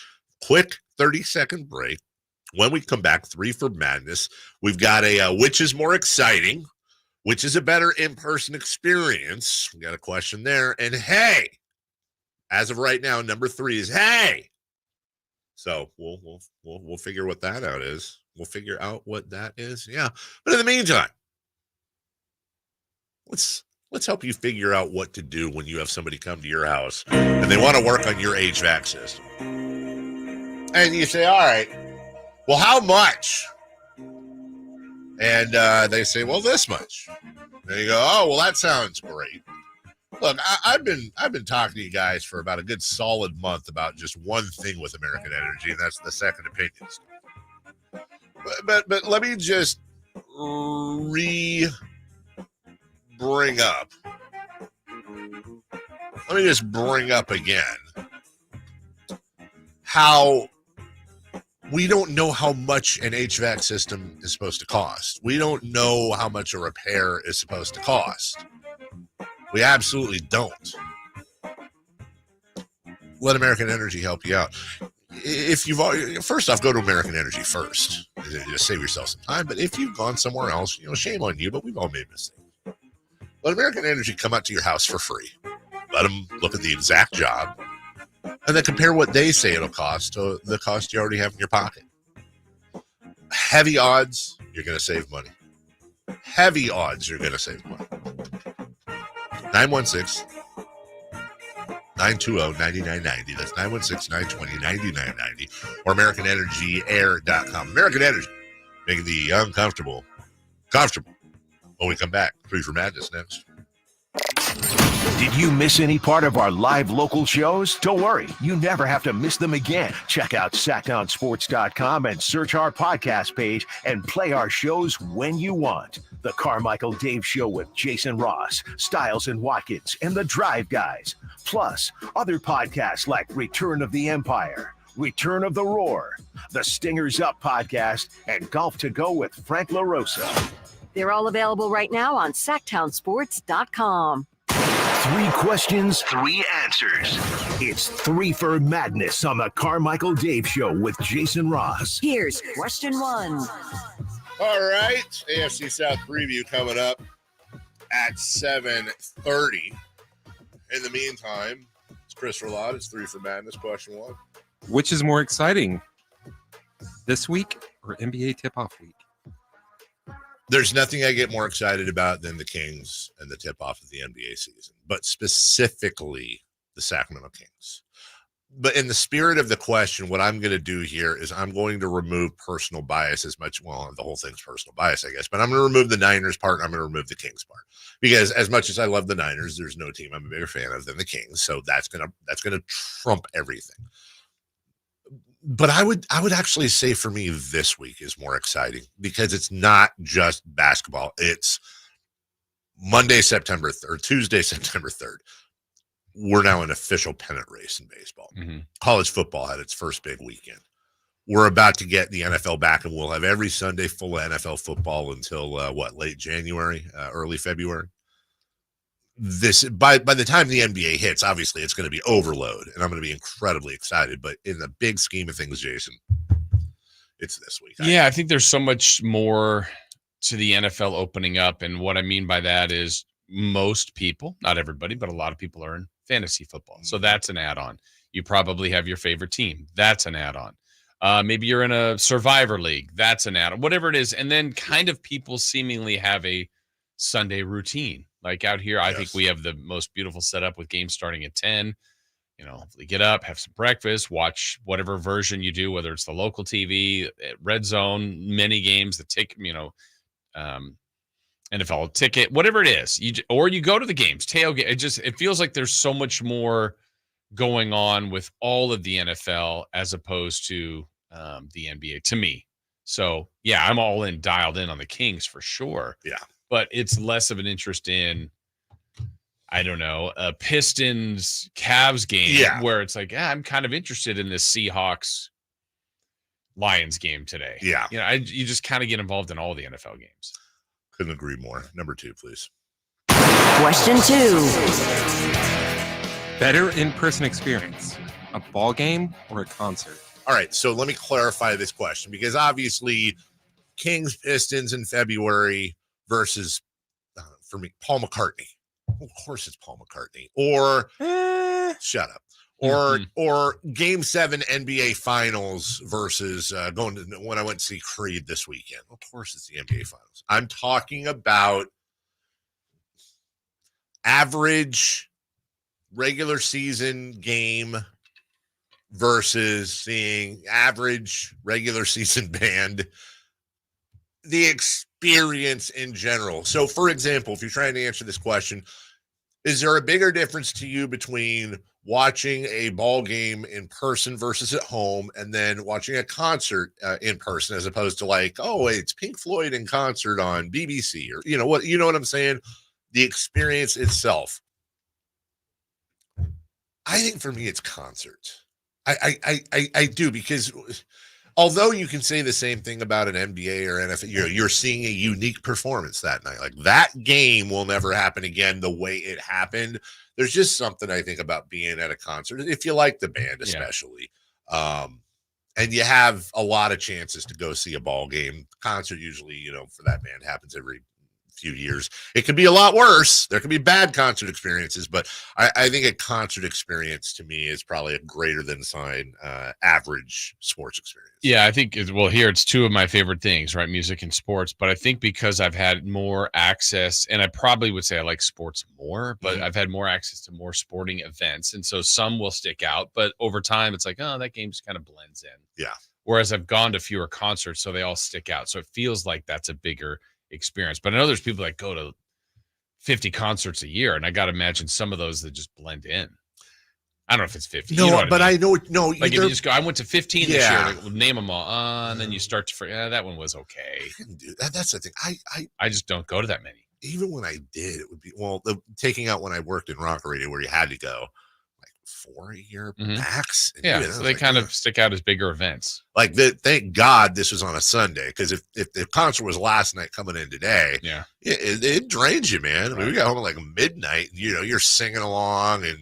Quick 30-second break. When we come back, 3 for Madness. We've got a which is more exciting Which is a better in-person experience? We got a question there. And hey, as of right now, number 3 is hey. So we'll figure what that out is. We'll figure out what that is. Yeah. But in the meantime, let's help you figure out what to do when you have somebody come to your house and they want to work on your HVAC system. And you say, all right, well, how much? And they say, well, this much. And you go, oh, well, that sounds great. Look, I've been talking to you guys for about a good solid month about just one thing with American Energy, and that's the second opinions. But let me just bring up again how we don't know how much an HVAC system is supposed to cost. We don't know how much a repair is supposed to cost. We absolutely don't. Let American Energy help you out. If you've already, first off, go to American Energy first. Just save yourself some time. But if you've gone somewhere else, shame on you, but we've all made mistakes. Let American Energy come out to your house for free. Let them look at the exact job and then compare what they say it'll cost to the cost you already have in your pocket. Heavy odds, you're going to save money. Heavy odds, you're going to save money. 916-920-9990. That's 916-920-9990 or AmericanEnergyAir.com. American Energy, making the uncomfortable comfortable. When we come back, 3 for Madness next. Did you miss any part of our live local shows? Don't worry, you never have to miss them again. Check out sackdownsports.com and search our podcast page and play our shows when you want. The Carmichael Dave Show with Jason Ross, Stiles and Watkins, and the Drive Guys. Plus, other podcasts like Return of the Empire, Return of the Roar, the Stingers Up podcast, and Golf to Go with Frank LaRosa. They're all available right now on sacktownsports.com. 3 questions, 3 answers. It's 3 for Madness on the Carmichael Dave Show with Jason Ross. Here's question 1. All right, AFC South preview coming up at 7:30. In the meantime, it's Chris Roulade. It's 3 for Madness. Question 1. Which is more exciting, this week or NBA tip-off week? There's nothing I get more excited about than the Kings and the tip-off of the NBA season, but specifically the Sacramento Kings. But in the spirit of the question, what I'm going to do here is I'm going to remove personal bias as much. Well, the whole thing's personal bias, I guess, but I'm going to remove the Niners part and I'm going to remove the Kings part, because as much as I love the Niners, there's no team I'm a bigger fan of than the Kings. So that's going to trump everything. But I would actually say for me this week is more exciting because it's not just basketball. It's Monday, September 3rd, Tuesday, September 3rd. We're now in official pennant race in baseball. Mm-hmm. College football had its first big weekend. We're about to get the NFL back, and we'll have every Sunday full of NFL football until late January, early February. By the time the NBA hits, obviously it's going to be overload, and I'm going to be incredibly excited. But in the big scheme of things, Jason, it's this week. I think there's so much more to the NFL opening up, and what I mean by that is most people, not everybody, but a lot of people are in fantasy football. So that's an add-on. You probably have your favorite team. That's an add-on. Maybe you're in a survivor league. That's an add-on. Whatever it is. And then kind of people seemingly have a Sunday routine. Like out here, I think we have the most beautiful setup with games starting at 10. Get up, have some breakfast, watch whatever version you do, whether it's the local TV, Red Zone, mini games, the ticket, NFL ticket, whatever it is, you go to the games, tailgate. It feels like there's so much more going on with all of the NFL as opposed to the NBA to me. So I'm all in, dialed in on the Kings for sure. Yeah, but it's less of an interest in, I don't know, a Pistons Cavs game where it's like, I'm kind of interested in this Seahawks Lions game today. Yeah, you just kind of get involved in all the NFL games. Couldn't agree more. Number 2, please. Question 2. Better in-person experience, a ball game or a concert? All right, so let me clarify this question, because obviously Kings Pistons in February versus for me, Paul McCartney. Of course it's Paul McCartney. Or shut up. Or Game 7 NBA Finals versus when I went to see Creed this weekend. Of course it's the NBA Finals. I'm talking about average regular season game versus seeing average regular season band. The experience in general. So, for example, if you're trying to answer this question, is there a bigger difference to you between watching a ball game in person versus at home, and then watching a concert in person, as opposed to like, oh, it's Pink Floyd in concert on BBC, or you know what I'm saying? The experience itself. I think for me, it's concerts. I do, because although you can say the same thing about an NBA or NFL, you're seeing a unique performance that night. Like, that game will never happen again the way it happened. There's just something I think about being at a concert, if you like the band, especially. Yeah. And you have a lot of chances to go see a ball game. Concert usually, for that band happens every few years. It could be a lot worse. There could be bad concert experiences, but I think a concert experience to me is probably a greater than sign average sports experience. Yeah, I think here it's two of my favorite things, right? Music and sports. But I think because I've had more access, and I probably would say I like sports more, but I've had more access to more sporting events. And so some will stick out, but over time it's like, oh, that game just kind of blends in. Yeah. Whereas I've gone to fewer concerts, so they all stick out. So it feels like that's a bigger experience. But I know there's people that go to 50 concerts a year, and I got to imagine some of those that just blend in. I don't know if it's 50. No, but I know. No, like if you just go, I went to 15 this year. Like, name them all, and then you start to forget. That one was okay. That's the thing. I just don't go to that many. Even when I did, it would be taking out when I worked in rock radio, where you had to go like 4 a year max. Yeah, so they kind of stick out as bigger events. Like thank God this was on a Sunday, because if the concert was last night coming in today, it drains you, man. I mean, we got home at like midnight. You're singing along, and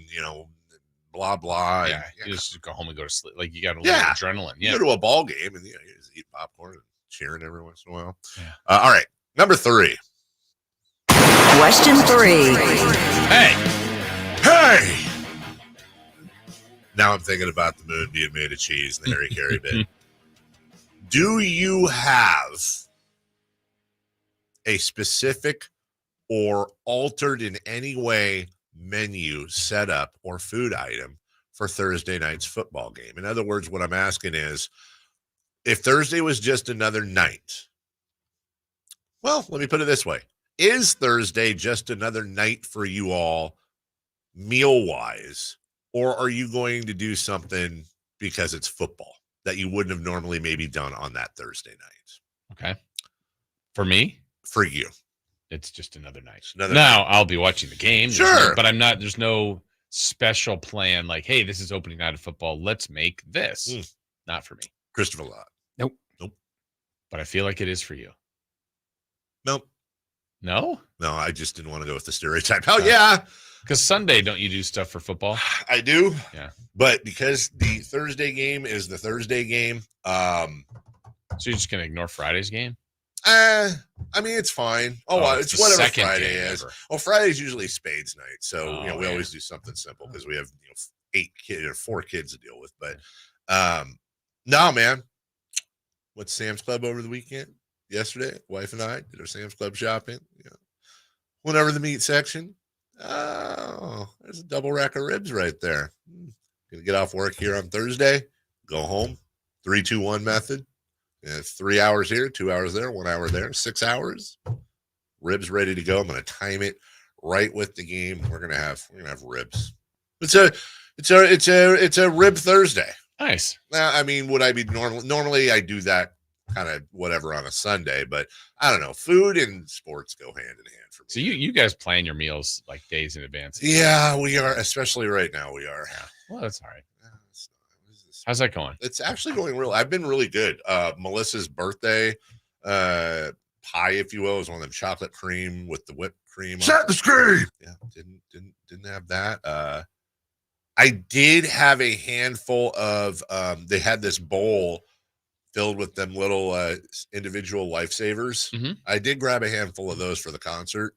blah blah. Yeah, you just go home and go to sleep. Like, you got a little adrenaline. Yeah, you go to a ball game and you just eat popcorn and cheering every once in a while. Yeah. All right, number 3. Question 3. Hey. Now I'm thinking about the moon being made of cheese and the Harry Carey bit. Do you have a specific or altered in any way menu set up or food item for Thursday night's football game? In other words, what I'm asking is, if Thursday was just another night, well, let me put it this way. Is Thursday just another night for you all meal-wise, or are you going to do something because it's football that you wouldn't have normally maybe done on that Thursday night? Okay. For me? For you. It's just another night. Now I'll be watching the game. Sure. But there's no special plan like, hey, this is opening night of football. Let's make this. Not for me. Christopher Lott. Nope. But I feel like it is for you. Nope. No? No, I just didn't want to go with the stereotype. Hell yeah. Because Sunday, don't you do stuff for football? I do. Yeah. But because the Thursday game is the Thursday game. So you're just going to ignore Friday's game? I mean, it's fine. It's whatever Friday is. Ever. Well, Friday's usually Spades night, so we always do something simple because we have 8 kids or 4 kids to deal with. But no, man. Went to Sam's Club over the weekend. Yesterday, wife and I did our Sam's Club shopping. Went over the meat section. Oh, there's a double rack of ribs right there. Gonna get off work here on Thursday. Go home. 3-2-1 method. 3 hours here, 2 hours there, 1 hour there, 6 hours. Ribs ready to go. I'm gonna time it right with the game. We're gonna have ribs. It's a rib Thursday. Nice. Now, I mean, would I be normally I do that kind of whatever on a Sunday, but I don't know. Food and sports go hand in hand for me. So you guys plan your meals like days in advance? Yeah, we are. Especially right now, we are. Yeah. Well, that's all right. How's that going? It's actually going I've been really good. Melissa's birthday pie, if you will, is one of them chocolate cream with the whipped cream. Set the screen. Yeah, didn't have that. I did have a handful of. They had this bowl filled with them little individual lifesavers. Mm-hmm. I did grab a handful of those for the concert,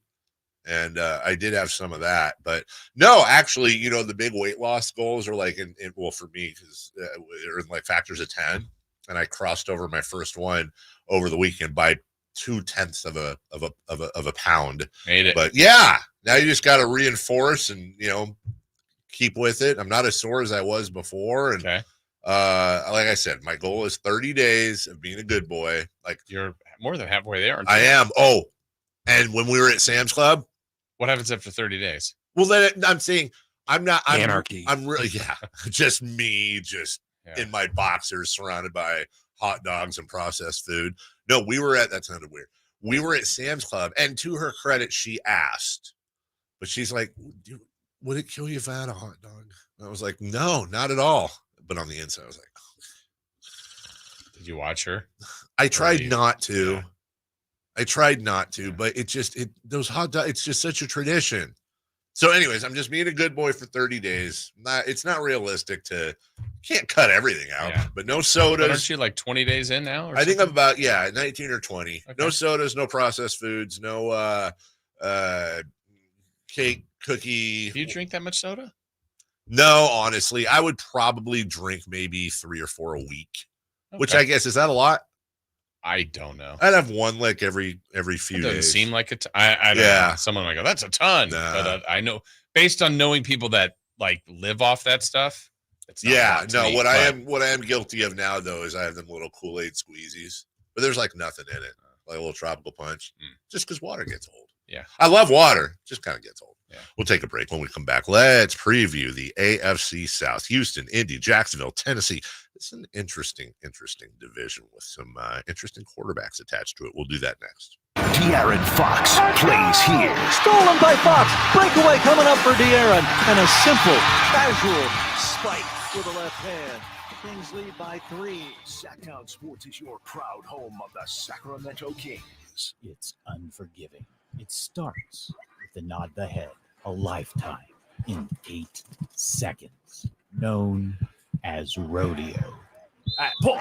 And I did have some of that, but no, actually, you know, the big weight loss goals are like well, for me, because they're in like factors of 10, and I crossed over my first one over the weekend by 0.2 of a pound. Made it. But yeah, now you just got to reinforce and, you know, keep with it. I'm not as sore as I was before. And Okay. like I said, my goal is 30 days of being a good boy. Like, You're more than halfway there, aren't you? I am. Oh, and when we were at Sam's Club, What happens after 30 days? well, then I'm saying I'm Anarchy. I'm really, just me, in my boxers surrounded by hot dogs and processed food. No, that sounded weird. We were at Sam's Club, and to her credit, she asked, but she's like, would it kill you if I had a hot dog? And I was like, no, not at all. But on the inside, I was like, Did you watch her? I tried not to. But those hot dogs, it's just such a tradition. So anyways, I'm just being a good boy for 30 days. It's not realistic can't cut everything out, but no sodas. But aren't you like 20 days in now? I think I'm about 19 or 20. Okay. No sodas, no processed foods, no cake, cookie. Do you drink that much soda? No, honestly, I would probably drink maybe 3 or 4 a week, which I guess, is that a lot? I don't know. I'd have one like every few days. Doesn't seem like it. I don't know. Someone might go, that's a ton. Nah. But I know, based on knowing people that like live off that stuff. It's not a lot to me, what I am guilty of now though is I have them little Kool-Aid squeezies, but there's like nothing in it, like a little tropical punch, just because water gets old. Yeah, I love water, just kind of gets old. Yeah. We'll take a break. When we come back, let's preview the AFC South. Houston, Indy, Jacksonville, Tennessee. It's an interesting division with some interesting quarterbacks attached to it. We'll do that next. De'Aaron Fox plays here. Stolen by Fox. Breakaway coming up for De'Aaron. And a simple, casual spike with the left hand. Kings lead by 3. Sacktown Sports is your proud home of the Sacramento Kings. It's unforgiving. It starts with the nod the head, a lifetime in 8 seconds, known as rodeo. The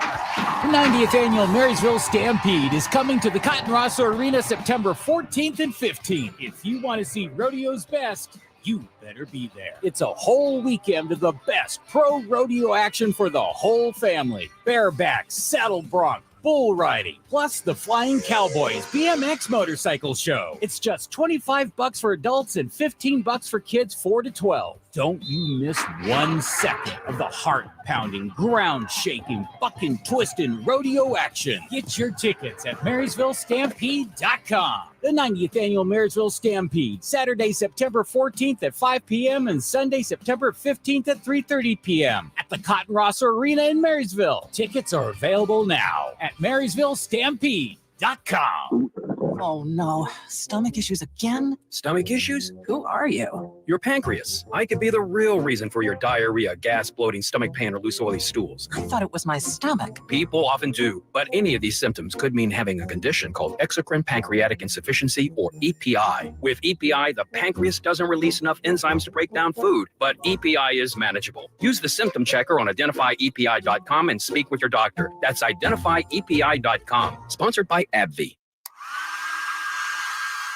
90th annual Marysville Stampede is coming to the Cotton Rosso Arena September 14th and 15th. If you want to see rodeo's best, you better be there. It's a whole weekend of the best pro rodeo action for the whole family. Bareback, saddle bronc, bull riding, plus the Flying Cowboys BMX motorcycle show. It's just $25 for adults and $15 for kids 4 to 12. Don't you miss 1 second of the heart-pounding, ground-shaking, bucking, twisting rodeo action. Get your tickets at MarysvilleStampede.com. The 90th annual Marysville Stampede, Saturday, September 14th at 5 p.m. and Sunday, September 15th at 3:30 p.m. at the Cotton Rosso Arena in Marysville. Tickets are available now at MarysvilleStampede.com. Oh no, stomach issues again? Stomach issues? Who are you? Your pancreas. I could be the real reason for your diarrhea, gas, bloating, stomach pain, or loose oily stools. I thought it was my stomach. People often do, but any of these symptoms could mean having a condition called exocrine pancreatic insufficiency, or EPI. With EPI, the pancreas doesn't release enough enzymes to break down food, but EPI is manageable. Use the symptom checker on identifyepi.com and speak with your doctor. That's identifyepi.com. Sponsored by AbbVie.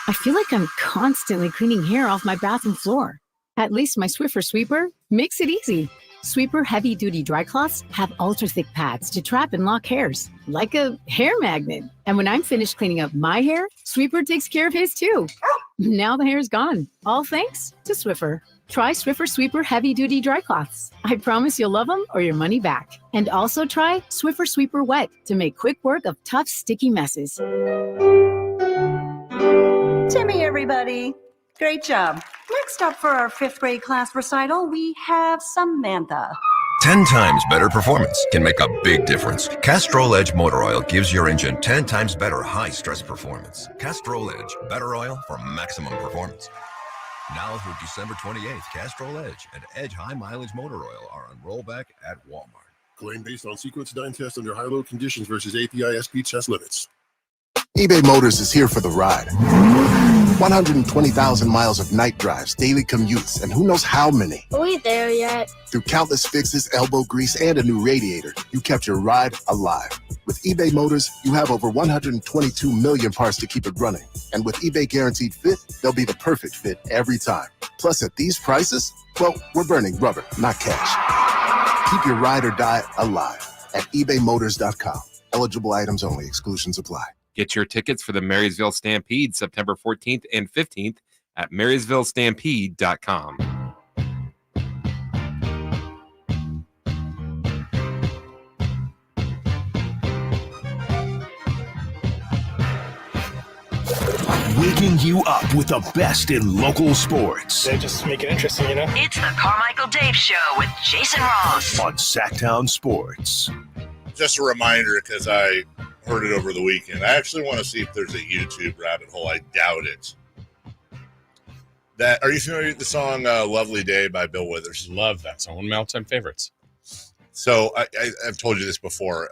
I feel like I'm constantly cleaning hair off my bathroom floor. At least my Swiffer Sweeper makes it easy. Sweeper heavy-duty dry cloths have ultra-thick pads to trap and lock hairs, like a hair magnet. And when I'm finished cleaning up my hair, Sweeper takes care of his too. Now the hair's gone, all thanks to Swiffer. Try Swiffer Sweeper heavy-duty dry cloths. I promise you'll love them or your money back. And also try Swiffer Sweeper Wet to make quick work of tough, sticky messes. Timmy, everybody. Great job. Next up for our 5th grade class recital, we have Samantha. 10 times better performance can make a big difference. Castrol Edge Motor Oil gives your engine 10 times better high-stress performance. Castrol Edge, better oil for maximum performance. Now through December 28th, Castrol Edge and Edge High Mileage Motor Oil are on rollback at Walmart. Claim based on sequence design test under high-load conditions versus API SP test limits. eBay Motors is here for the ride. 120,000 miles of night drives, daily commutes, and who knows how many. Are we there yet? Through countless fixes, elbow grease, and a new radiator, you kept your ride alive. With eBay Motors, you have over 122 million parts to keep it running. And with eBay Guaranteed Fit, they'll be the perfect fit every time. Plus, at these prices, well, we're burning rubber, not cash. Keep your ride or die alive at ebaymotors.com. Eligible items only. Exclusions apply. Get your tickets for the Marysville Stampede September 14th and 15th at marysvillestampede.com. Waking you up with the best in local sports. They just make it interesting, you know? It's the Carmichael Dave Show with Jason Ross on Sacktown Sports. Just a reminder, because I heard it over the weekend. I actually want to see if there's a YouTube rabbit hole. I doubt it. Are you familiar with the song Lovely Day by Bill Withers? Love that song. One of my all-time favorites. So I've told you this before.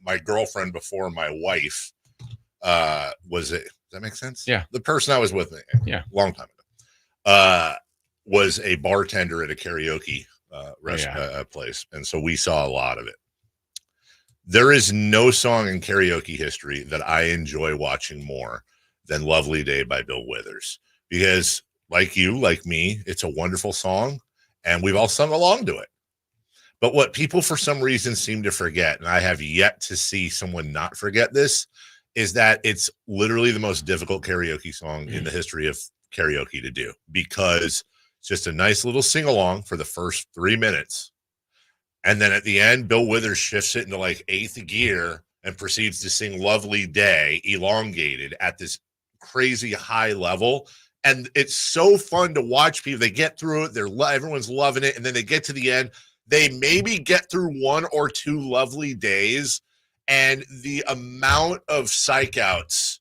My girlfriend before my wife was it. Does that make sense? Yeah. The person I was with, long time ago, was a bartender at a karaoke place. And so we saw a lot of it. There is no song in karaoke history that I enjoy watching more than Lovely Day by Bill Withers. Because like you, like me, it's a wonderful song and we've all sung along to it. But what people for some reason seem to forget, and I have yet to see someone not forget this, is that it's literally the most difficult karaoke song in the history of karaoke to do, because it's just a nice little sing-along for the first 3 minutes. And then at the end, Bill Withers shifts it into like 8th gear and proceeds to sing Lovely Day, elongated at this crazy high level. And it's so fun to watch people. They get through it. Everyone's loving it. And then they get to the end. They maybe get through 1 or 2 lovely days. And the amount of psych outs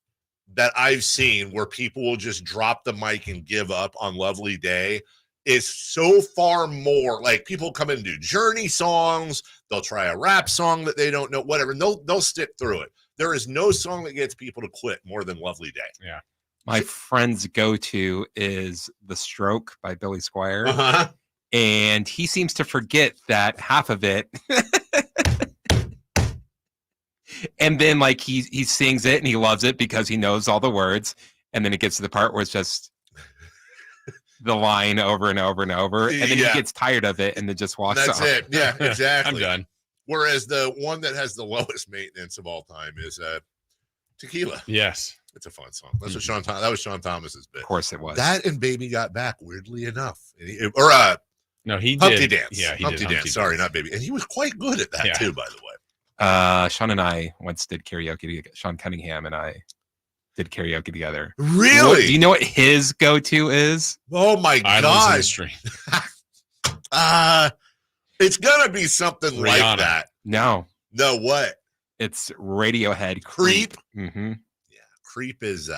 that I've seen where people will just drop the mic and give up on Lovely Day is so far more. Like, people come in and do Journey songs. They'll try a rap song that they don't know, whatever. And they'll stick through it. There is no song that gets people to quit more than Lovely Day. Yeah. My friend's go-to is The Stroke by Billy Squier. Uh-huh. And he seems to forget that half of it. And then like he sings it and he loves it because he knows all the words. And then it gets to the part where it's just the line over and over and over. And then he gets tired of it and then just walks off. That's it. Yeah, exactly. I'm done. Whereas the one that has the lowest maintenance of all time is Tequila. Yes. It's a fun song. That's what that was Sean Thomas's bit. Of course it was. That and Baby Got Back, weirdly enough. No, he Humpty did. Dance. Yeah, he Humpty did. Dance. Sorry, not Baby. And he was quite good at that too, by the way. Sean and I once did karaoke together. Sean Cunningham and I did karaoke together. Really? Do you know what his go-to is? Oh my gosh. It's gonna be something like that. No, what? It's Radiohead. Creep. Mm-hmm. Yeah, Creep is.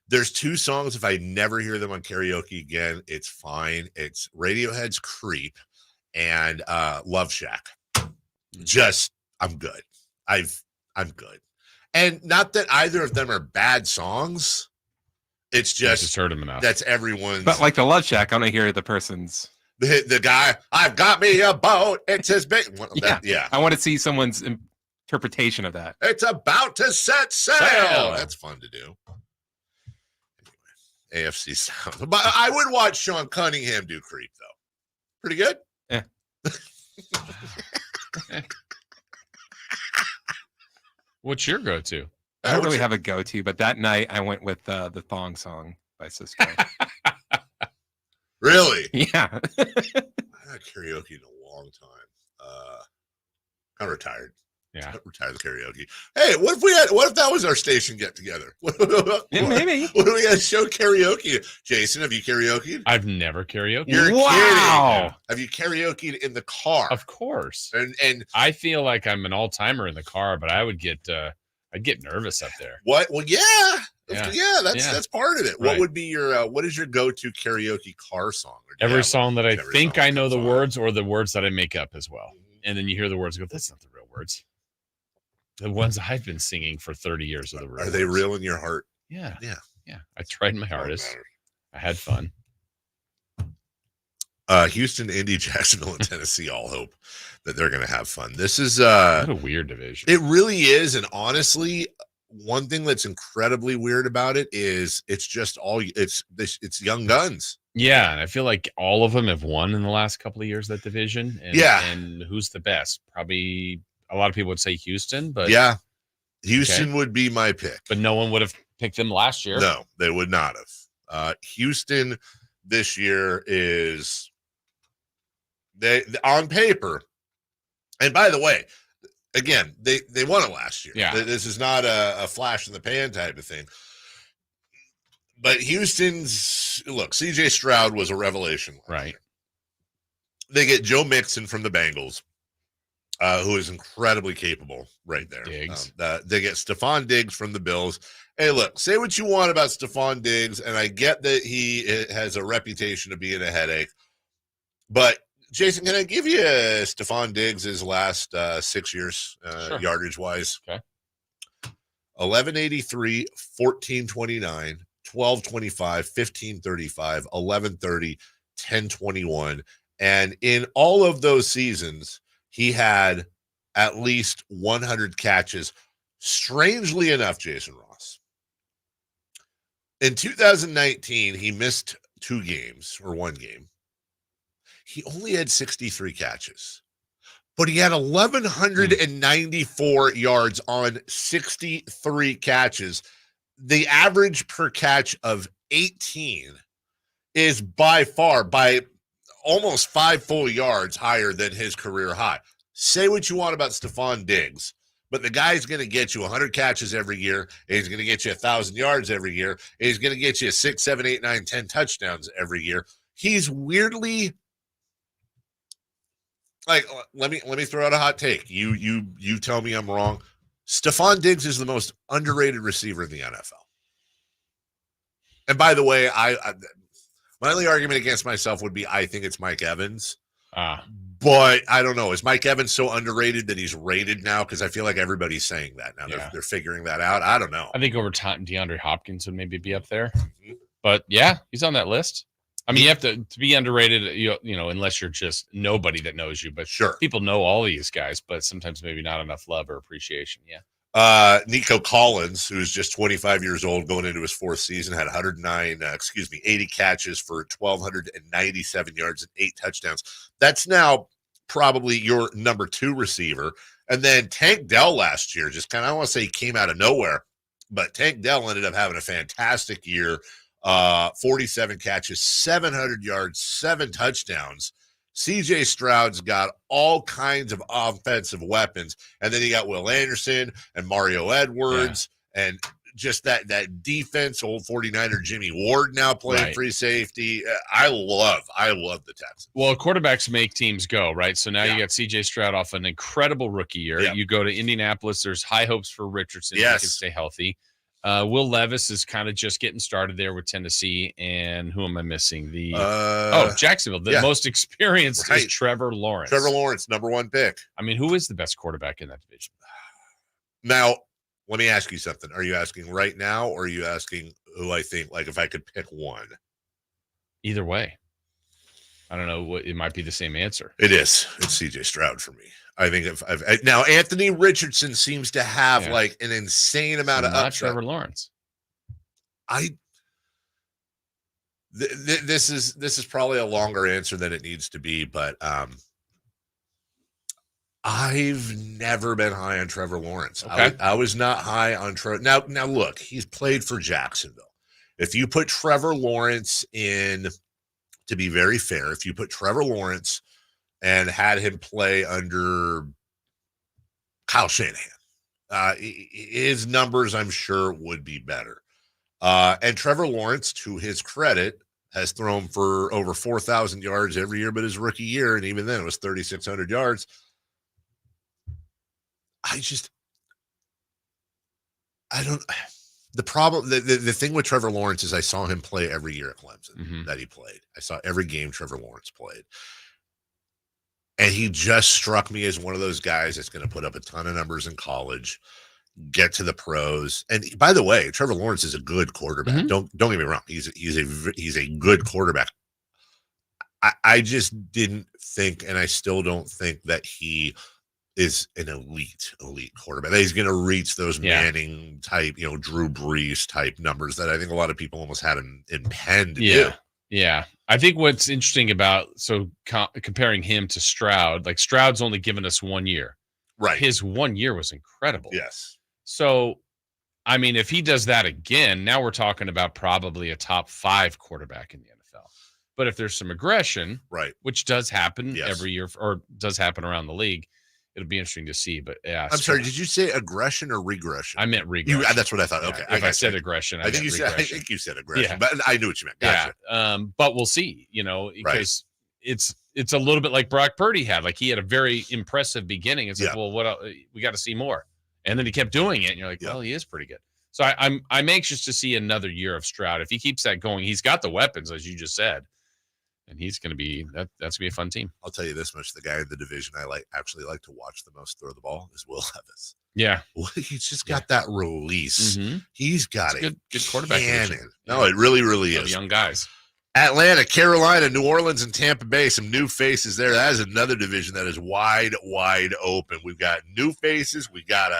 There's 2 songs. If I never hear them on karaoke again, it's fine. It's Radiohead's Creep and Love Shack. Just, I'm good. I'm good. And not that either of them are bad songs. It's just heard them enough. That's everyone's. But like the Love Shack, I want to hear the person's. The guy, I've got me a boat. It's his big. I want to see someone's interpretation of that. It's about to set sail. That's fun to do. Anyway, AFC South. But I would watch Sean Cunningham do Creep, though. Pretty good? Yeah. What's your go-to? I don't really have a go-to, but that night I went with the Thong Song by Cisco. Really? Yeah. I had karaoke in a long time. I'm retired. Yeah. Retired the karaoke. Hey, what if that was our station get together? Maybe. What do we got to show karaoke? Jason, have you karaoke'd? I've never karaoke. You're kidding. Have you karaoke'd in the car? Of course. And I feel like I'm an all-timer in the car, but I would get I'd get nervous up there. What? Well, yeah. That's part of it. Right. What would be your what is your go-to karaoke car song? Every song that I think I know the words, or the words that I make up as well. And then you hear the words and go, that's not the real words. The ones I've been singing for 30 years are the real Are they words. real in your heart? Yeah. Yeah. Yeah, I tried my hardest. I had fun. Houston, Indy, Jacksonville, and Tennessee all hope that they're going to have fun. This is what a weird division. It really is, and honestly, one thing that's incredibly weird about it is it's just it's young guns. Yeah, and I feel like all of them have won in the last couple of years, that division. And, and who's the best? Probably a lot of people would say Houston, but yeah, Houston would be my pick. But no one would have picked them last year. No, they would not have. Houston this year is they on paper, and by the way, again, they won it last year. Yeah, this is not a flash in the pan type of thing. But Houston's look, CJ Stroud was a revelation. Right. They get Joe Mixon from the Bengals, who is incredibly capable right there. Diggs. They get Stephon Diggs from the Bills. Hey, look, say what you want about Stephon Diggs, and I get that he has a reputation of being a headache. But, Jason, can I give you Stephon Diggs' last 6 years, Sure. yardage-wise? Okay. 1183, 1429, 1225, 1535, 1130, 1021. And in all of those seasons, he had at least 100 catches. Strangely enough, Jason Ross, in 2019, he missed 2 games or 1 game. He only had 63 catches, but he had 1,194 yards on 63 catches. The average per catch of 18 is by almost 5 full yards higher than his career high. Say what you want about Stephon Diggs, but the guy's going to get you 100 catches every year. And he's going to get you 1,000 yards every year. And he's going to get you 6, 7, 8, 9, 10 touchdowns every year. He's weirdly like, let me throw out a hot take. You tell me I'm wrong. Stephon Diggs is the most underrated receiver in the NFL. And by the way, my only argument against myself would be I think it's Mike Evans. But I don't know. Is Mike Evans so underrated that he's rated now? Because I feel like everybody's saying that now. Yeah. They're figuring that out. I don't know. I think over time, DeAndre Hopkins would maybe be up there. But yeah, he's on that list. I mean, you have to be underrated, you know, unless you're just nobody that knows you. But sure, people know all these guys, but sometimes maybe not enough love or appreciation. Yeah. Nico Collins, who's just 25 years old, going into his 4th season, had 80 catches for 1,297 yards and 8 touchdowns. That's now probably your number 2 receiver. And then Tank Dell last year, just kind of, I don't want to say he came out of nowhere, but Tank Dell ended up having a fantastic year. 47 catches, 700 yards, 7 touchdowns. CJ Stroud's got all kinds of offensive weapons. And then you got Will Anderson and Mario Edwards and just that defense, old 49er Jimmy Ward now playing free safety. I love the Texans. Well, quarterbacks make teams go, right? So now you got CJ Stroud off an incredible rookie year. Yeah. You go to Indianapolis, there's high hopes for Richardson. Yes. He can stay healthy. Will Levis is kind of just getting started there with Tennessee. And who am I missing? Jacksonville. The most experienced is Trevor Lawrence. Trevor Lawrence, number 1 pick. I mean, who is the best quarterback in that division? Now, let me ask you something. Are you asking right now, or are you asking who I think, like if I could pick one? Either way. I don't know. It might be the same answer. It is. It's CJ Stroud for me. I think now Anthony Richardson seems to have like an insane amount of upside. Trevor Lawrence. This is probably a longer answer than it needs to be, but I've never been high on Trevor Lawrence. Okay. I was not high on Trevor. Now look, he's played for Jacksonville. If you put Trevor Lawrence in, to be very fair, if you put Trevor Lawrence and had him play under Kyle Shanahan, his numbers, I'm sure, would be better. And Trevor Lawrence, to his credit, has thrown for over 4,000 yards every year but his rookie year, and even then it was 3,600 yards. The problem, the thing with Trevor Lawrence is I saw him play every year at Clemson that he played. I saw every game Trevor Lawrence played. And he just struck me as one of those guys that's going to put up a ton of numbers in college. get to the pros. And by the way, Trevor Lawrence is a good quarterback. Don't get me wrong. He's a good quarterback. I just didn't think, and I still don't think that he is an elite quarterback. That he's going to reach those Manning type, Drew Brees type numbers that I think a lot of people almost had him in pen to do. Yeah. I think what's interesting about comparing him to Stroud, like Stroud's only given us 1 year. Right. His 1 year was incredible. Yes. So, I mean, if he does that again, now we're talking about probably a top 5 quarterback in the NFL. But if there's some aggression, right, which does happen every year or does happen around the league, it'll be interesting to see. But yeah, I'm sorry, did you say aggression or regression? I meant regression. That's what I thought. Okay, if I said aggression, I think you said aggression, but I knew what you meant. Gotcha. Yeah, but we'll see. Because it's a little bit like Brock Purdy had. Like he had a very impressive beginning. It's like, well, what else? We got to see more, and then he kept doing it, and you're like, well, he is pretty good. So I'm anxious to see another year of Stroud. If he keeps that going, he's got the weapons, as you just said. And he's going to be that's going to be a fun team. I'll tell you this much: the guy in the division I actually like to watch the most throw the ball is Will Levis. Yeah, he's just got that release. He's got a good quarterback. Cannon. No, it really is. Young guys. Atlanta, Carolina, New Orleans, and Tampa Bay. Some new faces there. That is another division that is wide open. We've got new faces. We got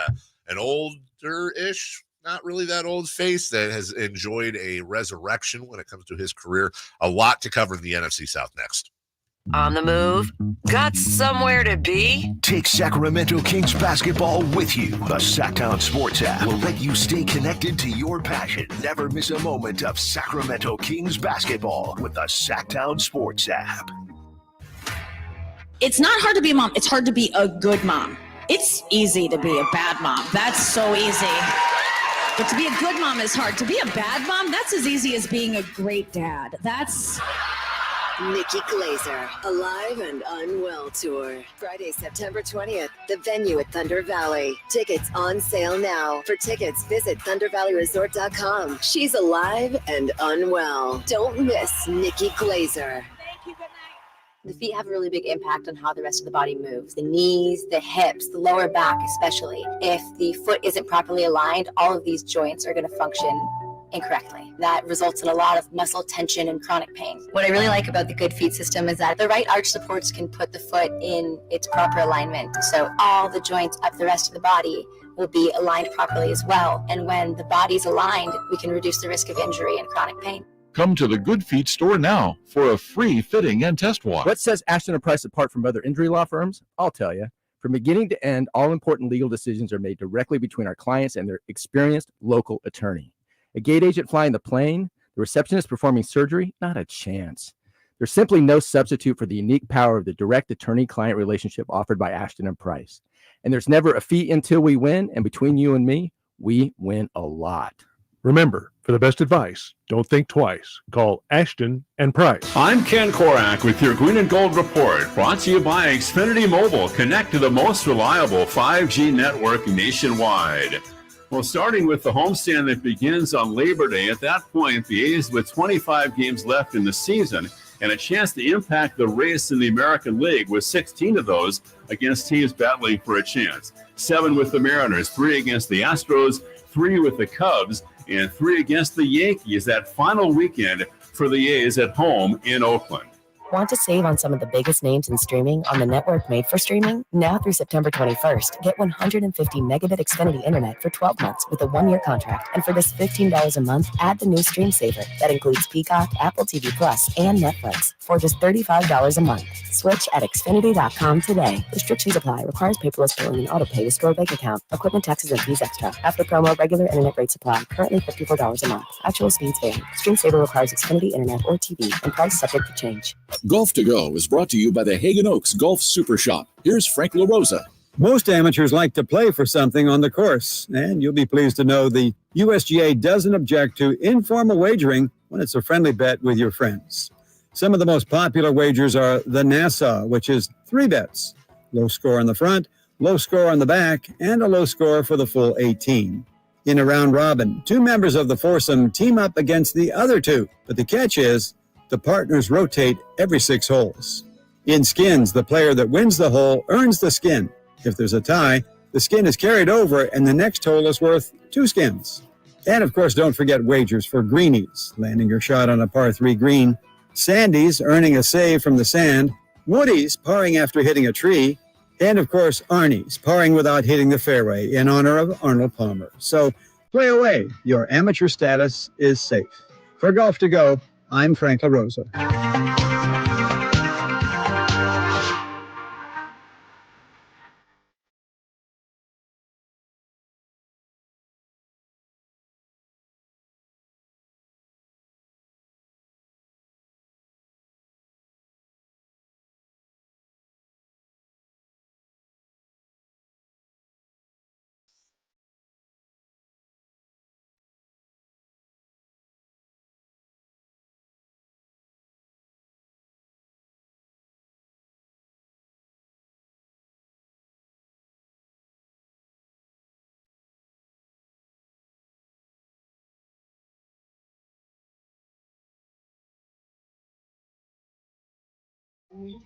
an older-ish, not really that old face that has enjoyed a resurrection when it comes to his career. A lot to cover in the NFC South next. On the move? Got somewhere to be? Take Sacramento Kings basketball with you. The Sacktown Sports app will let you stay connected to your passion. Never miss a moment of Sacramento Kings basketball with the Sacktown Sports app. It's not hard to be a mom. It's hard to be a good mom. It's easy to be a bad mom. That's so easy. But to be a good mom is hard. To be a bad mom, that's as easy as being a great dad. That's... Nikki Glazer, Alive and Unwell Tour. Friday, September 20th. The venue at Thunder Valley. Tickets on sale now. For tickets, visit ThunderValleyResort.com. She's alive and unwell. Don't miss Nikki Glazer. The feet have a really big impact on how the rest of the body moves. The knees, the hips, the lower back especially. If the foot isn't properly aligned, all of these joints are going to function incorrectly. That results in a lot of muscle tension and chronic pain. What I really like about the Good Feet system is that the right arch supports can put the foot in its proper alignment. So all the joints up the rest of the body will be aligned properly as well. And when the body's aligned, we can reduce the risk of injury and chronic pain. Come to the Good Feet store now for a free fitting and test walk. What sets Ashton & Price apart from other injury law firms? I'll tell you. From beginning to end, all important legal decisions are made directly between our clients and their experienced local attorney. A gate agent flying the plane, the receptionist performing surgery, not a chance. There's simply no substitute for the unique power of the direct attorney-client relationship offered by Ashton & Price. And there's never a fee until we win, and between you and me, we win a lot. Remember, for the best advice, don't think twice. Call Ashton & Price. I'm Ken Korak with your Green and Gold Report, brought to you by Xfinity Mobile. Connect to the most reliable 5G network nationwide. Well, starting with the homestand that begins on Labor Day, at that point, the A's with 25 games left in the season and a chance to impact the race in the American League with 16 of those against teams battling for a chance. 7 with the Mariners, 3 against the Astros, 3 with the Cubs, and 3 against the Yankees that final weekend for the A's at home in Oakland. Want to save on some of the biggest names in streaming on the network made for streaming? Now through September 21st, get 150 megabit Xfinity internet for 12 months with a 1-year contract. And for just $15 a month, add the new Stream Saver that includes Peacock, Apple TV Plus, and Netflix for just $35 a month. Switch at Xfinity.com today. Restrictions apply. Requires paperless billing and autopay with store bank account. Equipment taxes and fees extra. After promo, regular internet rates apply. Currently $54 a month. Actual speeds vary. Stream Saver requires Xfinity internet or TV and price subject to change. Golf to Go is brought to you by the Hagen Oaks Golf Super Shop. Here's Frank LaRosa. Most amateurs like to play for something on the course, and you'll be pleased to know the USGA doesn't object to informal wagering when it's a friendly bet with your friends. Some of the most popular wagers are the Nassau, which is 3 bets. Low score on the front, low score on the back, and a low score for the full 18. In a round robin, 2 members of the foursome team up against the other 2, but the catch is the partners rotate every 6 holes. In skins, the player that wins the hole earns the skin. If there's a tie, the skin is carried over and the next hole is worth 2 skins. And of course, don't forget wagers for greenies, landing your shot on a par 3 green, sandies, earning a save from the sand, woodies, parring after hitting a tree, and of course, Arnies, parring without hitting the fairway in honor of Arnold Palmer. So play away. Your amateur status is safe. For Golf to Go, I'm Frank LaRosa.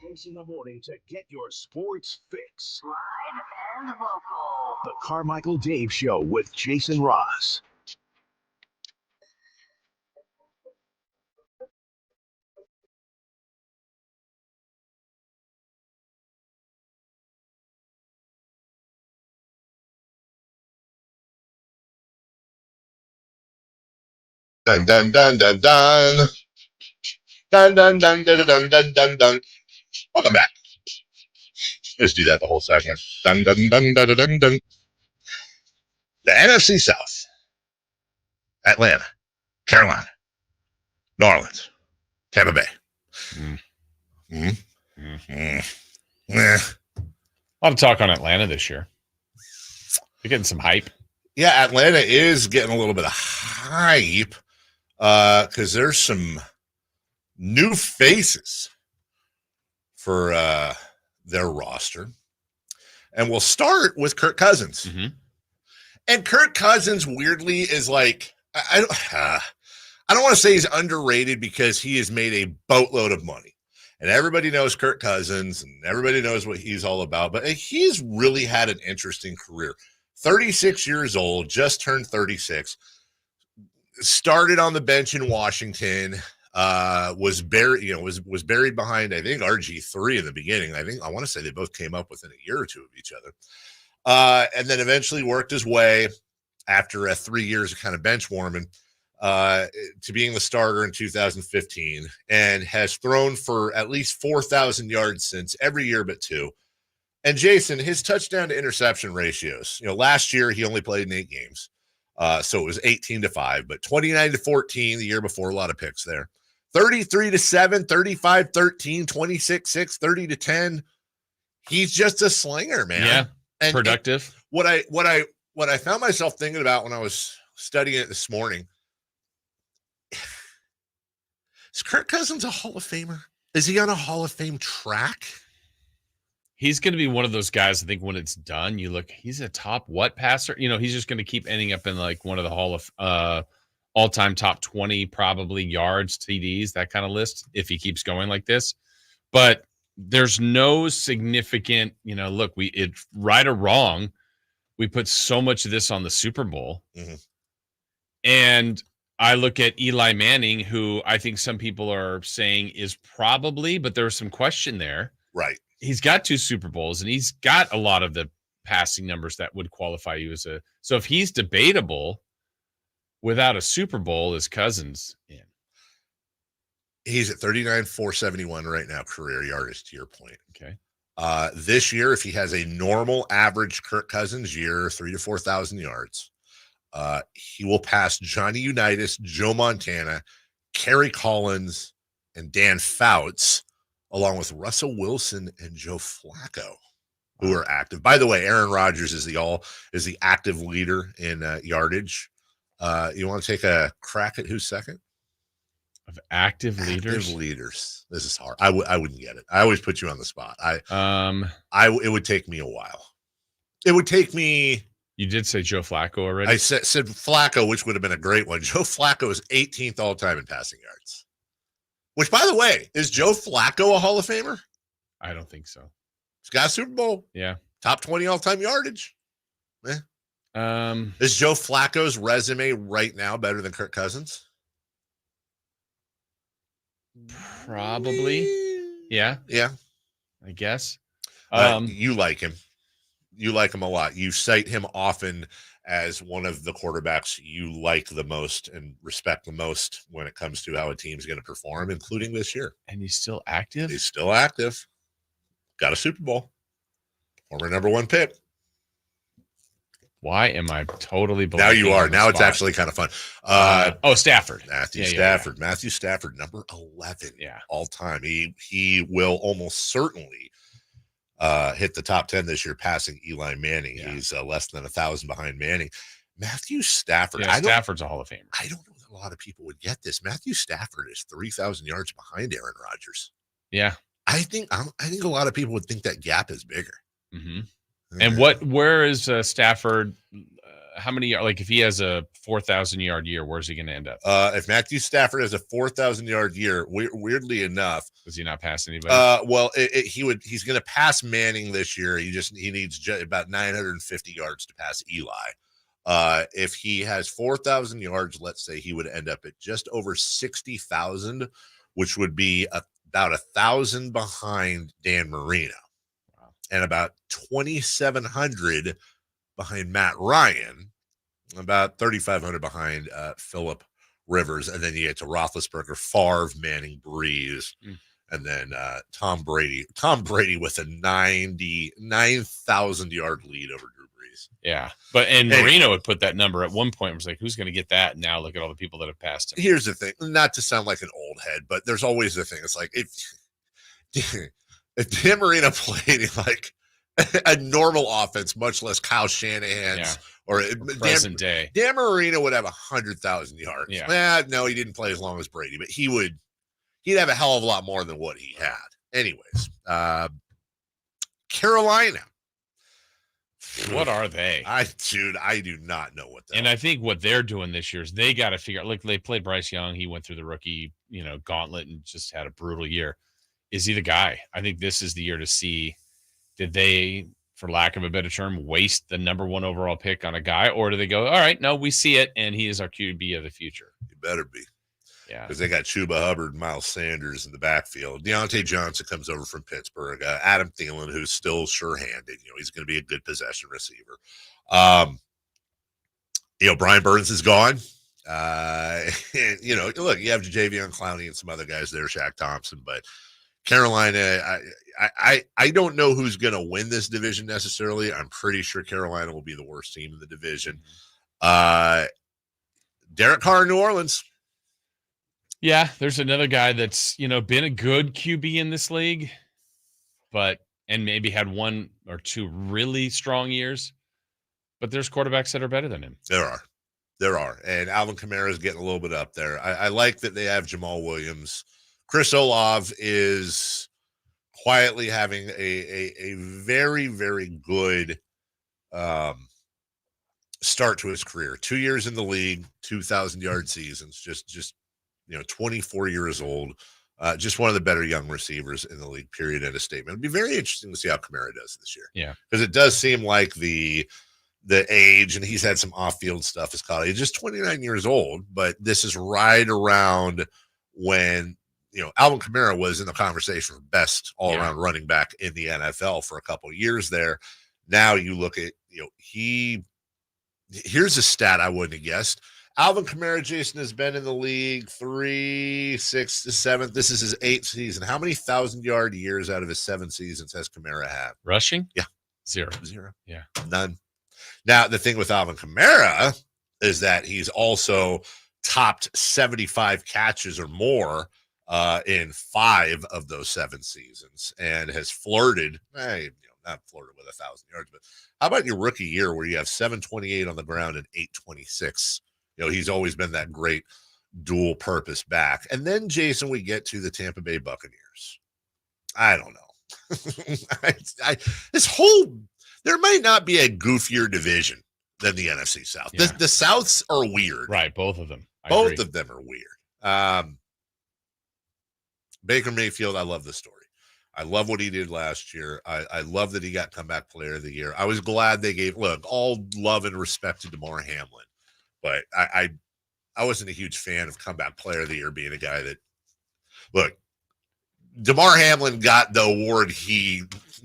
Takes in the morning to get your sports fix. Live and local. The Carmichael Dave Show with Jason Ross. Dun dun dun dun dun. Dun dun dun dun dun dun dun dun. Welcome back. Let's do that the whole segment. Dun dun dun dun dun dun. The NFC South. Atlanta, Carolina, New Orleans, Tampa Bay. A lot of talk on Atlanta this year. They're getting some hype. Yeah, Atlanta is getting a little bit of hype because there's some new faces for their roster. And we'll start with Kirk Cousins. Mm-hmm. And Kirk Cousins, weirdly, is like, I don't want to say he's underrated because he has made a boatload of money. And everybody knows Kirk Cousins, and everybody knows what he's all about. But he's really had an interesting career. 36 years old, just turned 36. Started on the bench in Washington. Was buried, was buried behind, I think, RG3 in the beginning. I want to say they both came up within a year or two of each other. And then eventually worked his way after 3 years of kind of bench warming to being the starter in 2015, and has thrown for at least 4,000 yards since, every year but 2. And Jason, his touchdown to interception ratios, last year he only played in 8 games. So it was 18-5, but 29-14 the year before, a lot of picks there. 33-7, 35-13, 26-6, 30-10. He's just a slinger, man. Yeah. And productive. What I found myself thinking about when I was studying it this morning, is Kirk Cousins a Hall of Famer? Is he on a Hall of Fame track? He's going to be one of those guys, I think, when it's done, you look, he's a top what passer? He's just going to keep ending up in like one of the Hall of all-time top 20, probably yards, TDs, that kind of list, if he keeps going like this. But there's no significant, look, it's right or wrong, we put so much of this on the Super Bowl. Mm-hmm. And I look at Eli Manning, who I think some people are saying is probably, but there was some question there. Right. He's got 2 Super Bowls, and he's got a lot of the passing numbers that would qualify you as so if he's debatable without a Super Bowl as Cousins in. He's at 39,471 right now, career yardage, to your point. Okay. This year, if he has a normal average Kirk Cousins year, 3,000 to 4,000 yards, he will pass Johnny Unitas, Joe Montana, Kerry Collins, and Dan Fouts, along with Russell Wilson and Joe Flacco, who are active. By the way, Aaron Rodgers is the active leader in yardage. You want to take a crack at who's second? Of active leaders? Active leaders. This is hard. I wouldn't get it. I always put you on the spot. It would take me a while. It would take me. You did say Joe Flacco already? I said Flacco, which would have been a great one. Joe Flacco is 18th all time in passing yards. Which, by the way, is Joe Flacco a Hall of Famer? I don't think so. He's got a Super Bowl. Yeah. Top 20 all-time yardage. Is Joe Flacco's resume right now better than Kirk Cousins? Probably. Yeah. I guess. You like him. You like him a lot. You cite him often as one of the quarterbacks you like the most and respect the most when it comes to how a team's going to perform, including this year. And he's still active? He's still active. Got a Super Bowl. Former number 1 pick. Why am I totally blanking? Now you are. Now it's spot? actually kind of fun. Stafford. Matthew Stafford. Yeah. Matthew Stafford, number 11 all time. He will almost certainly hit the top 10 this year, passing Eli Manning. Yeah. He's less than 1,000 behind Manning. Matthew Stafford. Yeah, Stafford's a Hall of Famer. I don't know that a lot of people would get this. Matthew Stafford is 3,000 yards behind Aaron Rodgers. Yeah. I think a lot of people would think that gap is bigger. Mm-hmm. And where is Stafford? How many, like if he has a 4,000 yard year, where's he going to end up? If Matthew Stafford has a 4,000 yard year, weirdly enough, does he not pass anybody? Well, he's going to pass Manning this year. He needs about 950 yards to pass Eli. If he has 4,000 yards, let's say he would end up at just over 60,000, which would be about 1,000 behind Dan Marino. And about 2,700 behind Matt Ryan, about 3,500 behind Phillip Rivers, and then you get to Roethlisberger, Favre, Manning, Breeze, and then Tom Brady. Tom Brady with a 9,000 yard lead over Drew Brees. Yeah, and Marino would put that number at one point. It was like, who's going to get that? Now look at all the people that have passed him. Here's the thing, not to sound like an old head, but there's always the thing. It's like if Dan Marino played in like a normal offense, much less Kyle Shanahan's or present day, Dan Marino would have 100,000 yards. Yeah. No, he didn't play as long as Brady, but he'd have a hell of a lot more than what he had. Anyways, Carolina. What are they? I do not know what. And I think what they're doing this year is they got to figure out. Like they played Bryce Young, he went through the rookie, gauntlet and just had a brutal year. Is he the guy? I think this is the year to see, did they, for lack of a better term, waste the number 1 overall pick on a guy? Or do they go, all right, no, we see it, and he is our QB of the future? He better be. Yeah. Because they got Chuba Hubbard and Miles Sanders in the backfield. Deontay Johnson comes over from Pittsburgh. Adam Thielen, who's still sure-handed. He's going to be a good possession receiver. Brian Burns is gone. Look, you have Jadeveon Clowney and some other guys there, Shaq Thompson, but Carolina, I don't know who's going to win this division necessarily. I'm pretty sure Carolina will be the worst team in the division. Derek Carr in New Orleans. Yeah, there's another guy that's, been a good QB in this league, and maybe had 1 or 2 really strong years, but there's quarterbacks that are better than him. There are. And Alvin Kamara is getting a little bit up there. I like that they have Jamal Williams. Chris Olave is quietly having a very, very good start to his career. 2 years in the league, 2,000-yard seasons, just 24 years old. Just one of the better young receivers in the league, period, end of statement. It'd be very interesting to see how Kamara does this year. Yeah. Because it does seem like the age, and he's had some off-field stuff as college. He's just 29 years old, but this is right around when Alvin Kamara was in the conversation for best all-around running back in the NFL for a couple of years there. Now you look at, here's a stat I wouldn't have guessed. Alvin Kamara, Jason, has been in the league 3, 6 to 7. This is his 8th season. How many 1,000-yard years out of his 7 seasons has Kamara had? Rushing? Yeah. 0. Yeah. None. Now, the thing with Alvin Kamara is that he's also topped 75 catches or more in 5 of those 7 seasons and has flirted, not flirted with 1,000 yards, but how about your rookie year where you have 728 on the ground and 826? He's always been that great dual purpose back. And then, Jason, we get to the Tampa Bay Buccaneers. I don't know. There might not be a goofier division than the NFC South. Yeah. The Souths are weird. Right, both of them. Both of them are weird. Baker Mayfield, I love the story. I love what he did last year. I love that he got comeback player of the year. I was glad they gave all love and respect to DeMar Hamlin, but I wasn't a huge fan of comeback player of the year being a guy that DeMar Hamlin got the award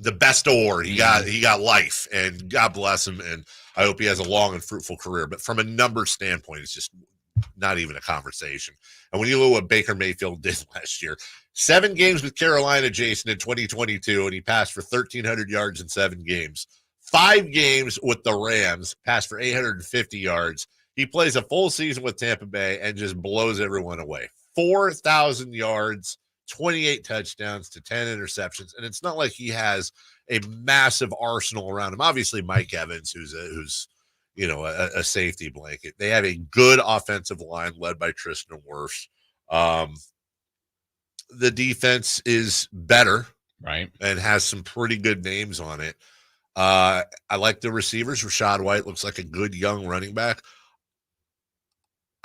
the best award. He got life, and God bless him, and I hope he has a long and fruitful career. But from a number standpoint, it's just not even a conversation. And when you look at what Baker Mayfield did last year, 7 games with Carolina, Jason, in 2022, and he passed for 1,300 yards in 7 games. 5 games with the Rams, passed for 850 yards. He plays a full season with Tampa Bay and just blows everyone away. 4,000 yards, 28 touchdowns to 10 interceptions. And it's not like he has a massive arsenal around him. Obviously, Mike Evans, who's a safety blanket. They have a good offensive line led by Tristan Wirfs. The defense is better, right, and has some pretty good names on it. I like the receivers. Rachaad White looks like a good young running back.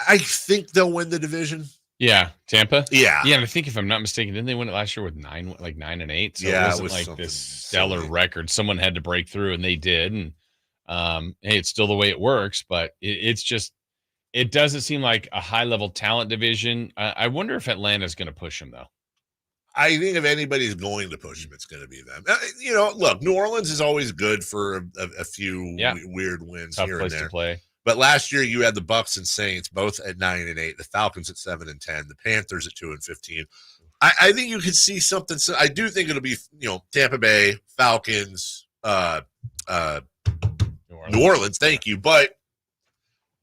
I think they'll win the division. Yeah, Tampa. Yeah, and I think if I'm not mistaken, didn't they win it last year with 9-8? So yeah, it wasn't like this stellar record. Someone had to break through, and they did. And hey, it's still the way it works, but it doesn't seem like a high level talent division. I wonder if Atlanta's going to push them though. I think if anybody's going to push them, it's going to be them. Look, New Orleans is always good for a few weird wins Tough here place and there. To play. But last year you had the Bucs and Saints both at 9-8, the Falcons at 7-10, the Panthers at 2-15. I think you could see something. So I do think it'll be Tampa Bay, Falcons, New Orleans. Thank you, but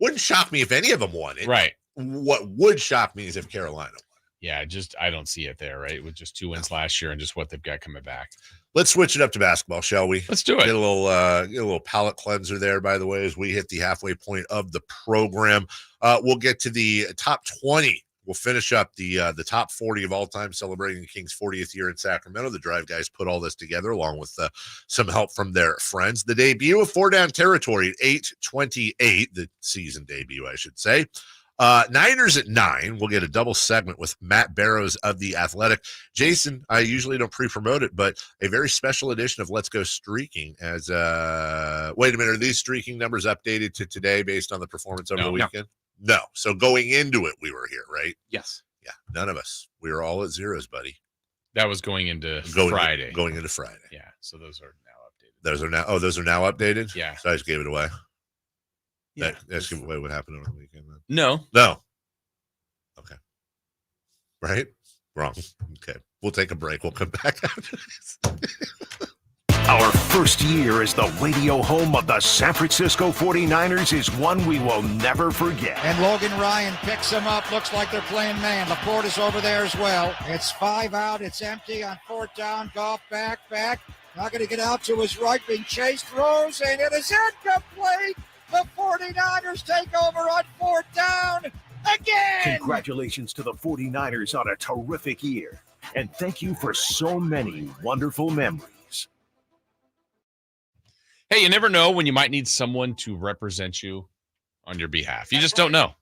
wouldn't shock me if any of them won it. Right. What would shock me is if Carolina won. Yeah, I don't see it there, right? With just 2 wins last year and just what they've got coming back. Let's switch it up to basketball, shall we? Let's do it. Get a little palate cleanser there, by the way, as we hit the halfway point of the program. We'll get to the top 20. We'll finish up the top 40 of all time, celebrating the Kings' 40th year in Sacramento. The Drive guys put all this together along with some help from their friends. The debut of 4 Down Territory at 8:28, the season debut, I should say. Niners at 9. We'll get a double segment with Matt Barrows of The Athletic. Jason, I usually don't pre-promote it, but a very special edition of Let's Go Streaking as wait a minute, are these streaking numbers updated to today based on the performance over the weekend? No. So going into it, we were here, right? Yes. Yeah. None of us. We were all at zeros, buddy. That was going into Friday. Going into Friday. Yeah. So those are now updated. Those are now updated? Yeah. So I just gave it away. Yeah. Let's give away what happened over the weekend then. No. Okay. Right? Wrong. Okay. We'll take a break. We'll come back after this. Our first year as the radio home of the San Francisco 49ers is one we will never forget. And Logan Ryan picks him up. Looks like they're playing man. Laporte is over there as well. It's 5 out. It's empty on 4th down. Goff back. Not going to get out to his right. Being chased. Throws. And it is incomplete. The 49ers take over on 4th down again. Congratulations to the 49ers on a terrific year. And thank you for so many wonderful memories. Hey, you never know when you might need someone to represent you on your behalf. You just don't know.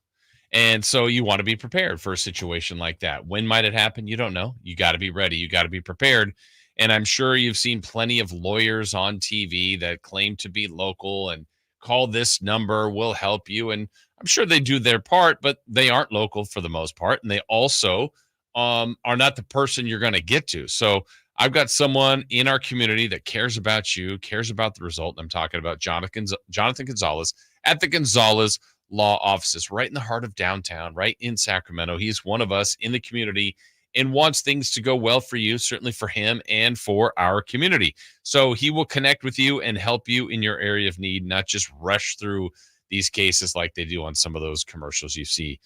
And so you want to be prepared for a situation like that. When might it happen? You don't know. You got to be ready. You got to be prepared. And I'm sure you've seen plenty of lawyers on TV that claim to be local and call this number, will help you. And I'm sure they do their part, but they aren't local for the most part. And they also are not the person you're going to get to. So I've got someone in our community that cares about you, cares about the result. I'm talking about Jonathan Gonzalez at the Gonzalez Law Offices, right in the heart of downtown, right in Sacramento. He's one of us in the community and wants things to go well for you, certainly for him and for our community. So he will connect with you and help you in your area of need, not just rush through these cases like they do on some of those commercials you see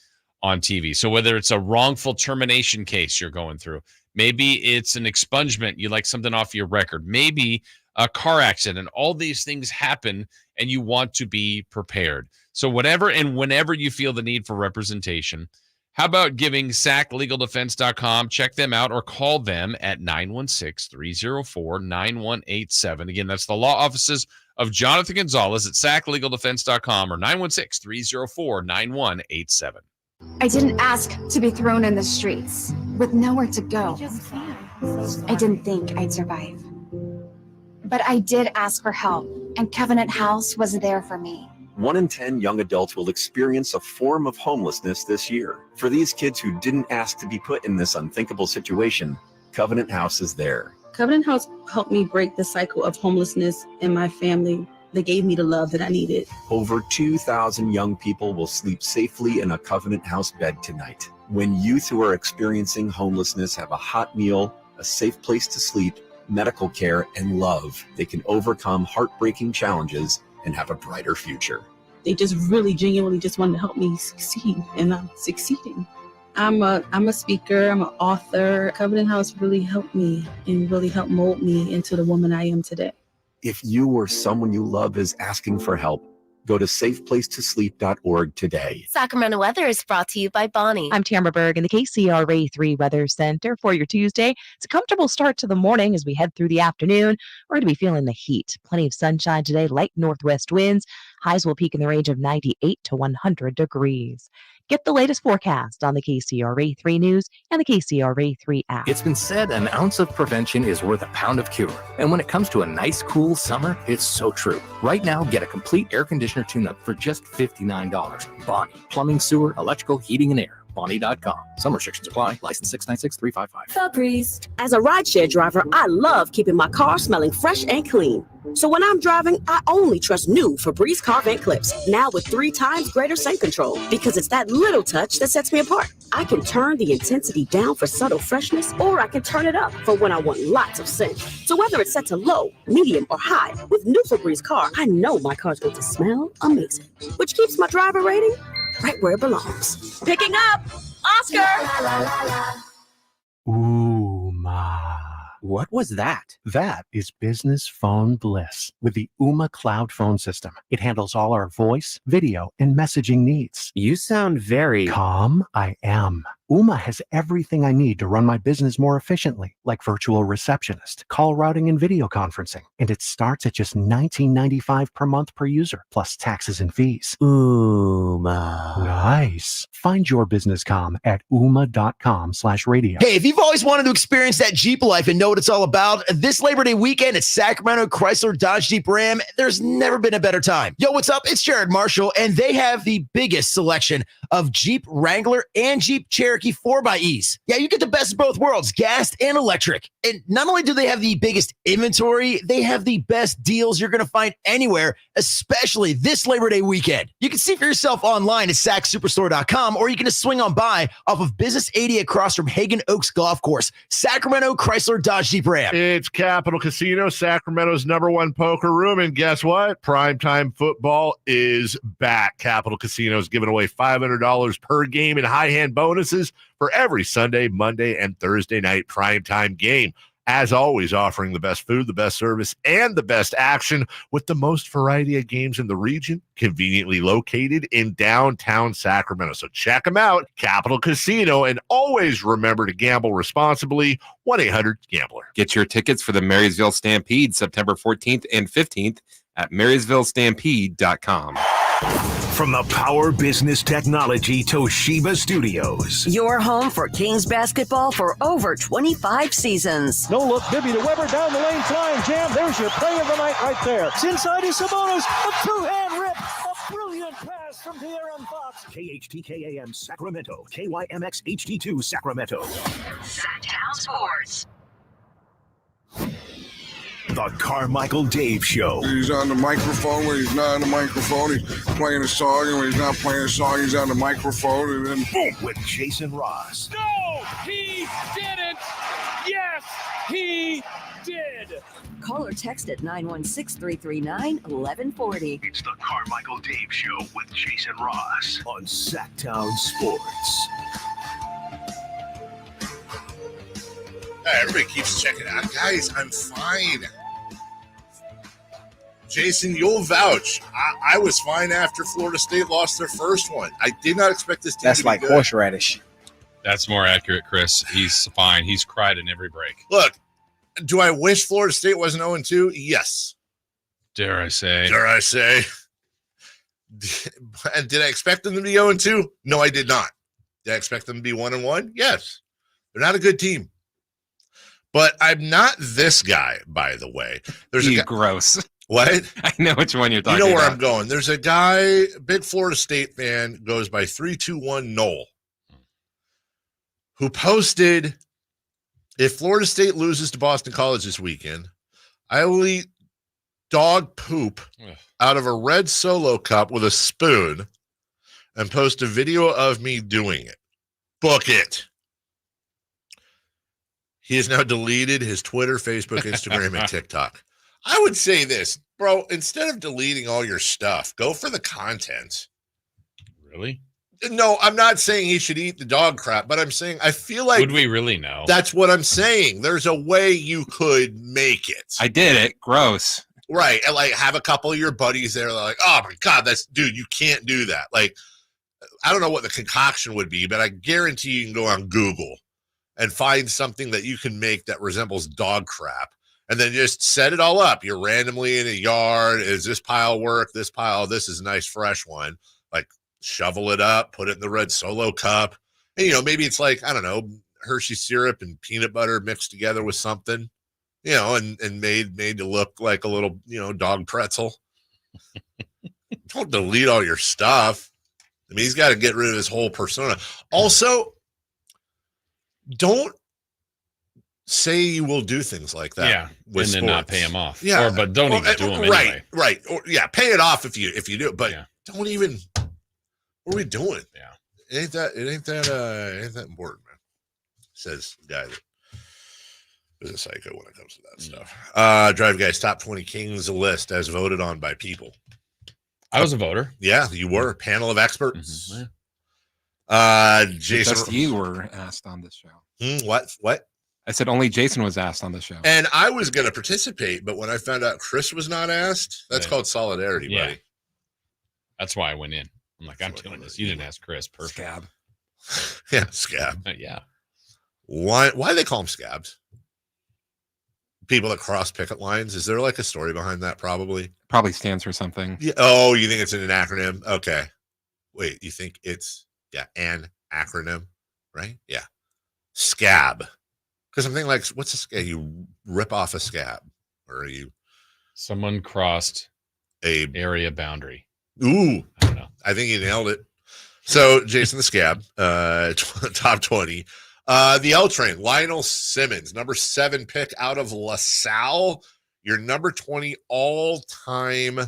on TV. So whether it's a wrongful termination case you're going through, maybe it's an expungement, you like something off your record, maybe a car accident, all these things happen and you want to be prepared. So whatever and whenever you feel the need for representation, how about giving SAClegaldefense.com? Check them out or call them at 916-304-9187. Again, that's the law offices of Jonathan Gonzalez at SAClegaldefense.com or 916-304-9187. I didn't ask to be thrown in the streets with nowhere to go. I didn't think I'd survive. But I did ask for help, and Covenant House was there for me. 1 in 10 young adults will experience a form of homelessness this year. For these kids who didn't ask to be put in this unthinkable situation, Covenant House is there. Covenant House helped me break the cycle of homelessness in my family. They gave me the love that I needed. Over 2,000 young people will sleep safely in a Covenant House bed tonight. When youth who are experiencing homelessness have a hot meal, a safe place to sleep, medical care, and love, they can overcome heartbreaking challenges and have a brighter future. They just really genuinely just wanted to help me succeed, and I'm succeeding. I'm a speaker, I'm an author. Covenant House really helped me and really helped mold me into the woman I am today. If you or someone you love is asking for help, go to safeplacetosleep.org today. Sacramento weather is brought to you by Bonnie. I'm Tamara Berg in the KCRA 3 Weather Center for your Tuesday. It's a comfortable start to the morning as we head through the afternoon. We're going to be feeling the heat. Plenty of sunshine today, light northwest winds. Highs will peak in the range of 98 to 100 degrees. Get the latest forecast on the KCRA 3 News and the KCRA 3 app. It's been said an ounce of prevention is worth a pound of cure. And when it comes to a nice, cool summer, it's so true. Right now, get a complete air conditioner tune-up for just $59. Bonnie, plumbing, sewer, electrical, heating, and air. Bonnie.com. Some restrictions apply. License 696355. Febreze. As a rideshare driver, I love keeping my car smelling fresh and clean. So when I'm driving, I only trust new Febreze car vent clips, now with 3 times greater scent control, because it's that little touch that sets me apart. I can turn the intensity down for subtle freshness, or I can turn it up for when I want lots of scent. So whether it's set to low, medium, or high, with new Febreze car, I know my car's going to smell amazing, which keeps my driver rating right where it belongs. Picking up, Oscar! Ooma. What was that? That is business phone bliss with the Ooma Cloud phone system. It handles all our voice, video, and messaging needs. You sound very calm. I am. Ooma has everything I need to run my business more efficiently, like virtual receptionist, call routing, and video conferencing. And it starts at just $19.95 per month per user, plus taxes and fees. Ooma. Nice. Find your business comm at ooma.com/radio. Hey, if you've always wanted to experience that Jeep life and know what it's all about, this Labor Day weekend at Sacramento Chrysler Dodge Jeep Ram, there's never been a better time. Yo, what's up? It's Jared Marshall, and they have the biggest selection of Jeep Wrangler and Jeep Cherokee 4xEs. Yeah, you get the best of both worlds, gas and electric. And not only do they have the biggest inventory, they have the best deals you're going to find anywhere, especially this Labor Day weekend. You can see for yourself online at sacsuperstore.com, or you can just swing on by off of Business 80 across from Hagen Oaks Golf Course. Sacramento Chrysler Dodge Jeep Ram. It's Capital Casino, Sacramento's #1 poker room. And guess what? Primetime football is back. Capital Casino is giving away $500 per game in high hand bonuses for every Sunday, Monday, and Thursday night primetime game. As always, offering the best food, the best service, and the best action with the most variety of games in the region, conveniently located in downtown Sacramento. So check them out, Capital Casino, and always remember to gamble responsibly. 1-800-GAMBLER. Get your tickets for the Marysville Stampede September 14th and 15th at MarysvilleStampede.com. From the Power Business Technology Toshiba Studios. Your home for Kings basketball for over 25 seasons. No look, Bibby to Weber, down the lane, flying jam. There's your play of the night right there. It's inside is Sabonis, a two-hand rip, a brilliant pass from De'Aaron Fox. KHTKAM Sacramento, KYMX HD2 Sacramento. Sacktown Sports. The Carmichael Dave Show. He's on the microphone when he's not on the microphone. He's playing a song, and when he's not playing a song, he's on the microphone. And then boom, with Jason Ross. No, he didn't. Yes, he did. Call or text at 916-339-1140. It's the Carmichael Dave Show with Jason Ross on Sacktown Sports. Everybody keeps checking out. Guys, I'm fine. Jason, you'll vouch. I was fine after Florida State lost their first one. I did not expect this team That's to like be good. horseradish. That's more accurate, Chris. He's fine. He's cried in every break. Look, do I wish Florida State wasn't 0-2? Yes. Dare I say. Dare I say. And did I expect them to be 0-2? No, I did not. Did I expect them to be 1-1? Yes. They're not a good team. But I'm not this guy, by the way. There's a guy, gross. What? I know which one you're talking about. You know where I'm going. There's a guy, big Florida State fan, goes by 321 Noel, who posted, if Florida State loses to Boston College this weekend, I will eat dog poop out of a red Solo cup with a spoon and post a video of me doing it. Book it. He has now deleted his Twitter, Facebook, Instagram, and TikTok. I would say this, bro, instead of deleting all your stuff, go for the content. Really? No, I'm not saying he should eat the dog crap, but I'm saying I feel like... Would we really know? That's what I'm saying. There's a way you could make it. I did it. Gross. Right. And like have a couple of your buddies there like, oh my God, dude, you can't do that. Like, I don't know what the concoction would be, but I guarantee you can go on Google and find something that you can make that resembles dog crap. And then just set it all up. You're randomly in a yard. Is this pile work? This pile, this is a nice fresh one. Like shovel it up, put it in the red Solo cup. And, maybe it's like, I don't know, Hershey syrup and peanut butter mixed together with something, and made to look like a little, dog pretzel. Don't delete all your stuff. I mean, he's got to get rid of his whole persona. Also, don't say you will do things like that. Yeah, and then not pay him off. Yeah, but don't even do them anyway. Right. Or pay it off if you do it, but don't even. What are we doing? Yeah, ain't that important, man? Says the guy that is a psycho when it comes to that stuff. Drive Guys Top 20 Kings list as voted on by people. I was a voter. Yeah, you were. Panel of experts. Mm-hmm. Jason, just you were asked on this show. What? I said only Jason was asked on the show. And I was going to participate, but when I found out Chris was not asked, that's called solidarity, buddy. That's why I went in. I'm like, I'm doing this. You didn't ask Chris. Perfect. Scab. Yeah, scab. Yeah. Why do they call them scabs? People that cross picket lines. Is there like a story behind that? Probably stands for something. Yeah. Oh, you think it's an acronym? Okay. Wait, you think it's an acronym, right? Yeah. Scab. Because I'm thinking like, what's a scab? You rip off a scab, or someone crossed a area boundary. Ooh, I don't know. I think he nailed it. So Jason the Scab, top 20. The L Train, Lionel Simmons, number 7 pick out of LaSalle, your number 20 all-time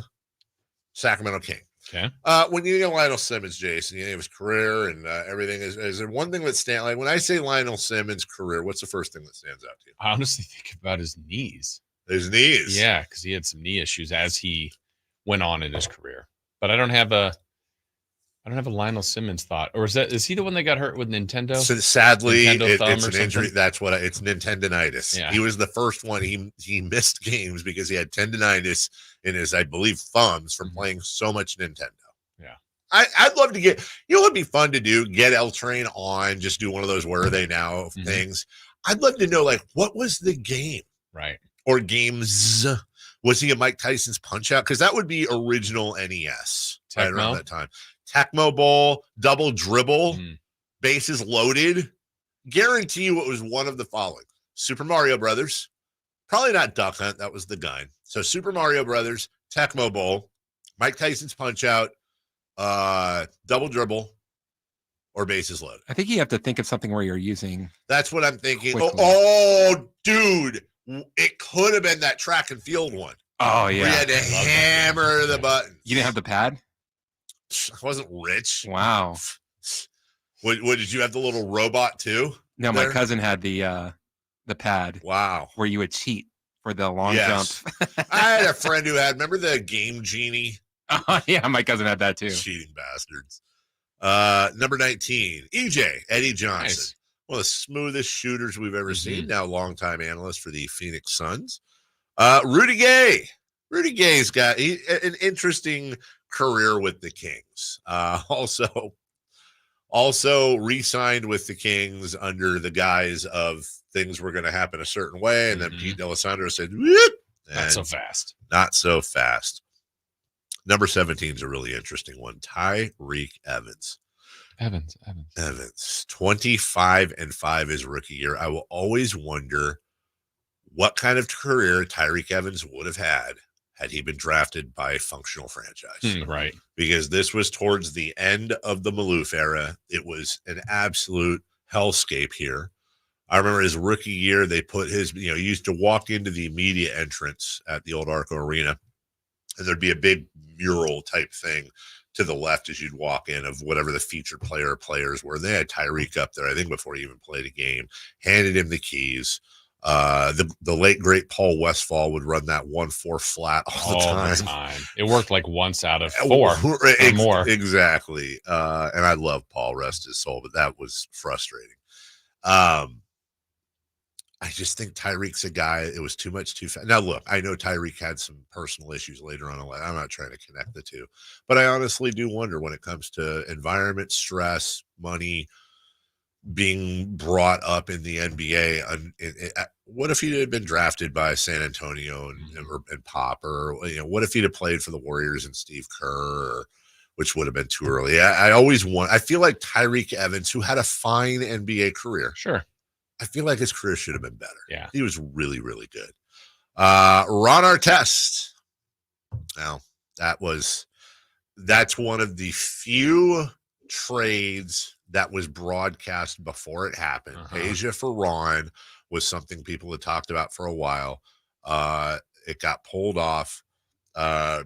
Sacramento King. Okay. When you think of Lionel Simmons, Jason, you think of his career and everything. Is there one thing that stands? Like when I say Lionel Simmons' career, what's the first thing that stands out to you? I honestly think about his knees. His knees, yeah, because he had some knee issues as he went on in his career. But I don't have a Lionel Simmons thought. Or is he the one that got hurt with Nintendo? So sadly, it's an injury. Something? That's what it's Nintendonitis. Yeah. He was the first one. He missed games because he had tendonitis in his, I believe, thumbs from playing so much Nintendo. Yeah. I'd love to get, what would be fun to do? Get L Train on, just do one of those where are they now things. I'd love to know, like, what was the game? Right. Or games. Was he a Mike Tyson's Punch Out? Because that would be original NES right around that time. Tecmo Bowl, double dribble, bases loaded. Guarantee you it was one of the following. Super Mario Brothers. Probably not Duck Hunt. That was the gun. So Super Mario Brothers, Tecmo Bowl, Mike Tyson's Punch Out, double dribble, or bases loaded. I think you have to think of something where you're using. That's what I'm thinking. Quickly. Oh, dude. It could have been that track and field one. Oh, yeah. We had to hammer the button. You didn't have the pad? I wasn't rich. Wow. What did you have the little robot too? No, my cousin had the pad. Wow. Where you would cheat for the long jump. I had a friend who had, remember the Game Genie? Oh, yeah, my cousin had that too. Cheating bastards. Number 19, EJ, Eddie Johnson. Nice. One of the smoothest shooters we've ever seen. Now longtime analyst for the Phoenix Suns. Rudy Gay. Rudy Gay's got an interesting career with the Kings. Also re-signed with the Kings under the guise of things were going to happen a certain way. And then Pete D'Alessandro said, whoop, not so fast. Not so fast. Number 17 is a really interesting one. Tyreek Evans. Evans. 25-5 his rookie year. I will always wonder what kind of career Tyreek Evans would have had he been drafted by a functional franchise. Right. Because this was towards the end of the Maloof era. It was an absolute hellscape here. I remember his rookie year, they put his, he used to walk into the media entrance at the old Arco Arena, and there'd be a big mural type thing to the left as you'd walk in of whatever the featured players were. They had Tyreek up there, I think, before he even played a game, handed him the keys. The late great Paul Westphal would run that 1-4 flat all the time. It worked like once out of 4 or more. Exactly. And I love Paul, rest his soul, but that was frustrating. I just think Tyreek's a guy. It was too much too fast. Now, look, I know Tyreek had some personal issues later on in life. I'm not trying to connect the two, but I honestly do wonder when it comes to environment, stress, money, being brought up in the NBA. What if he had been drafted by San Antonio and Pop, or what if he'd have played for the Warriors and Steve Kerr, which would have been too early? I feel like Tyreek Evans, who had a fine NBA career, sure, I feel like his career should have been better. Yeah, he was really, really good. Ron Artest. Now that's one of the few trades that was broadcast before it happened. Peja for Ron was something people had talked about for a while. It got pulled off. Wow,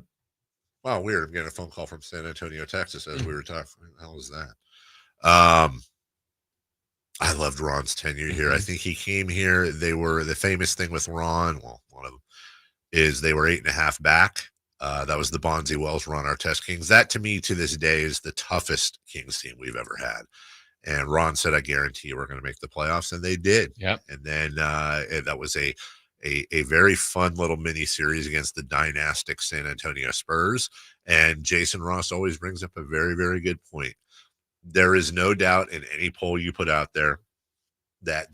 weird. I'm getting a phone call from San Antonio, Texas as we were talking. What the hell is that? I loved Ron's tenure here. I think he came here. They were the famous thing with Ron. Well, one of them is they were 8.5 back. That was the Bonzi Wells Ron Artest Kings. That to me to this day is the toughest Kings team we've ever had. And Ron said, I guarantee you we're going to make the playoffs. And they did. Yep. And then that was a very fun little mini series against the dynastic San Antonio Spurs. And Jason Ross always brings up a very, very good point. There is no doubt in any poll you put out there that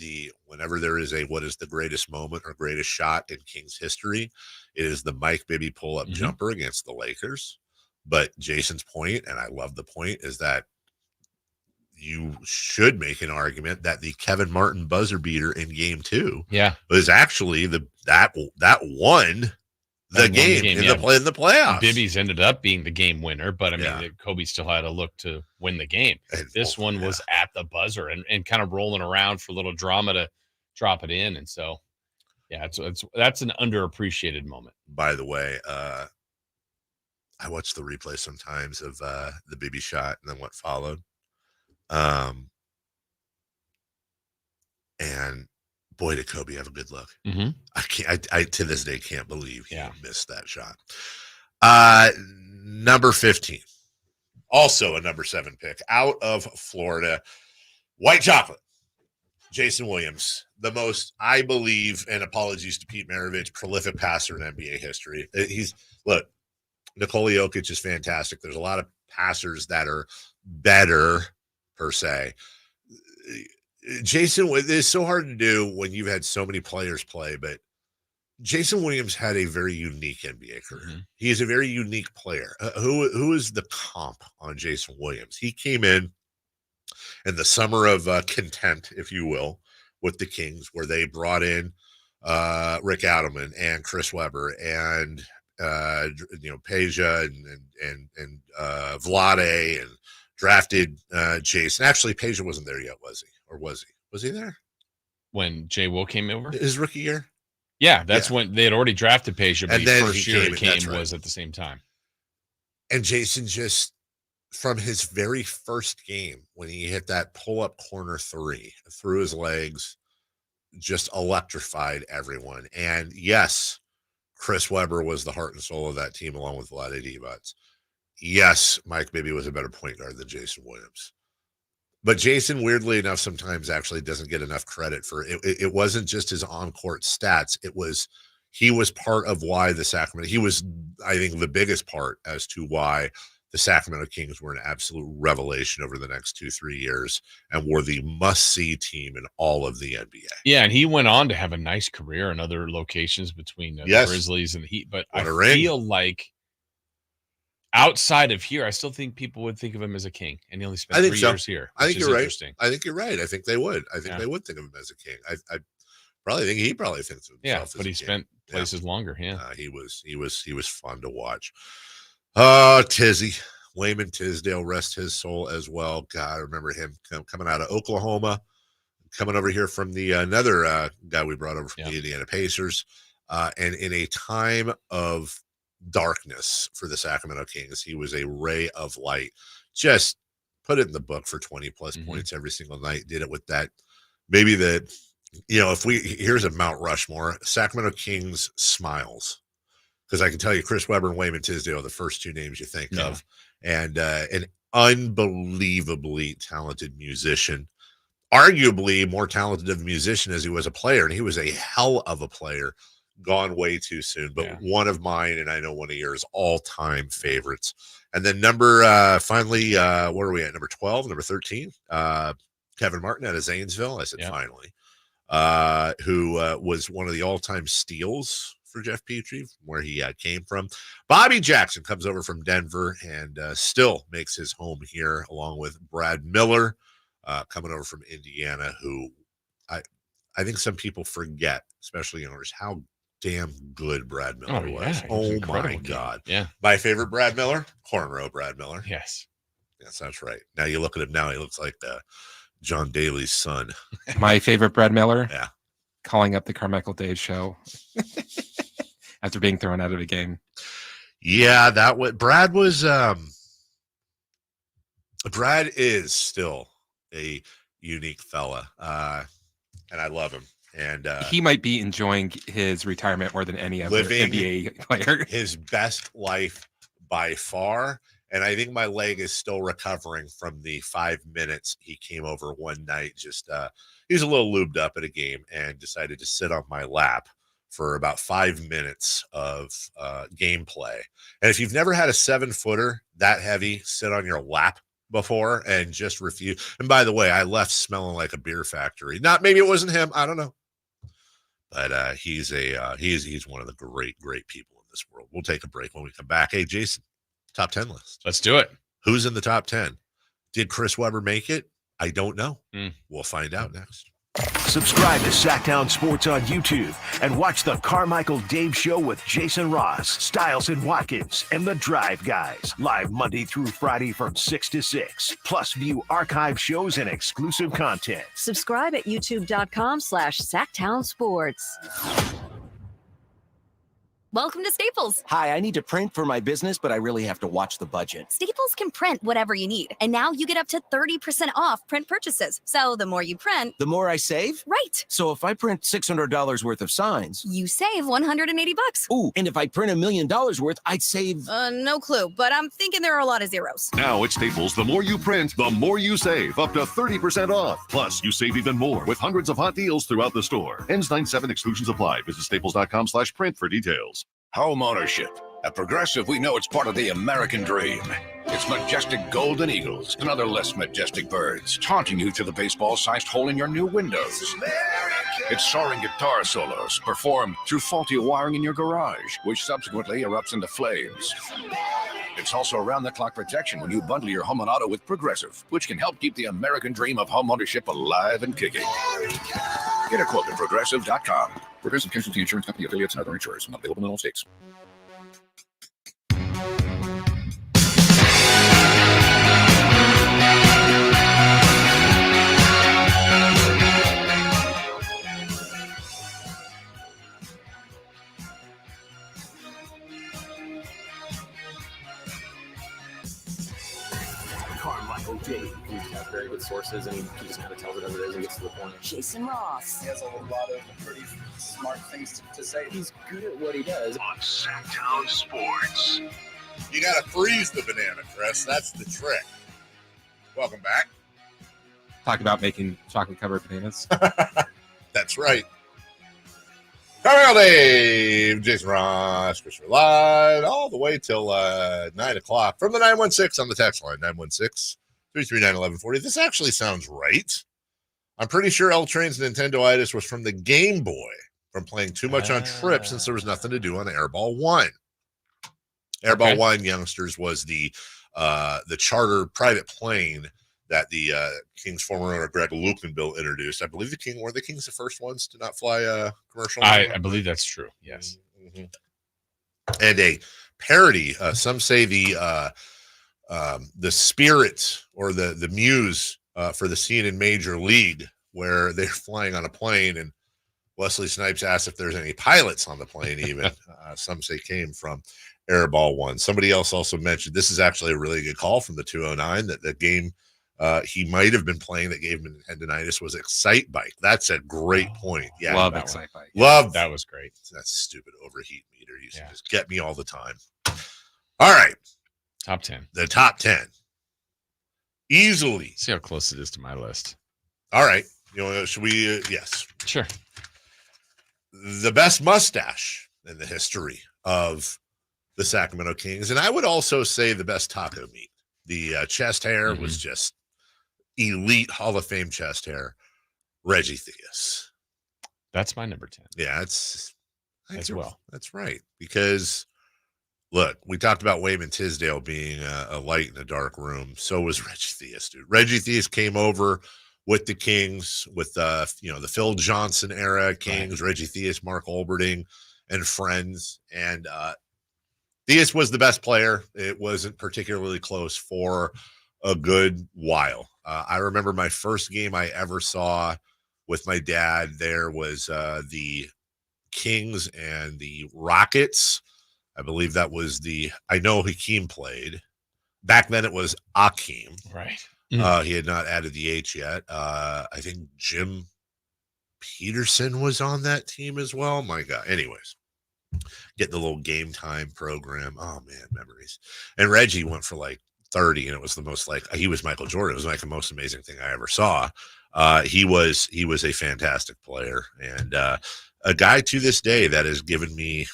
whenever there is what is the greatest moment or greatest shot in Kings history, it is the Mike Bibby pull-up jumper against the Lakers. But Jason's point, and I love the point, is that you should make an argument that the Kevin Martin buzzer beater in game 2 was actually that won the game in the playoffs. Bibby's ended up being the game winner, but I mean, Kobe still had a look to win the game. And this one was at the buzzer and kind of rolling around for a little drama to drop it in. And so, that's an underappreciated moment. By the way, I watch the replay sometimes of the Bibby shot and then what followed. And boy, did Kobe have a good look. I to this day can't believe he missed that shot. Number 15, also a number 7 pick out of Florida, white chocolate. Jason Williams, the most, I believe, and apologies to Pete Maravich, prolific passer in NBA history. Nikola Jokic is fantastic. There's a lot of passers that are better per se. Jason, it's so hard to do when you've had so many players play, but Jason Williams had a very unique NBA career. He is a very unique player. Who is the comp on Jason Williams? He came in the summer of content, if you will, with the Kings, where they brought in Rick Adelman and Chris Webber and Peja and Vlade, and drafted Jason. Actually, Peja wasn't there yet, was he? Or was he? Was he there when Jay Will came over? His rookie year? Yeah, that's when they had already drafted Peja, but his first year he came was at the same time. And Jason just, from his very first game, when he hit that pull-up corner 3 through his legs, just electrified everyone. And yes, Chris Webber was the heart and soul of that team, along with Vlade Divac. Yes, Mike Bibby was a better point guard than Jason Williams. But Jason, weirdly enough, sometimes actually doesn't get enough credit for it. It wasn't just his on-court stats. He was part of why he was, I think, the biggest part as to why the Sacramento Kings were an absolute revelation over the next 2-3 years and were the must-see team in all of the NBA. Yeah, and he went on to have a nice career in other locations between the Grizzlies and the Heat. But I feel like outside of here, I still think people would think of him as a King, and he only spent 3 years here. I think you're right. I think you're right. I think they would. I think they would think of him as a King. He probably thinks of himself. Yeah, as but he a king. spent places longer. Yeah, he was fun to watch. Tizzy, Wayman Tisdale, rest his soul as well. God, I remember him coming out of Oklahoma, coming over here from the another guy we brought over from the Indiana Pacers, and in a time of darkness for the Sacramento Kings, he was a ray of light. Just put it in the book for 20 plus points every single night. Did it with that. Maybe that, here's a Mount Rushmore, Sacramento Kings smiles. Because I can tell you, Chris Webber and Wayman Tisdale are the first two names you think of. And an unbelievably talented musician, arguably more talented of a musician as he was a player. And he was a hell of a player, gone way too soon. But one of mine, and I know one of yours, all-time favorites. And then finally, where are we at? Number 12, number 13, Kevin Martin out of Zanesville. I said finally, who was one of the all-time steals for Jeff Petrie, where he came from. Bobby Jackson comes over from Denver and still makes his home here, along with Brad Miller, coming over from Indiana, who I think some people forget, especially owners, how damn good Brad Miller was. Oh my God. Yeah. My favorite Brad Miller, cornrow Brad Miller. Yes, that's right. Now you look at him now, he looks like John Daly's son. My favorite Brad Miller. Yeah. Calling up the Carmichael Dave Show after being thrown out of a game. Yeah, Brad is still a unique fella. And I love him. And he might be enjoying his retirement more than any other NBA player. His best life by far. And I think my leg is still recovering from the 5 minutes he came over one night. Just he was a little lubed up at a game and decided to sit on my lap for about 5 minutes of gameplay. And if you've never had a 7-footer that heavy sit on your lap before and just refuse. And by the way, I left smelling like a beer factory. Maybe it wasn't him. I don't know. But he's one of the great people in this world. We'll take a break when we come back. Hey, Jason, top 10 list. Let's do it. Who's in the top 10? Did Chris Webber make it? I don't know. We'll find out next. Subscribe to Sacktown Sports on YouTube and watch the Carmichael Dave Show with Jason Ross, Stiles and Watkins, and the Drive Guys. Live Monday through Friday from 6 to 6. Plus view archive shows and exclusive content. Subscribe at youtube.com/Sacktown Sports. Welcome to Staples. Hi, I need to print for my business, but I really have to watch the budget. Staples can print whatever you need. And now you get up to 30% off print purchases. So the more you print, the more I save? Right. So if I print $600 worth of signs, you save $180. Ooh, and if I print $1 million worth, I'd save... No clue, but I'm thinking there are a lot of zeros. Now at Staples, the more you print, the more you save, up to 30% off. Plus, you save even more with hundreds of hot deals throughout the store. Ends 9/7, exclusions apply. Visit staples.com/print for details. Home ownership. At Progressive, we know it's part of the American dream. It's majestic golden eagles and other less majestic birds taunting you through the baseball-sized hole in your new windows. It's soaring guitar solos performed through faulty wiring in your garage, which subsequently erupts into flames. It's also around-the-clock protection when you bundle your home and auto with Progressive, which can help keep the American dream of home ownership alive and kicking. Get a quote at Progressive.com. Progressive Casualty Insurance Company, affiliates, and other insurers. Not available in all states. Carmichael Dave. He's got very good sources, and he just kind of tells it as it is and gets to the point. Jason Ross. He has a lot of pretty smart things to say. He's good at what he does. On Sacktown Sports. You got to freeze the banana, Chris. That's the trick. Welcome back. Talk about making chocolate-covered bananas. That's right. Carmichael Dave, Jason Ross, Christopher Live, all the way till 9 o'clock from the 916 on the text line, 916-339-1140. This actually sounds right. I'm pretty sure L Train's Nintendo-itis was from the Game Boy, from playing too much on trips since there was nothing to do on Airball 1. Airball 1, youngsters, was the charter private plane that the Kings former owner Greg Lukenbill introduced. I believe were the Kings the first ones to not fly commercial? I believe that's true. Yes. Mm-hmm. And a parody. Some say the spirit or the muse for the scene in Major League where they're flying on a plane and Wesley Snipes asked if there's any pilots on the plane even. Some say came from Airball 1. Somebody else also mentioned this is actually a really good call from the 209 that the game he might have been playing that gave him tendinitis was Excite Bike. That's a great point. Yeah, love Excite Bike. Love that was great. That stupid overheat meter used to just get me all the time. All right, top 10. The top 10 easily. See how close it is to my list. All right, should we? Yes, sure. The best mustache in the history of the Sacramento Kings, and I would also say the best taco meat. The chest hair was just elite Hall of Fame chest hair. Reggie Theus. That's my number 10. Yeah, it's as well. That's right. Because look, we talked about Wayman Tisdale being a light in a dark room. So was Reggie Theus, dude. Reggie Theus came over with the Kings, with the Phil Johnson era Kings, right. Reggie Theus, Mark Olberding, and friends. And Theus was the best player. It wasn't particularly close for a good while. I remember my first game I ever saw with my dad. There was the Kings and the Rockets. I believe that was I know Hakeem played. Back then it was Akeem. Right. He had not added the H yet. I think Jim Peterson was on that team as well. My God. Anyways, getting the little game time program. Oh, man, memories. And Reggie went for like 30, and it was the most he was Michael Jordan. It was like the most amazing thing I ever saw. He was a fantastic player and a guy to this day that has given me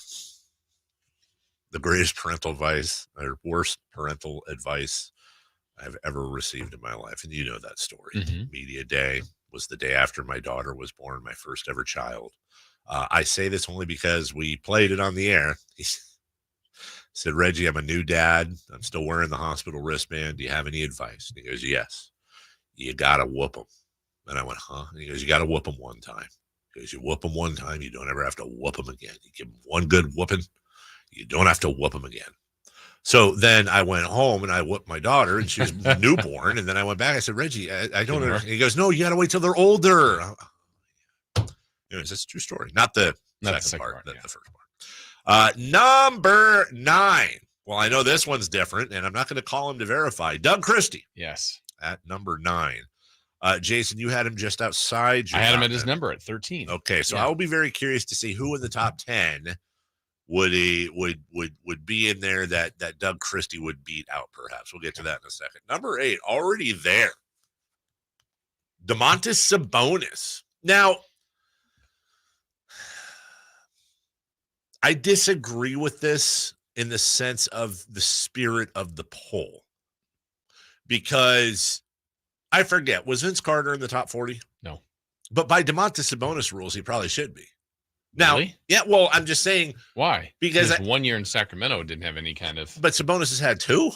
the greatest parental advice or worst parental advice I've ever received in my life. And you know that story. Media day was the day after my daughter was born, my first ever child. I say this only because we played it on the air. He said, Reggie, I'm a new dad. I'm still wearing the hospital wristband. Do you have any advice? And he goes, yes. You got to whoop them. And I went, huh? And he goes, you got to whoop them one time. He goes, you whoop them one time, you don't ever have to whoop them again. You give them one good whooping, you don't have to whoop them again. So then I went home and I whooped my daughter, and she was newborn. And then I went back. I said, Reggie, I don't know. He goes, no, you got to wait till they're older. Anyways, that's a true story. Not the second part, the first part. Number 9. Well, I know this one's different, and I'm not going to call him to verify. Doug Christie. Yes. At number 9. Jason, you had him just outside. I had him at his number at 13. Okay, so I will be very curious to see who in the top 10 would be in there that Doug Christie would beat out. Perhaps we'll get to that in a second. Number 8, already there. Domantas Sabonis. Now, I disagree with this in the sense of the spirit of the poll, because I forget, was Vince Carter in the top 40? No. But by Domantas Sabonis rules, he probably should be. Now, really? Yeah, well, I'm just saying. Why? Because 1 year in Sacramento didn't have any kind of. But Sabonis has had two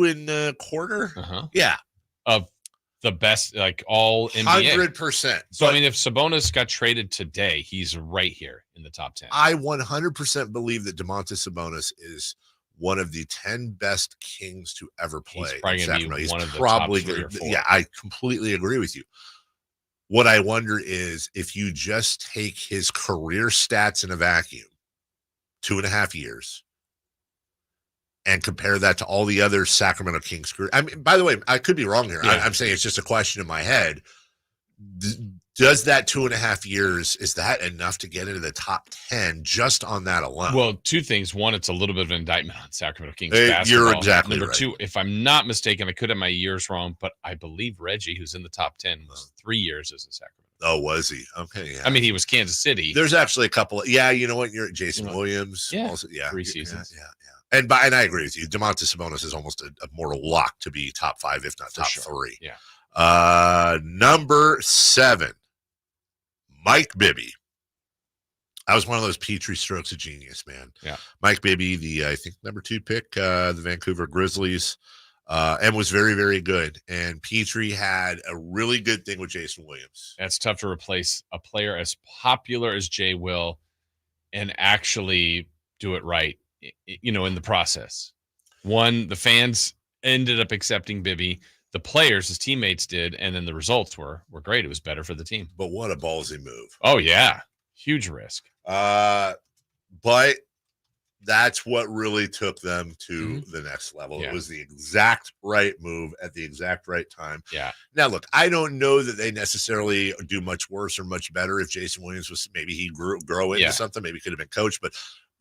in the quarter. Yeah. Of the best, like all NBA. 100%. So, I mean, if Sabonis got traded today, he's right here in the top 10. I 100% believe that Domantas Sabonis is one of the 10 best Kings to ever play. He's probably going to be one of the probably top 3 or 4. Yeah, I completely agree with you. What I wonder is if you just take his career stats in a vacuum, 2.5 years, and compare that to all the other Sacramento Kings career. I mean, by the way, I could be wrong here. Yeah. I'm saying it's just a question in my head. Does that 2.5 years, is that enough to get into the top 10 just on that alone? Well, 2 things. One, it's a little bit of an indictment on Sacramento Kings basketball. You're exactly Number right. 2, if I'm not mistaken, I could have my years wrong, but I believe Reggie, who's in the top 10, was 3 years as a Sacramento. Oh, was he? Okay. Yeah. I mean, he was Kansas City. There's actually a couple. Yeah, you know what? You're Jason Williams. Yeah. Also, 3 seasons. Yeah. And I agree with you. Domantas Sabonis is almost a mortal lock to be top 5, if not top 3. Yeah. Number 7. Mike Bibby. I was one of those Petri strokes of genius, man. Yeah. Mike Bibby, I think number 2 pick, the Vancouver Grizzlies. and was very, very good. And Petrie had a really good thing with Jason Williams. That's tough to replace a player as popular as Jay will and actually do it right, in the process. One, the fans ended up accepting Bibby. The players, his teammates did, and then the results were great. It was better for the team. But what a ballsy move. Oh, yeah. Huge risk. But that's what really took them to the next level. Yeah. It was the exact right move at the exact right time. Yeah. Now, look, I don't know that they necessarily do much worse or much better. If Jason Williams was, maybe he grow into something, maybe he could have been coached. But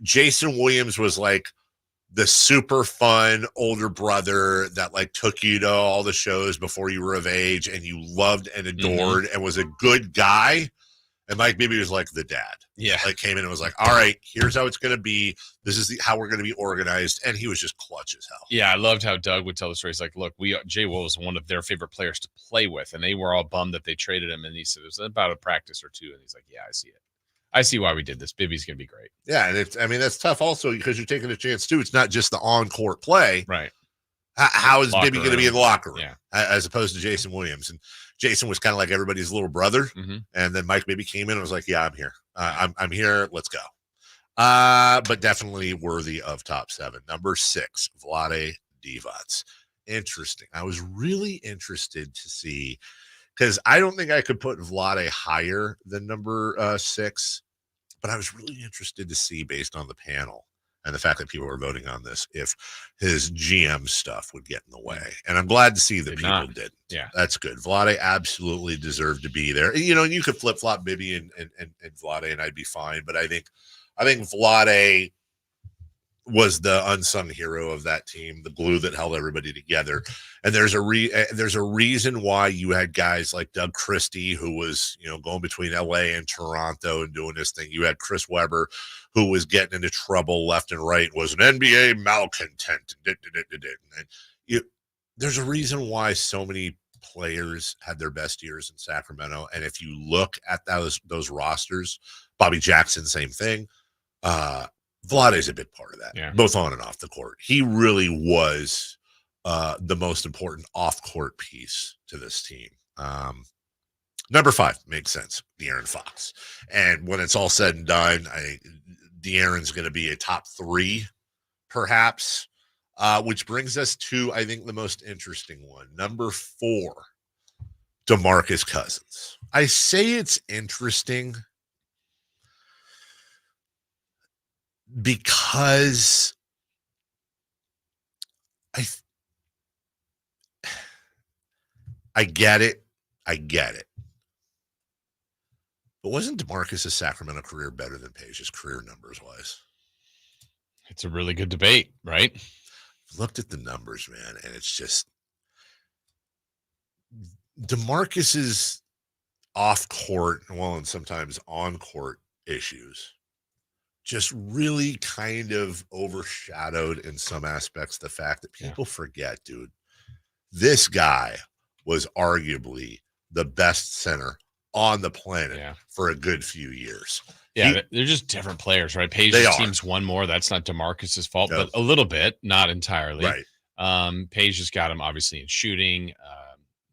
Jason Williams was like the super fun older brother that like took you to all the shows before you were of age and you loved and adored and was a good guy. And Mike Bibby was like the dad. Yeah. Like came in and was like, all right, here's how it's going to be. This is how we're going to be organized. And he was just clutch as hell. Yeah. I loved how Doug would tell the story. He's like, look, Jay Will was one of their favorite players to play with. And they were all bummed that they traded him. And he said, it was about a practice or two. And he's like, yeah, I see it. I see why we did this. Bibby's going to be great. Yeah. And that's tough also because you're taking a chance too. It's not just the on-court play. Right. How is Bibby going to be in the locker room? Yeah. As opposed to Jason Williams. And Jason was kind of like everybody's little brother. And then Mike Bibby came in and was like, yeah, I'm here. I'm here. Let's go. But definitely worthy of top 7. Number 6, Vlade Divac. Interesting. I was really interested to see because I don't think I could put Vlade higher than number 6, but I was really interested to see based on the panel and the fact that people were voting on this, if his GM stuff would get in the way. And I'm glad to see that people didn't. Yeah. That's good. Vlade absolutely deserved to be there. And you could flip-flop Bibby and Vlade and I'd be fine. But I think Vlade was the unsung hero of that team, the glue that held everybody together. And there's a reason why you had guys like Doug Christie, who was, going between LA and Toronto and doing this thing. You had Chris Webber, who was getting into trouble left and right, was an NBA malcontent. And there's a reason why so many players had their best years in Sacramento. And if you look at those rosters, Bobby Jackson, same thing. Vlade is a big part of that, both on and off the court. He really was the most important off-court piece to this team. Number 5 makes sense, De'Aaron Fox. And when it's all said and done, De'Aaron's going to be a top 3, perhaps, which brings us to, I think, the most interesting one. Number 4, DeMarcus Cousins. I say it's interesting because I get it. But wasn't DeMarcus' Sacramento career better than Page's career numbers wise? It's a really good debate, right? Looked at the numbers, man, and it's just DeMarcus's off-court, and sometimes on-court issues just really kind of overshadowed in some aspects the fact that people forget, dude, this guy was arguably the best center on the planet for a good few years. Yeah, they're just different players, right? Page's team's won more. That's not DeMarcus's fault, but a little bit, not entirely. Right. Page has got him obviously in shooting.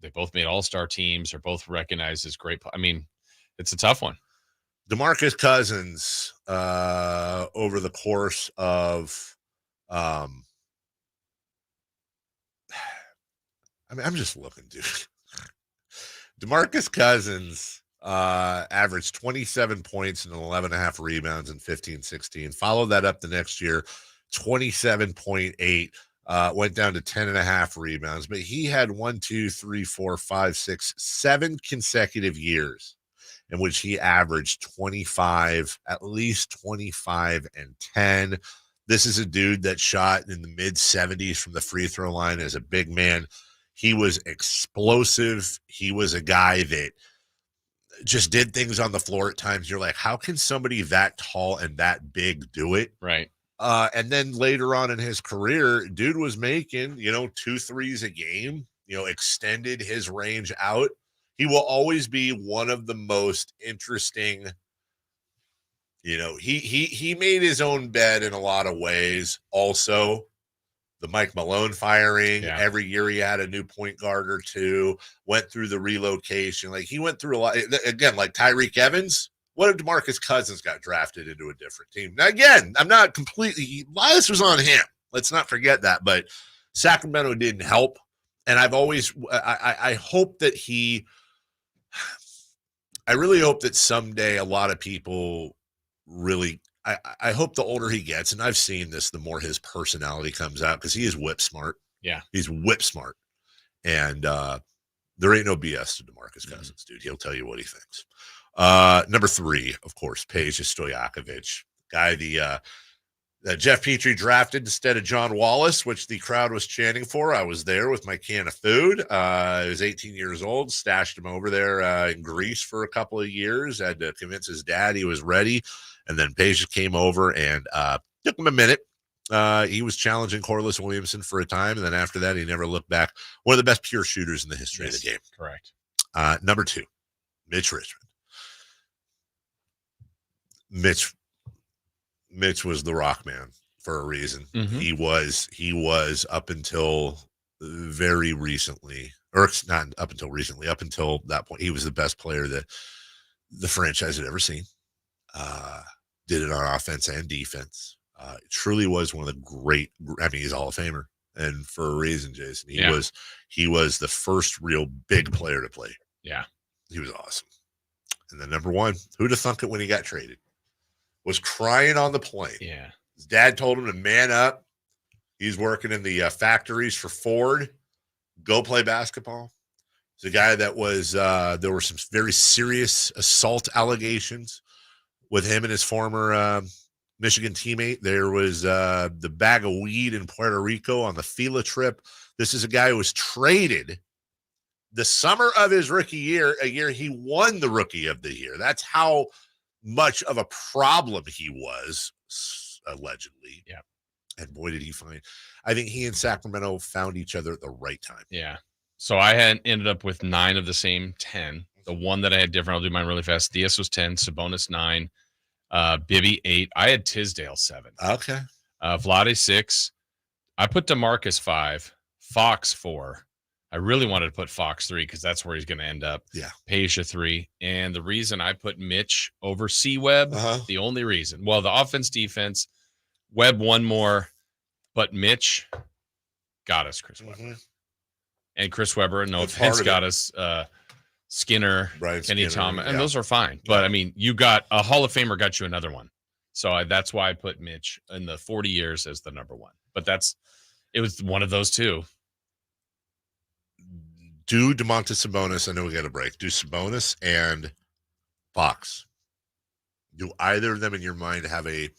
They both made all-star teams. They're both recognized as great. I mean, it's a tough one. DeMarcus Cousins, over the course of, I'm just looking, dude. DeMarcus Cousins averaged 27 points and 11.5 rebounds in 15-16. Followed that up the next year, 27.8. Went down to 10.5 rebounds. But he had 7 consecutive years in which he averaged 25, at least 25 and 10. This is a dude that shot in the mid-70s from the free throw line as a big man. He was explosive. He was a guy that just did things on the floor at times. You're like, how can somebody that tall and that big do it? Right. And then later on in his career, dude was making, 2 threes a game, extended his range out. He will always be one of the most interesting, he made his own bed in a lot of ways also. the Mike Malone firing. Yeah. Every year he had a new point guard or two, went through the relocation. Like he went through a lot. Again, like Tyreek Evans. What if DeMarcus Cousins got drafted into a different team? Now, again, I'm not completely, a lot of this was on him. Let's not forget that. But Sacramento didn't help. And I've always, I hope that I really hope that someday a lot of people really, I hope the older he gets, and I've seen this, the more his personality comes out, because he is whip smart. Yeah. He's whip smart. And there ain't no BS to DeMarcus Cousins, dude. He'll tell you what he thinks. Number 3, of course, Peja Stojakovic, guy that Jeff Petrie drafted instead of John Wallace, which the crowd was chanting for. I was there with my can of food. He was 18 years old, stashed him over there in Greece for a couple of years, had to convince his dad he was ready. And then Peja came over and took him a minute. He was challenging Corliss Williamson for a time, and then after that, he never looked back. One of the best pure shooters in the history of the game. Correct. Number 2, Mitch Richmond. Mitch was the rock man for a reason. Mm-hmm. He was up until very recently, or not up until recently, up until that point, he was the best player that the franchise had ever seen. Did it on offense and defense. It truly was one of the great, I mean, he's a Hall of Famer, and for a reason, Jason. He was the first real big player to play. Yeah. He was awesome. And then number 1, who'd have thunk it when he got traded? Was crying on the plane. Yeah. His dad told him to man up. He's working in the factories for Ford. Go play basketball. He's a guy that was, there were some very serious assault allegations with him and his former Michigan teammate. There was the bag of weed in Puerto Rico on the Fila trip. This is a guy who was traded the summer of his rookie year, a year he won the Rookie of the Year. That's how much of a problem he was, allegedly. Yeah. And boy, did he find, I think he and Sacramento found each other at the right time. Yeah. So I had ended up with 9 of the same 10. The one that I had different, I'll do mine really fast. Theus was 10, Sabonis 9, Bibby 8. I had Tisdale 7. Okay. Vlade 6. I put DeMarcus 5, Fox 4. I really wanted to put Fox 3 because that's where he's going to end up. Yeah. Peja 3. And the reason I put Mitch over C-Web, the only reason, well, the offense, defense, Webb 1 more, but Mitch got us Chris Webber. And Chris Webber, no offense, got us Skinner, Brian Kenny Skinner, Thomas, and yeah. those are fine. But, I mean, you got a Hall of Famer got you another one. So that's why I put Mitch in the 40 years as the number 1. But it was one of those two. Do Domantas Sabonis, I know we got a break. Do Sabonis and Fox, do either of them in your mind have a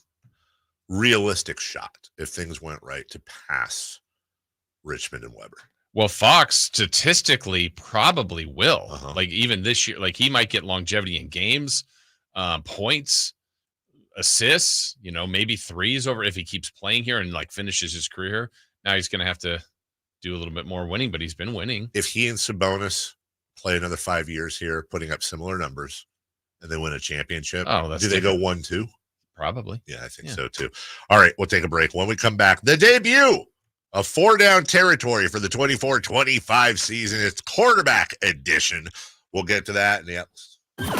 realistic shot, if things went right, to pass Richmond and Webber? Well, Fox statistically probably will. Like even this year, like he might get longevity in games, points, assists, maybe threes over if he keeps playing here and like finishes his career. Now he's going to have to do a little bit more winning, but he's been winning. If he and Sabonis play another 5 years here, putting up similar numbers, and they win a championship, do they go 1-2? Probably. Yeah, I think so too. All right, we'll take a break. When we come back, the debut of 4-down territory for the 24-25 season. It's quarterback edition. We'll get to that. And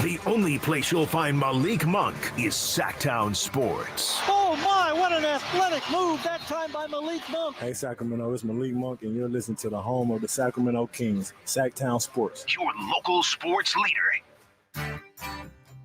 The only place you'll find Malik Monk is Sacktown Sports. Oh my, what an athletic move that time by Malik Monk. Hey Sacramento, it's Malik Monk and you're listening to the home of the Sacramento Kings, Sacktown Sports. Your local sports leader.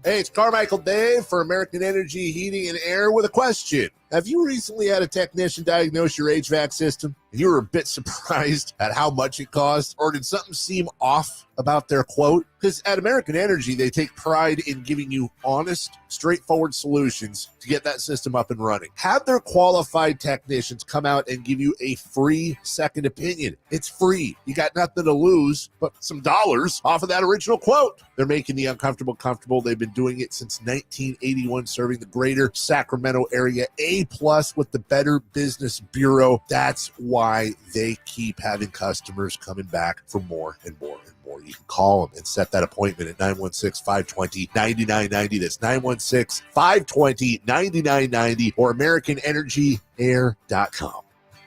Hey, it's Carmichael Dave for American Energy Heating and Air with a question. Have you recently had a technician diagnose your HVAC system and you were a bit surprised at how much it cost? Or did something seem off about their quote? Because at American Energy, they take pride in giving you honest, straightforward solutions to get that system up and running. Have their qualified technicians come out and give you a free second opinion. It's free. You got nothing to lose but some dollars off of that original quote. They're making the uncomfortable comfortable. They've been doing it since 1981, serving the greater Sacramento area. A+ with the Better Business Bureau. That's why they keep having customers coming back for more and more and more. You can call them and set that appointment at 916-520-9990. That's 916-520-9990 or AmericanEnergyAir.com.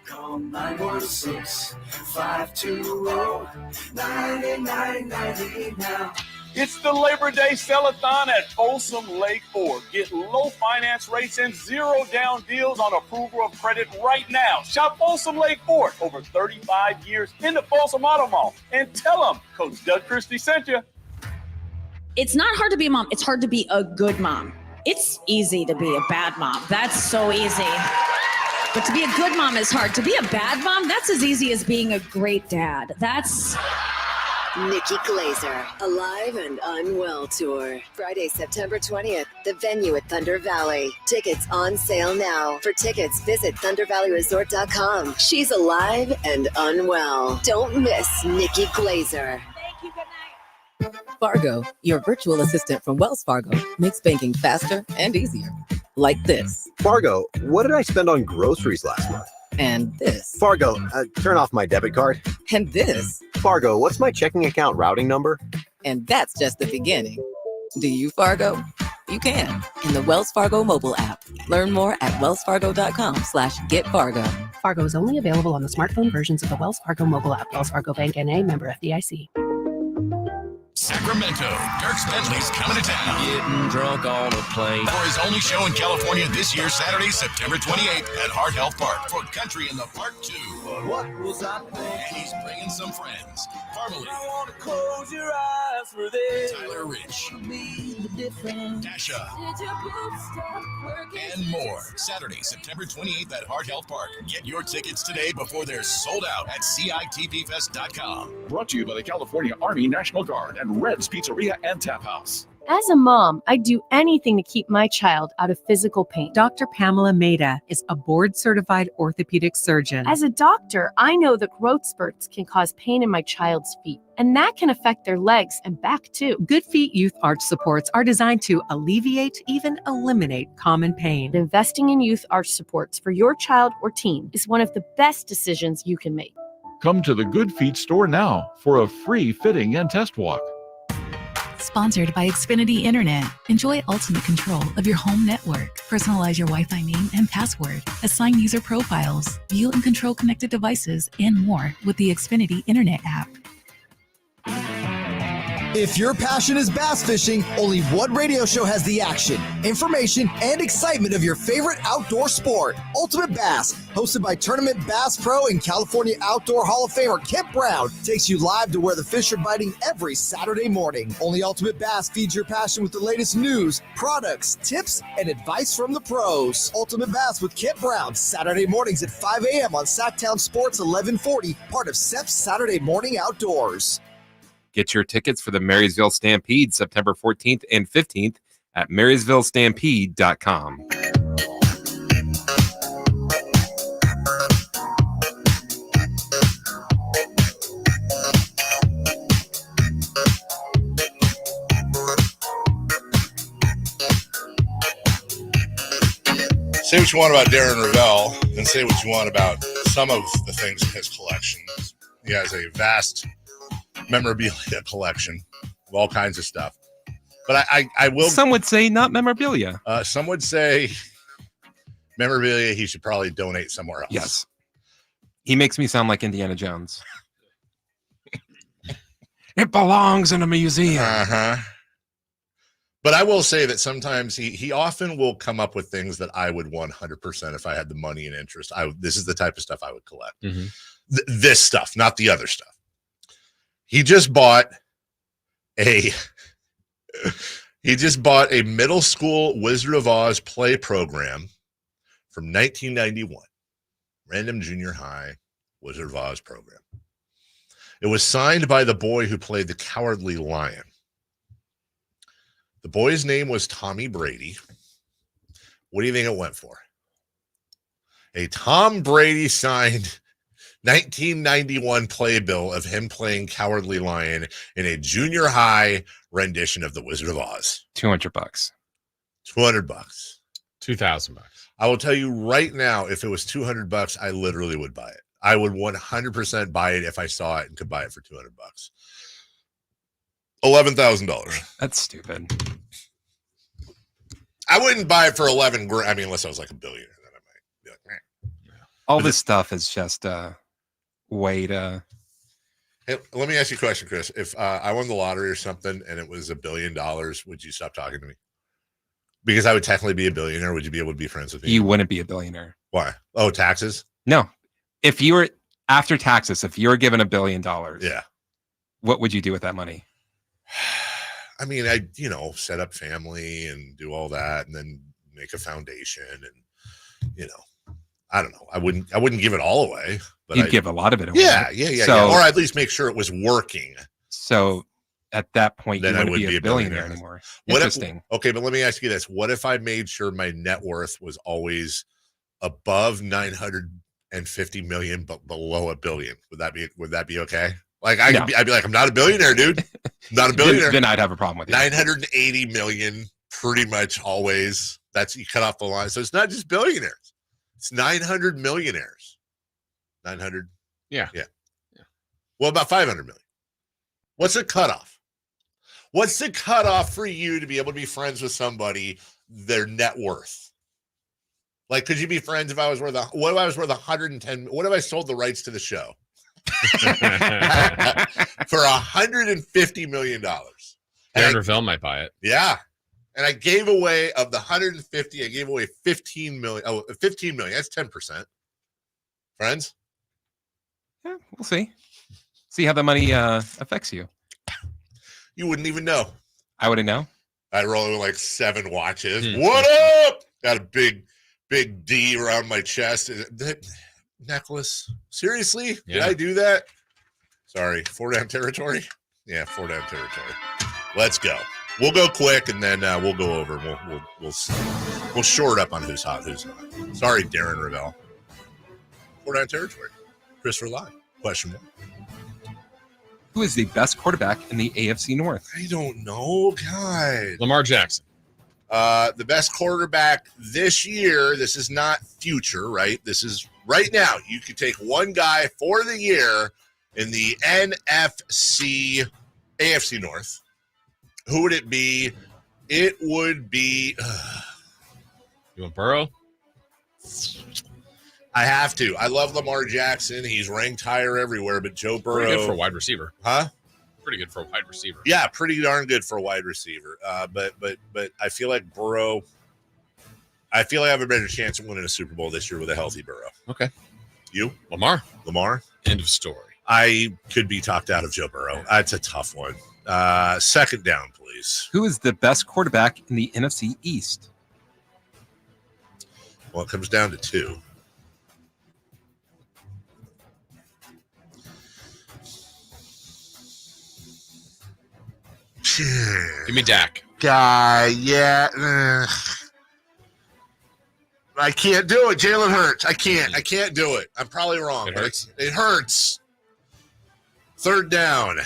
Call 916-520-9990 now. It's the Labor Day Sell-a-thon at Folsom Lake Ford. Get low finance rates and zero down deals on approval of credit right now. Shop Folsom Lake Ford, over 35 years in the Folsom Auto Mall. And tell them Coach Doug Christie sent you. It's not hard to be a mom. It's hard to be a good mom. It's easy to be a bad mom. That's so easy. But to be a good mom is hard. To be a bad mom, that's as easy as being a great dad. That's... Nikki Glazer, Alive and Unwell Tour. Friday, September 20th. The venue at Thunder Valley. Tickets on sale now. For tickets, visit ThunderValleyResort.com. She's alive and unwell. Don't miss Nikki Glazer. Fargo, your virtual assistant from Wells Fargo, makes banking faster and easier. Like this. Fargo, what did I spend on groceries last month? And this. Fargo, turn off my debit card. And this. Fargo, what's my checking account routing number? And that's just the beginning. Do you, Fargo? You can in the Wells Fargo mobile app. Learn more at wellsfargo.com/getfargo. Fargo is only available on the smartphone versions of the Wells Fargo mobile app. Wells Fargo Bank N.A., member FDIC. Sacramento, Dierks Bentley's coming to town. Getting drunk on a plane. For his only show in California this year, Saturday, September 28th at Heart Health Park for Country in the Park 2. What was I thinking? And he's bringing some friends. Parmalee. I want to close your eyes for this. Tyler Rich. Tasha. And And more. Saturday, September 28th at Heart Health Park. Get your tickets today before they're sold out at CITPFest.com. Brought to you by the California Army National Guard and Red's Pizzeria and Tap House. As a mom, I'd do anything to keep my child out of physical pain. Dr. Pamela Maida is a board-certified orthopedic surgeon. As a doctor, I know that growth spurts can cause pain in my child's feet, and that can affect their legs and back too. Good Feet Youth Arch supports are designed to alleviate, even eliminate common pain. Investing in youth arch supports for your child or teen is one of the best decisions you can make. Come to the Good Feet store now for a free fitting and test walk. Sponsored by Xfinity Internet. Enjoy ultimate control of your home network. Personalize your Wi-Fi name and password. Assign user profiles. View and control connected devices and more with the Xfinity Internet app. If your passion is bass fishing, only one radio show has the action, information, and excitement of your favorite outdoor sport. Ultimate Bass, hosted by Tournament Bass Pro and California Outdoor Hall of Famer Kent Brown, takes you live to where the fish are biting every Saturday morning. Only Ultimate Bass feeds your passion with the latest news, products, tips, and advice from the pros. Ultimate Bass with Kent Brown, Saturday mornings at 5 a.m. on Sacktown Sports 1140, part of SEP's Saturday Morning Outdoors. Get your tickets for the Marysville Stampede September 14th and 15th at MarysvilleStampede.com. Say what you want about Darren Ravel, and say what you want about some of the things in his collection. He has a vast memorabilia collection of all kinds of stuff. But I will. Some would say not memorabilia. Some would say memorabilia he should probably donate somewhere else. Yes. He makes me sound like Indiana Jones. It belongs in a museum. Uh-huh. But I will say that sometimes he often will come up with things that I would 100% if I had the money and interest. This is the type of stuff I would collect. Mm-hmm. This stuff, not the other stuff. He just bought a middle school Wizard of Oz play program from 1991. Random junior high Wizard of Oz program. It was signed by the boy who played the Cowardly Lion. The boy's name was Tommy Brady. What do you think it went for? A Tom Brady signed 1991 playbill of him playing Cowardly Lion in a junior high rendition of The Wizard of Oz. $200. $200. $2,000. I will tell you right now, if it was $200, I literally would buy it. I would 100% buy it if I saw it and could buy it for $200. $11,000. That's stupid. I wouldn't buy it for 11 grand. I mean, unless I was like a billionaire, then I might be like, meh. All this stuff is just a way to. Hey, let me ask you a question, Chris. If I won the lottery or something and it was $1 billion, would you stop talking to me? Because I would technically be a billionaire. Would you be able to be friends with me? You wouldn't be a billionaire. Why? Oh, taxes? No. If you were after taxes, if you were given $1 billion, yeah, what would you do with that money? I mean, I set up family and do all that, and then make a foundation, and I don't know. I wouldn't give it all away, but You'd give a lot of it away. Yeah. So, or at least make sure it was working. So at that point, Then you I wouldn't would be a billionaire anymore. Interesting. Okay, but let me ask you this: what if I made sure my net worth was always above 950 million, but below $1 billion? Would that be okay? Like I'd be like, I'm not a billionaire, dude. I'm not a billionaire. Then I'd have a problem with it. 980 million, pretty much always. That's, you cut off the line. So it's not just billionaires. It's 900 millionaires. 900. Yeah. Well, about 500 million. What's the cutoff? What's the cutoff for you to be able to be friends with somebody, their net worth? Like, could you be friends if I was worth, what if I was worth 110? What if I sold the rights to the show for $150 million? Darren Ravel might buy it. Yeah. And I gave away, of the 150, I gave away 15 million. Oh, 15 million. That's 10%. Friends? Yeah, we'll see. See how the money affects you. You wouldn't even know. I wouldn't know. I roll with like 7 watches. What up? Got a big D around my chest. That necklace. Seriously? Yeah. Did I do that? Sorry. 4 down territory? Yeah, 4 down territory. Let's go. We'll go quick, and then we'll go over. We'll short up on who's hot, who's not. Sorry, Darren Ravel. 4 down territory. Christopher Live. Question 1. Who is the best quarterback in the AFC North? I don't know, guys. Lamar Jackson. The best quarterback this year. This is not future, right? This is right now. You could take one guy for the year in the AFC North. Who would it be? It would be. You want Burrow? I have to. I love Lamar Jackson. He's ranked higher everywhere, but Joe Burrow. Pretty good for a wide receiver. Huh? Pretty good for a wide receiver. Yeah, pretty darn good for a wide receiver. But I feel like Burrow. I feel like I have a better chance of winning a Super Bowl this year with a healthy Burrow. Okay. You? Lamar. End of story. I could be talked out of Joe Burrow. That's a tough one. Second down, please. Who is the best quarterback in the NFC East? Well, it comes down to 2. Give me Dak. Yeah. I can't do it. Jalen Hurts. I can't do it. I'm probably wrong. It hurts. Third down.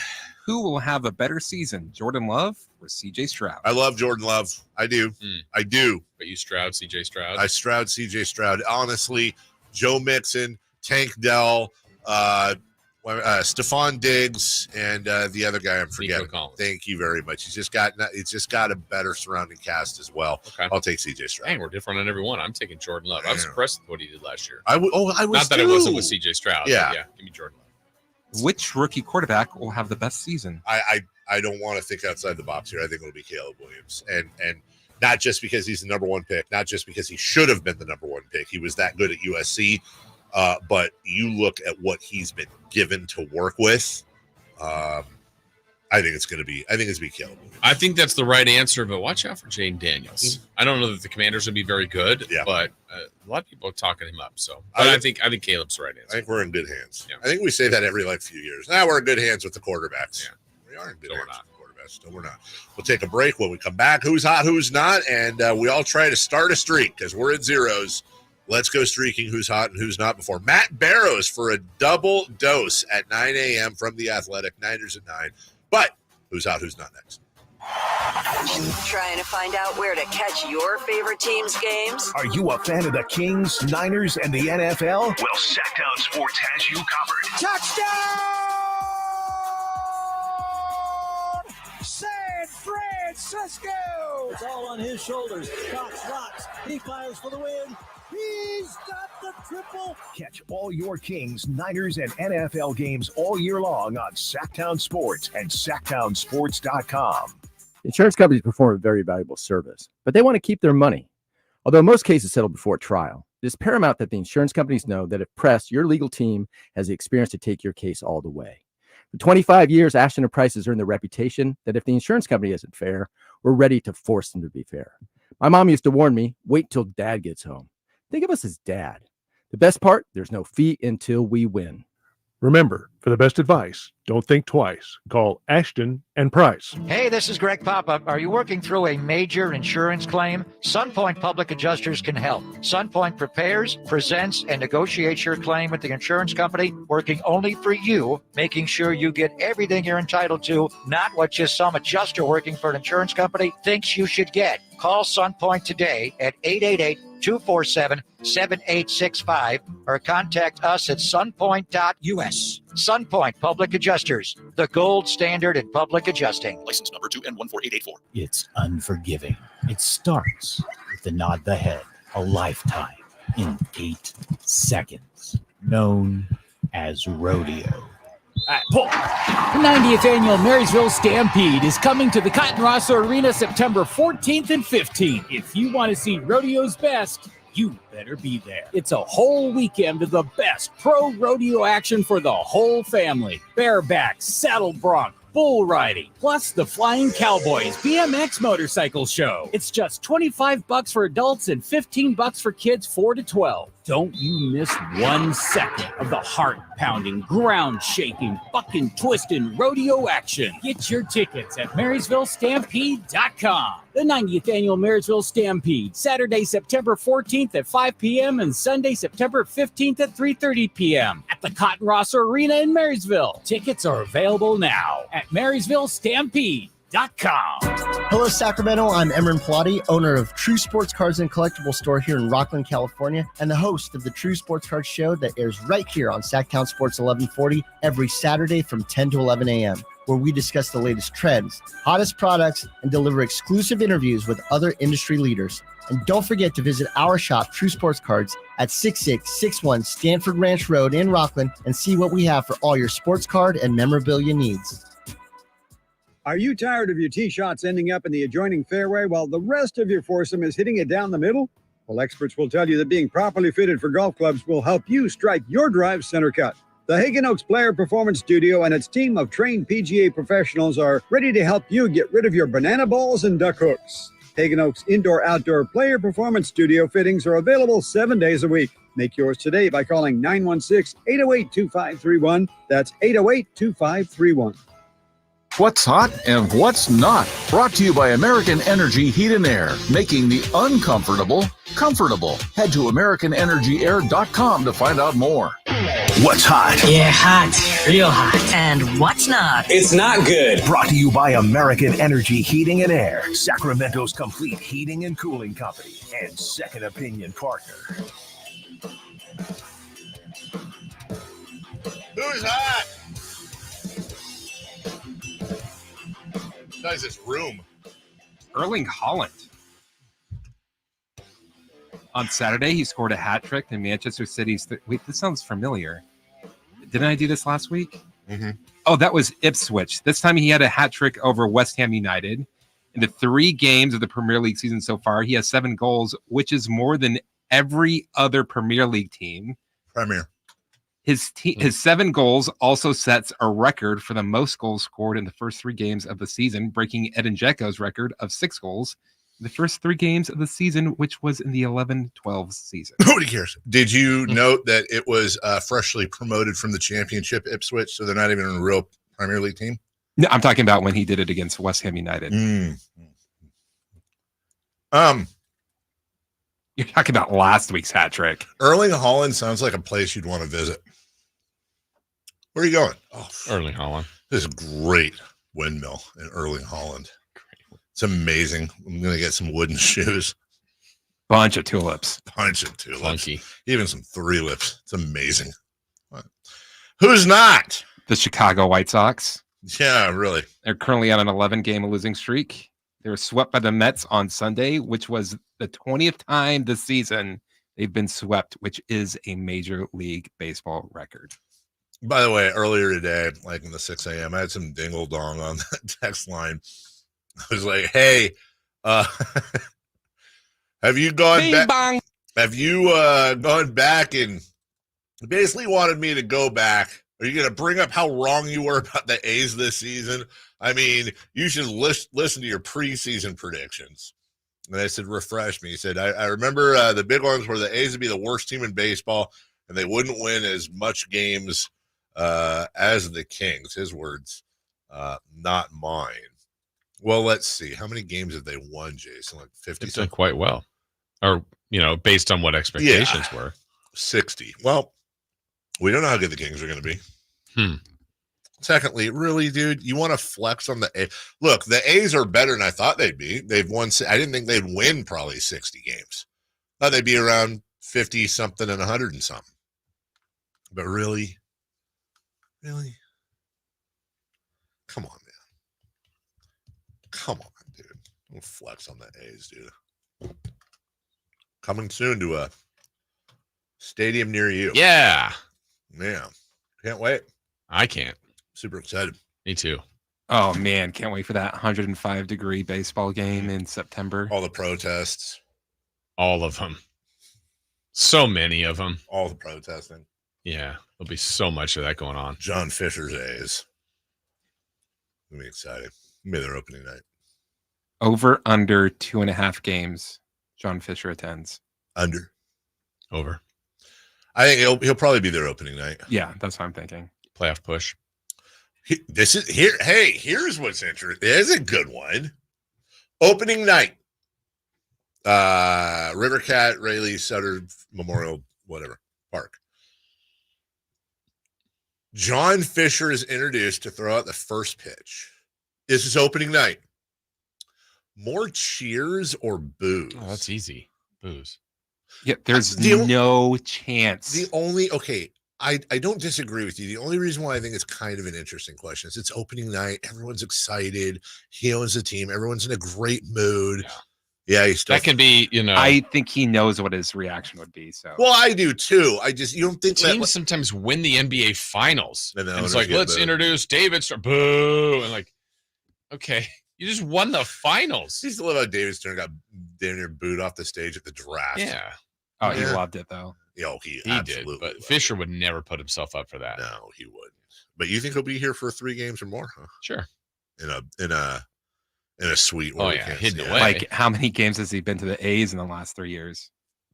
Who will have a better season, Jordan Love or CJ Stroud? I love Jordan Love. I do. I do. But you Stroud, CJ Stroud? I Stroud, CJ Stroud. Honestly, Joe Mixon, Tank Dell, Stephon Diggs, and the other guy I'm forgetting. Thank you very much. It's just got a better surrounding cast as well. Okay. I'll take CJ Stroud. Dang, we're different on every one. I'm taking Jordan Love. I was impressed with what he did last year. I was not that too. it wasn't with CJ Stroud. Yeah. Give me Jordan Love. Which rookie quarterback will have the best season? I don't want to think outside the box here. I think it'll be Caleb Williams, and not just because he's the number 1 pick, not just because he should have been the number 1 pick. He was that good at USC, but you look at what he's been given to work with. I think it's going to be Caleb Williams. I think that's the right answer, but watch out for Jane Daniels. I don't know that the Commanders would be very good, but a lot of people are talking him up. So, but I think Caleb's the right answer. I think we're in good hands. Yeah. I think we say that every few years. Now we're in good hands with the quarterbacks. Yeah. We are in good hands with the quarterbacks. No, we're not. We'll take a break. When we come back, who's hot, who's not, and we all try to start a streak because we're at zeros. Let's go streaking who's hot and who's not before Matt Barrows for a double dose at 9 a.m. from The Athletic. Niners at 9. But who's hot, who's not next? Trying to find out where to catch your favorite team's games? Are you a fan of the Kings, Niners, and the NFL? Well, Sacktown Sports has you covered. Touchdown! San Francisco! It's all on his shoulders. Cox rocks. He fires for the win. He's got the triple. Catch all your Kings, Niners, and NFL games all year long on Sacktown Sports and SacktownSports.com. Insurance companies perform a very valuable service, but they want to keep their money. Although most cases settle before trial, it is paramount that the insurance companies know that if pressed, your legal team has the experience to take your case all the way. For 25 years, Ashton & Price has earned the reputation that if the insurance company isn't fair, we're ready to force them to be fair. My mom used to warn me, wait till dad gets home. Think of us as dad. The best part, there's no fee until we win. Remember, for the best advice, don't think twice. Call Ashton and Price. Hey, this is Greg Papa. Are you working through a major insurance claim? SunPoint Public Adjusters can help. SunPoint prepares, presents, and negotiates your claim with the insurance company, working only for you, making sure you get everything you're entitled to, not what just some adjuster working for an insurance company thinks you should get. Call SunPoint today at 888-247-7865 or contact us at sunpoint.us. SunPoint Public Adjusters, the gold standard in public adjusting. License number 2N14884. It's unforgiving. It starts with the nod the head, a lifetime in 8 seconds, known as rodeo. The 90th annual Marysville Stampede is coming to the Cotton Rosso Arena September 14th and 15th. If you want to see rodeo's best, you better be there. It's a whole weekend of the best pro rodeo action for the whole family. Bareback, saddle bronc, bull riding, plus the Flying Cowboys BMX motorcycle show. It's just $25 for adults and $15 for kids 4 to 12. Don't you miss 1 second of the heart-pounding, ground-shaking, bucking, twisting rodeo action. Get your tickets at MarysvilleStampede.com. The 90th annual Marysville Stampede, Saturday, September 14th at 5 p.m. and Sunday, September 15th at 3:30 p.m. at the Cotton Rosso Arena in Marysville. Tickets are available now at MarysvilleStampede.com. Hello, Sacramento. I'm Emran Pilati, owner of True Sports Cards and Collectible Store here in Rockland, California, and the host of the True Sports Cards Show that airs right here on Sacktown Sports 1140 every Saturday from 10 to 11 a.m., where we discuss the latest trends, hottest products, and deliver exclusive interviews with other industry leaders. And don't forget to visit our shop, True Sports Cards, at 6661 Stanford Ranch Road in Rockland and see what we have for all your sports card and memorabilia needs. Are you tired of your tee shots ending up in the adjoining fairway while the rest of your foursome is hitting it down the middle? Well, experts will tell you that being properly fitted for golf clubs will help you strike your drive center cut. The Hagen Oaks Player Performance Studio and its team of trained PGA professionals are ready to help you get rid of your banana balls and duck hooks. Hagen Oaks Indoor-Outdoor Player Performance Studio fittings are available 7 days a week. Make yours today by calling 916-808-2531. That's 808-2531. What's hot and what's not? Brought to you by American Energy Heat and Air, making the uncomfortable comfortable. Head to AmericanEnergyAir.com to find out more. What's hot? Yeah, hot. Real hot. And what's not? It's not good. Brought to you by American Energy Heating and Air, Sacramento's complete heating and cooling company, and second opinion partner. Who's hot? Nice, this room. Erling Haaland. On Saturday, he scored a hat trick in Manchester City's. Wait, this sounds familiar. Didn't I do this last week? Mm-hmm. Oh, that was Ipswich. This time he had a hat trick over West Ham United. In the 3 games of the Premier League season so far, he has 7 goals, which is more than every other Premier League team. His 7 goals also sets a record for the most goals scored in the first 3 games of the season, breaking Edin Dzeko's record of 6 goals in the first 3 games of the season, which was in the 11-12 season. Nobody cares. Did you note that it was freshly promoted from the Championship, Ipswich, so they're not even a real Premier League team? No, I'm talking about when he did it against West Ham United. You're talking about last week's hat trick. Erling Haaland sounds like a place you'd want to visit. Where are you going? Oh, Erling Haaland. This is great windmill in Erling Haaland. It's amazing. I'm going to get some wooden shoes. Bunch of tulips. Funky. Even some 3 lips. It's amazing. What? Who's not? The Chicago White Sox. Yeah, really. They're currently on an 11-game losing streak. They were swept by the Mets on Sunday, which was the 20th time this season They've been swept, which is a Major League Baseball record. By the way, earlier today, like in the 6 a.m., I had some dingle dong on that text line. I was like, hey, have you gone back? Have you gone back and basically wanted me to go back? Are you going to bring up how wrong you were about the A's this season? I mean, you should listen to your preseason predictions. And I said, refresh me. He said, I remember the big ones were the A's would be the worst team in baseball, and they wouldn't win as much games as the Kings. His words, not mine. Well, let's see. How many games have they won, Jason? Like 50? They've done quite well. Or, based on what expectations were. 60. Well, we don't know how good the Kings are going to be. Secondly, really, dude, you want to flex on the A? Look, the A's are better than I thought they'd be. They've won. I didn't think they'd win probably 60 games. Thought they'd be around 50 something and 100 and something. But really, come on, man. Come on, dude. Don't flex on the A's, dude. Coming soon to a stadium near you. Yeah. Yeah. Can't wait. I can't. Super excited. Me too. Oh, man. Can't wait for that 105-degree baseball game in September. All the protests. All of them. So many of them. All the protesting. Yeah. There'll be so much of that going on. John Fisher's A's. It'll be exciting. It'll be their opening night. Over, under 2.5 games. John Fisher attends. Under. Over. I think he'll probably be their opening night. Yeah, that's what I'm thinking. Playoff push. This is here. Hey, here's what's interesting. There's a good one. Opening night. Rivercat, Rayleigh, Sutter Memorial, whatever park. John Fisher is introduced to throw out the first pitch. This is opening night. More cheers or boos? Oh, that's easy. Boos. Yeah, there's no chance. I don't disagree with you. The only reason why I think it's kind of an interesting question is it's opening night. Everyone's excited. He owns the team. Everyone's in a great mood. Yeah, that can be, I think he knows what his reaction would be. So, well, I do too. You don't think teams sometimes win the NBA Finals, and it's like, let's introduce David Stern. Boo, and like, okay, you just won the finals. I used to love how David Stern got damn near booed off the stage at the draft. Yeah. Oh, he loved it though. Yeah, he did. But Fisher would never put himself up for that. No, he wouldn't. But you think he'll be here for 3 games or more? Huh? Sure. In a suite. Oh yeah, hidden away. Like, how many games has he been to the A's in the last 3 years?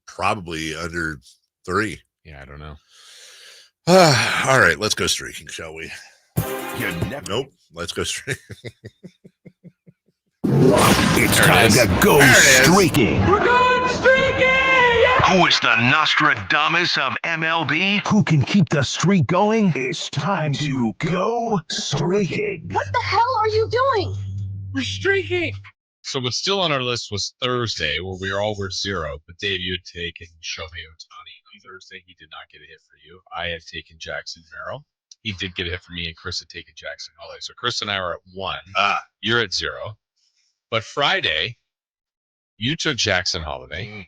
Probably under 3. Yeah, I don't know. All right, let's go streaking, shall we? Nope. Let's go streaking. It's time to go streaking. We're going streaking! Who is the Nostradamus of MLB? Who can keep the streak going? It's time to go streaking. What the hell are you doing? We're streaking. So what's still on our list was Thursday, where we all were 0. But Dave, you had taken Shohei Ohtani on Thursday. He did not get a hit for you. I had taken Jackson Merrill. He did get a hit for me, and Chris had taken Jackson Holiday. So Chris and I are at 1. You're at 0. But Friday, you took Jackson Holiday.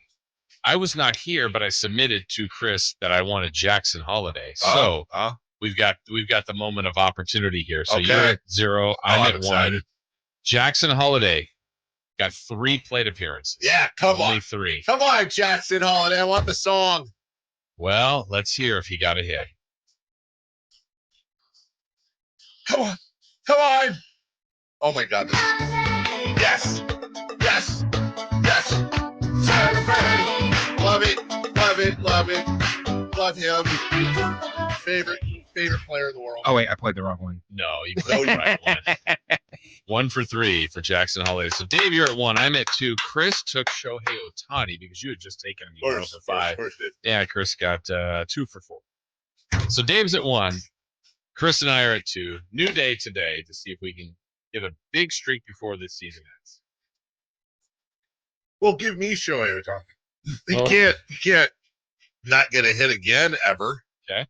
I was not here, but I submitted to Chris that I wanted Jackson Holiday. So we've got the moment of opportunity here. So you're at 0. I'm at 1. Jackson Holiday got 3 plate appearances. Yeah, Only 3. Come on, Jackson Holiday. I want the song. Well, let's hear if he got a hit. Come on. Come on. Oh, my God. Yes. Yes. Yes. Love it. Love it. Love it. Love him. Favorite player in the world. Oh, wait, I played the wrong one. No, you played the right one. 1 for 3 for Jackson Holiday. So, Dave, you're at 1. I'm at 2. Chris took Shohei Ohtani because you had just taken him for 5. Yeah, Chris got 2 for 4. So, Dave's at 1. Chris and I are at 2. New day today to see if we can get a big streak before this season ends. Well, give me Shohei Ohtani. He can't not get a hit again ever. Okay. I'm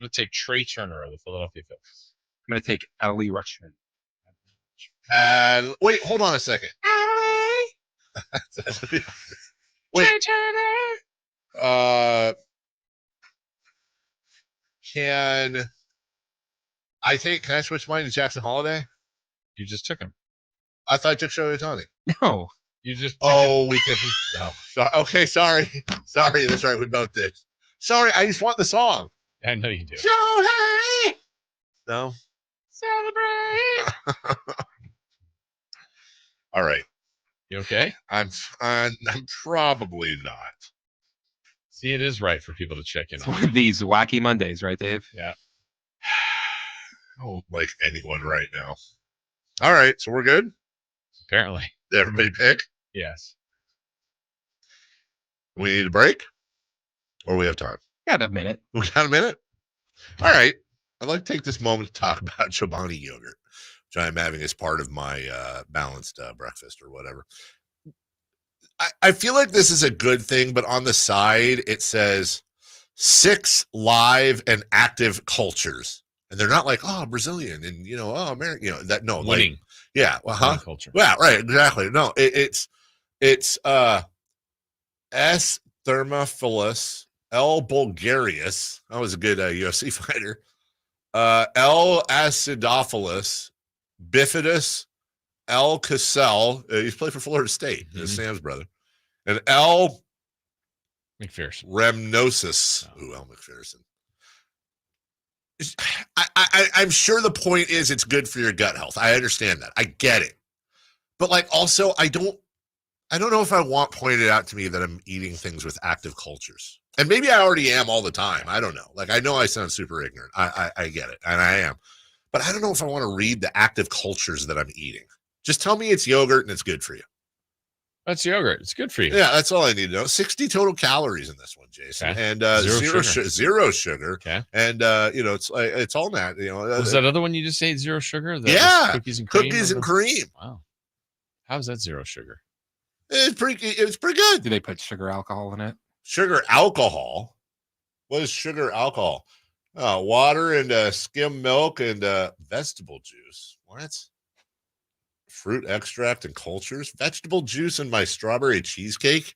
going to take Trey Turner of the Philadelphia Phillies. I'm going to take Ellie Rutschman. And wait, hold on a second. Wait, Can I switch mine to Jackson Holiday? You just took him. I thought I took Shohei Ohtani. No. You just we could. No. Okay, sorry. Sorry, that's right. We both did. Sorry, I just want the song. I know you do. Shohei! No. Celebrate. All right. You okay? I'm probably not. See, it is right for people to check in It's on. one of these wacky Mondays, right, Dave? Yeah. I don't like anyone right now. All right, so we're good? Apparently. Did everybody pick? Yes. We need a break? Or we have time? Got a minute. We got a minute? All right. I'd like to take this moment to talk about Chobani yogurt, which I'm having as part of my balanced breakfast or whatever. I feel like this is a good thing, but on the side, it says 6 live and active cultures. And they're not like, oh, Brazilian and, American, that, no. Winning. Like, yeah. Winning culture. Yeah, right. Exactly. No, it's S. Thermophilus, L. Bulgarius. That was a good UFC fighter. L. Acidophilus, Bifidus, L. Cassell. He's played for Florida State. Sam's brother. And L. McPherson. Remnosus. Ooh, L. McPherson. I'm sure the point is it's good for your gut health. I understand that. I get it. But also, I don't know if I want pointed out to me that I'm eating things with active cultures. And maybe I already am all the time. I don't know. I know I sound super ignorant. I get it. And I am. But I don't know if I want to read the active cultures that I'm eating. Just tell me it's yogurt and it's good for you. That's yogurt. It's good for you. Yeah, that's all I need to know. 60 total calories in this one, Jason. Okay. And Zero sugar. Okay. And, it's all that. Was that other one you just ate zero sugar? Yeah. Cookies and cream? Cookies and cream. Wow. How's that zero sugar? It's pretty good. Do they put sugar alcohol in it? Sugar alcohol? What is sugar alcohol? Water and skim milk and vegetable juice. What? Fruit extract and cultures? Vegetable juice in my strawberry cheesecake?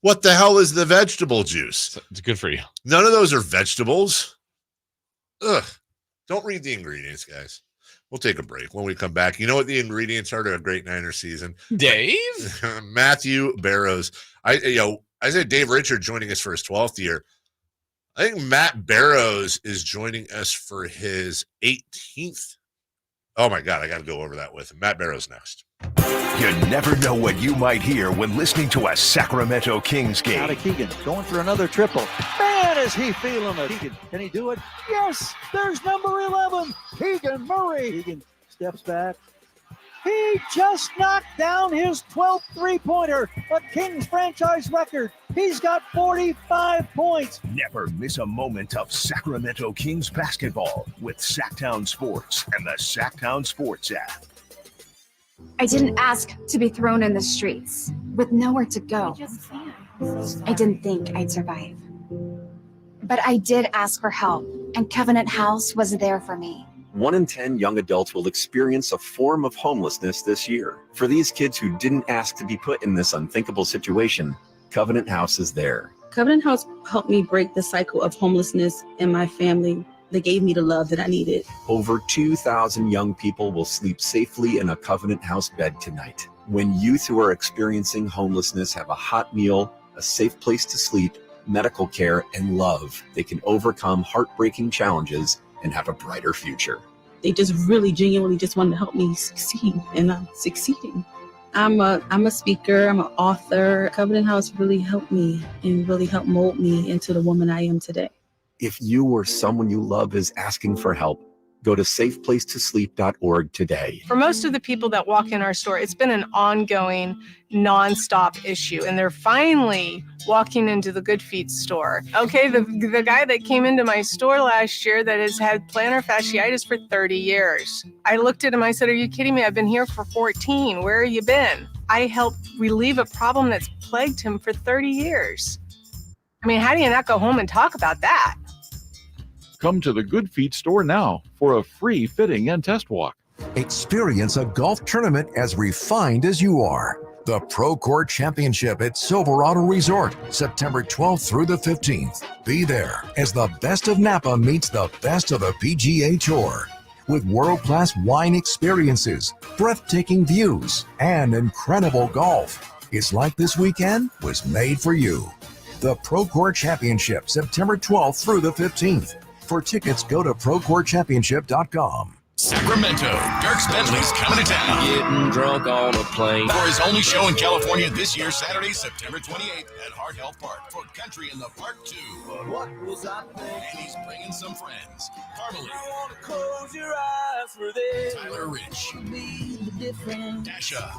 What the hell is the vegetable juice? It's good for you. None of those are vegetables. Ugh. Don't read the ingredients, guys. We'll take a break. When we come back, you know what the ingredients are to a great Niner season? Dave? Matthew Barrows. I said Dave Richard joining us for his 12th year. I think Matt Barrows is joining us for his 18th. Oh, my God. I got to go over that with him. Matt Barrows next. You never know what you might hear when listening to a Sacramento Kings game. Out of Keegan, going for another triple. Man, is he feeling it. Keegan, can he do it? Yes, there's number 11, Keegan Murray. Keegan steps back. He just knocked down his 12th three-pointer, a Kings franchise record. He's got 45 points. Never miss a moment of Sacramento Kings basketball with Sacktown Sports and the Sacktown Sports app. I didn't ask to be thrown in the streets with nowhere to go. I didn't think I'd survive. But I did ask for help, and Covenant House was there for me. 1 in 10 young adults will experience a form of homelessness this year. For these kids who didn't ask to be put in this unthinkable situation, Covenant House is there. Covenant House helped me break the cycle of homelessness in my family. They gave me the love that I needed. Over 2,000 young people will sleep safely in a Covenant House bed tonight. When youth who are experiencing homelessness have a hot meal, a safe place to sleep, medical care, and love, they can overcome heartbreaking challenges and have a brighter future. They just really genuinely just wanted to help me succeed, and I'm succeeding. I'm a speaker, I'm an author. Covenant House really helped me and really helped mold me into the woman I am today. If you or someone you love is asking for help, go to safeplacetosleep.org today. For most of the people that walk in our store, it's been an ongoing, nonstop issue, and they're finally walking into the Good Feet store. Okay, the guy that came into my store last year that has had plantar fasciitis for 30 years. I looked at him, I said, "Are you kidding me? I've been here for 14. Where have you been?" I helped relieve a problem that's plagued him for 30 years. I mean, how do you not go home and talk about that? Come to the Good Feet store now for a free fitting and test walk. Experience a golf tournament as refined as you are. The Pro Court Championship at Silverado Resort, September 12th through the 15th. Be there as the best of Napa meets the best of the PGA Tour. With world-class wine experiences, breathtaking views, and incredible golf. It's like this weekend was made for you. The Pro Court Championship, September 12th through the 15th. For tickets, go to procourtchampionship.com. Sacramento, Dirks Bentley's coming to town. Getting drunk on a plane. For his only show in California this year, Saturday, September 28th at Hart Health Park for Country in the Park 2. What was I thinking? And he's bringing some friends. Carmichael. I wanna close your eyes for this. Tyler Rich. Dasha.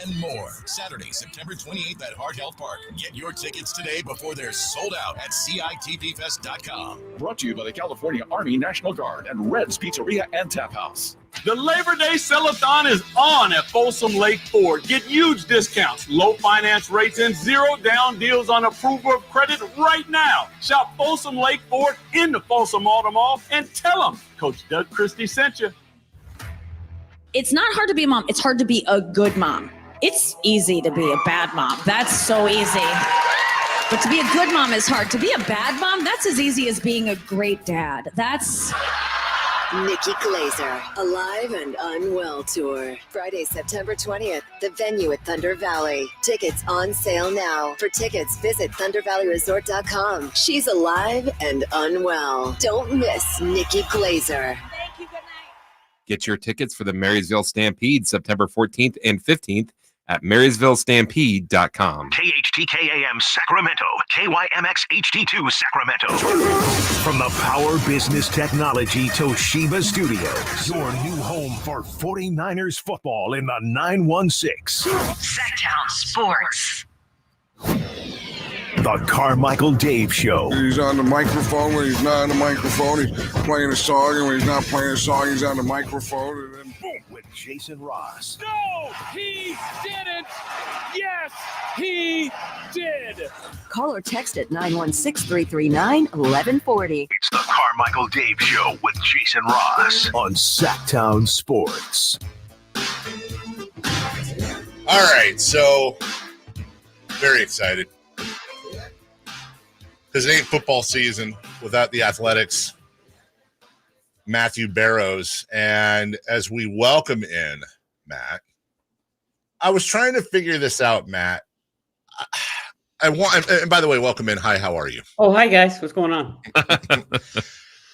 And more. Saturday, September 28th at Hart Health Park. Get your tickets today before they're sold out at CITVFest.com. Brought to you by the California Army National Guard and Red's Pizzeria and Tap House. The Labor Day Sell-a-thon is on at Folsom Lake Ford. Get huge discounts, low finance rates, and zero down deals on approval of credit right now. Shop Folsom Lake Ford in the Folsom Auto Mall and tell them Coach Doug Christie sent you. It's not hard to be a mom. It's hard to be a good mom. It's easy to be a bad mom. That's so easy. But to be a good mom is hard. To be a bad mom, that's as easy as being a great dad. That's... Nikki Glazer, Alive and Unwell Tour. Friday, September 20th. The venue at Thunder Valley. Tickets on sale now. For tickets, visit ThunderValleyResort.com. She's alive and unwell. Don't miss Nikki Glazer. Get your tickets for the Marysville Stampede September 14th and 15th at MarysvilleStampede.com. KHTKAM Sacramento, KYMX HD2 Sacramento. From the Power Business Technology Toshiba Studios, your new home for 49ers football in the 916. Sacktown Sports. The Carmichael Dave Show. He's on the microphone when he's not on the microphone. He's playing a song, and when he's not playing a song, he's on the microphone. And then boom, with Jason Ross. No, he didn't. Yes, he did. Call or text at 916-339-1140. It's the Carmichael Dave Show with Jason Ross on Sacktown Sports. All right, so very excited. Because it ain't football season without the Athletics, Matthew Barrows. And as we welcome in Matt, I was trying to figure this out, Matt. And by the way, welcome in. Hi, how are you? Oh, hi, guys. What's going on?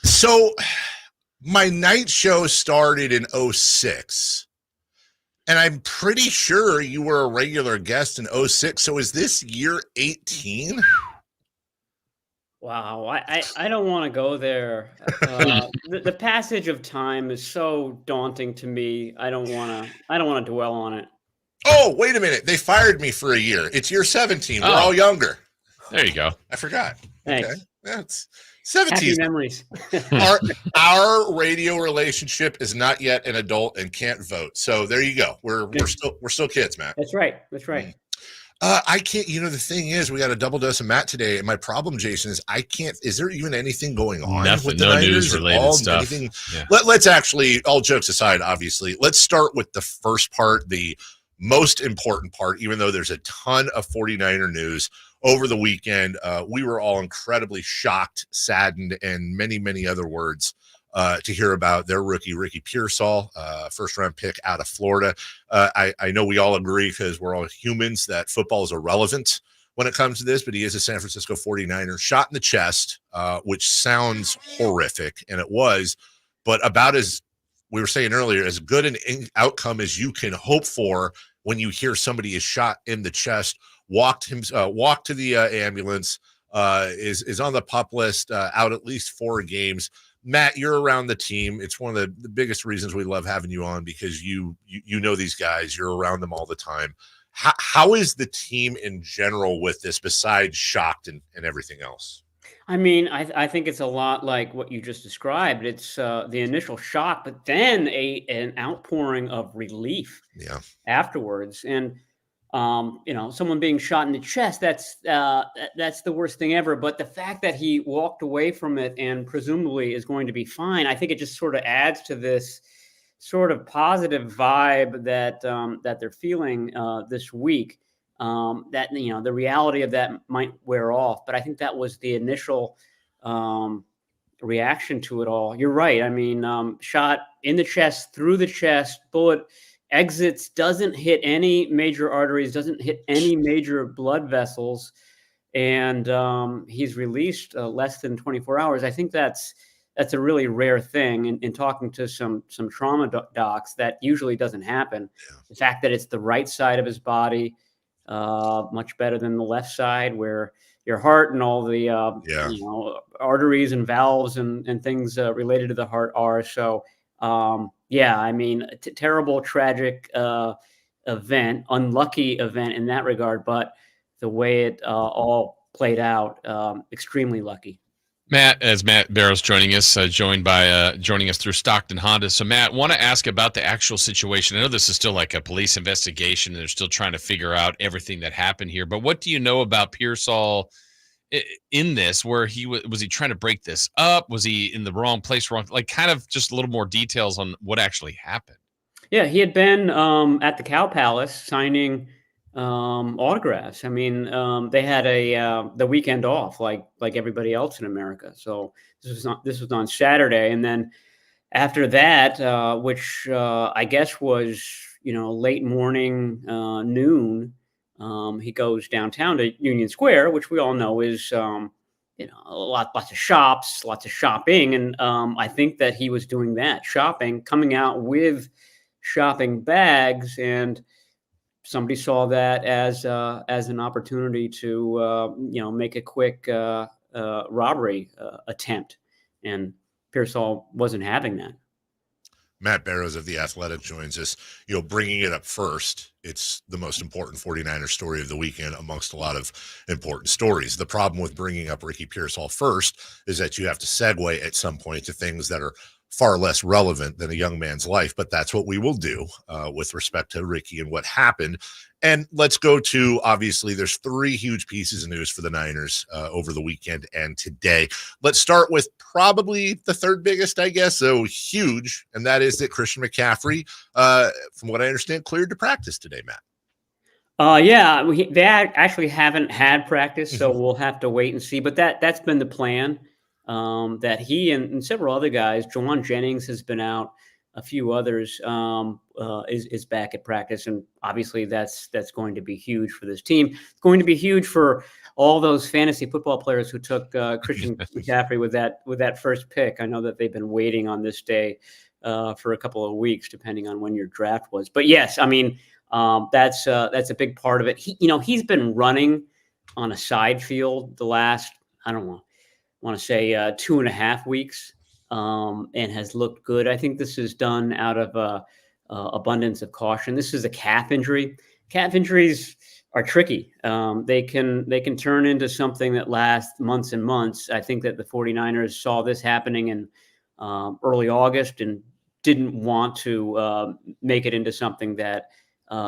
So my night show started in 06. And I'm pretty sure you were a regular guest in 06. So is this year 18? Wow, I don't want to go there. The passage of time is so daunting to me. I don't want to dwell on it. Oh, wait a minute. They fired me for a year. It's year 17. We're all younger. There you go. I forgot. Thanks. Okay. That's 17. Happy memories. our radio relationship is not yet an adult and can't vote. So there you go. We're still kids, Matt. That's right. That's right. I can't, the thing is, we got a double dose of Matt today. And my problem, Jason, is I can't, is there even anything going on? Nothing, with the no Niners? news related stuff. Yeah. Let's actually, all jokes aside, obviously, let's start with the first part, the most important part, even though there's a ton of 49er news over the weekend. We were all incredibly shocked, saddened, and many, many other words to hear about their rookie, Ricky Pearsall, first-round pick out of Florida. I know we all agree, because we're all humans, that football is irrelevant when it comes to this, but he is a San Francisco 49er, shot in the chest, which sounds horrific, and it was, but about as we were saying earlier, as good an outcome as you can hope for when you hear somebody is shot in the chest, walked to the ambulance, is on the PUP list, out at least 4 games. Matt, you're around the team. It's one of the biggest reasons we love having you on, because you know these guys. You're around them all the time. How is the team in general with this, besides shocked and everything else? I mean, I think it's a lot like what you just described. It's the initial shock, but then an outpouring of relief afterwards. And someone being shot in the chest, that's the worst thing ever. But the fact that he walked away from it and presumably is going to be fine, I think it just sort of adds to this sort of positive vibe that that they're feeling this week. That the reality of that might wear off, but I think that was the initial reaction to it all. You're right. I mean, shot in the chest, through the chest, bullet exits, doesn't hit any major arteries, doesn't hit any major blood vessels, and he's released less than 24 hours. I think that's a really rare thing. In talking to some trauma docs, that usually doesn't happen. Yeah. The fact that it's the right side of his body, much better than the left side, where your heart and all the arteries and valves and things related to the heart are. So I mean, terrible, tragic event, unlucky event in that regard, but the way it all played out, extremely lucky. Matt Barrows joining us, joining us through Stockton Honda. So Matt, want to ask about the actual situation. I know this is still like a police investigation and they're still trying to figure out everything that happened here, but what do you know about Pearsall in this, where was he trying to break this up? Was he in the wrong place, like kind of just a little more details on what actually happened? Yeah, he had been at the Cow Palace signing autographs. I mean, they had the weekend off like everybody else in America. So this was on Saturday, and then after that, which I guess was late morning, noon, he goes downtown to Union Square, which we all know is lots of shops, lots of shopping, and I think that he was doing that shopping, coming out with shopping bags, and somebody saw that as an opportunity to make a quick robbery attempt, and Pearsall wasn't having that. Matt Barrows of The Athletic joins us. Bringing it up first, it's the most important 49er story of the weekend amongst a lot of important stories. The problem with bringing up Ricky Pearsall first is that you have to segue at some point to things that are far less relevant than a young man's life, but that's what we will do with respect to Ricky and what happened. And let's go to, obviously, there's 3 huge pieces of news for the Niners over the weekend and today. Let's start with probably the third biggest, I guess, so huge, and that is that Christian McCaffrey, from what I understand, cleared to practice today, Matt. They actually haven't had practice, so we'll have to wait and see, but that's been the plan. That he and several other guys, Jawan Jennings has been out, a few others is back at practice, and obviously that's going to be huge for this team. It's going to be huge for all those fantasy football players who took Christian McCaffrey with that first pick. I know that they've been waiting on this day for a couple of weeks, depending on when your draft was. But yes, I mean that's a big part of it. He's been running on a side field the last, I want to say 2.5 weeks, and has looked good. I think this is done out of abundance of caution. This is a calf injury. Calf injuries are tricky. They can turn into something that lasts months and months. I think that the 49ers saw this happening in early August and didn't want to make it into something that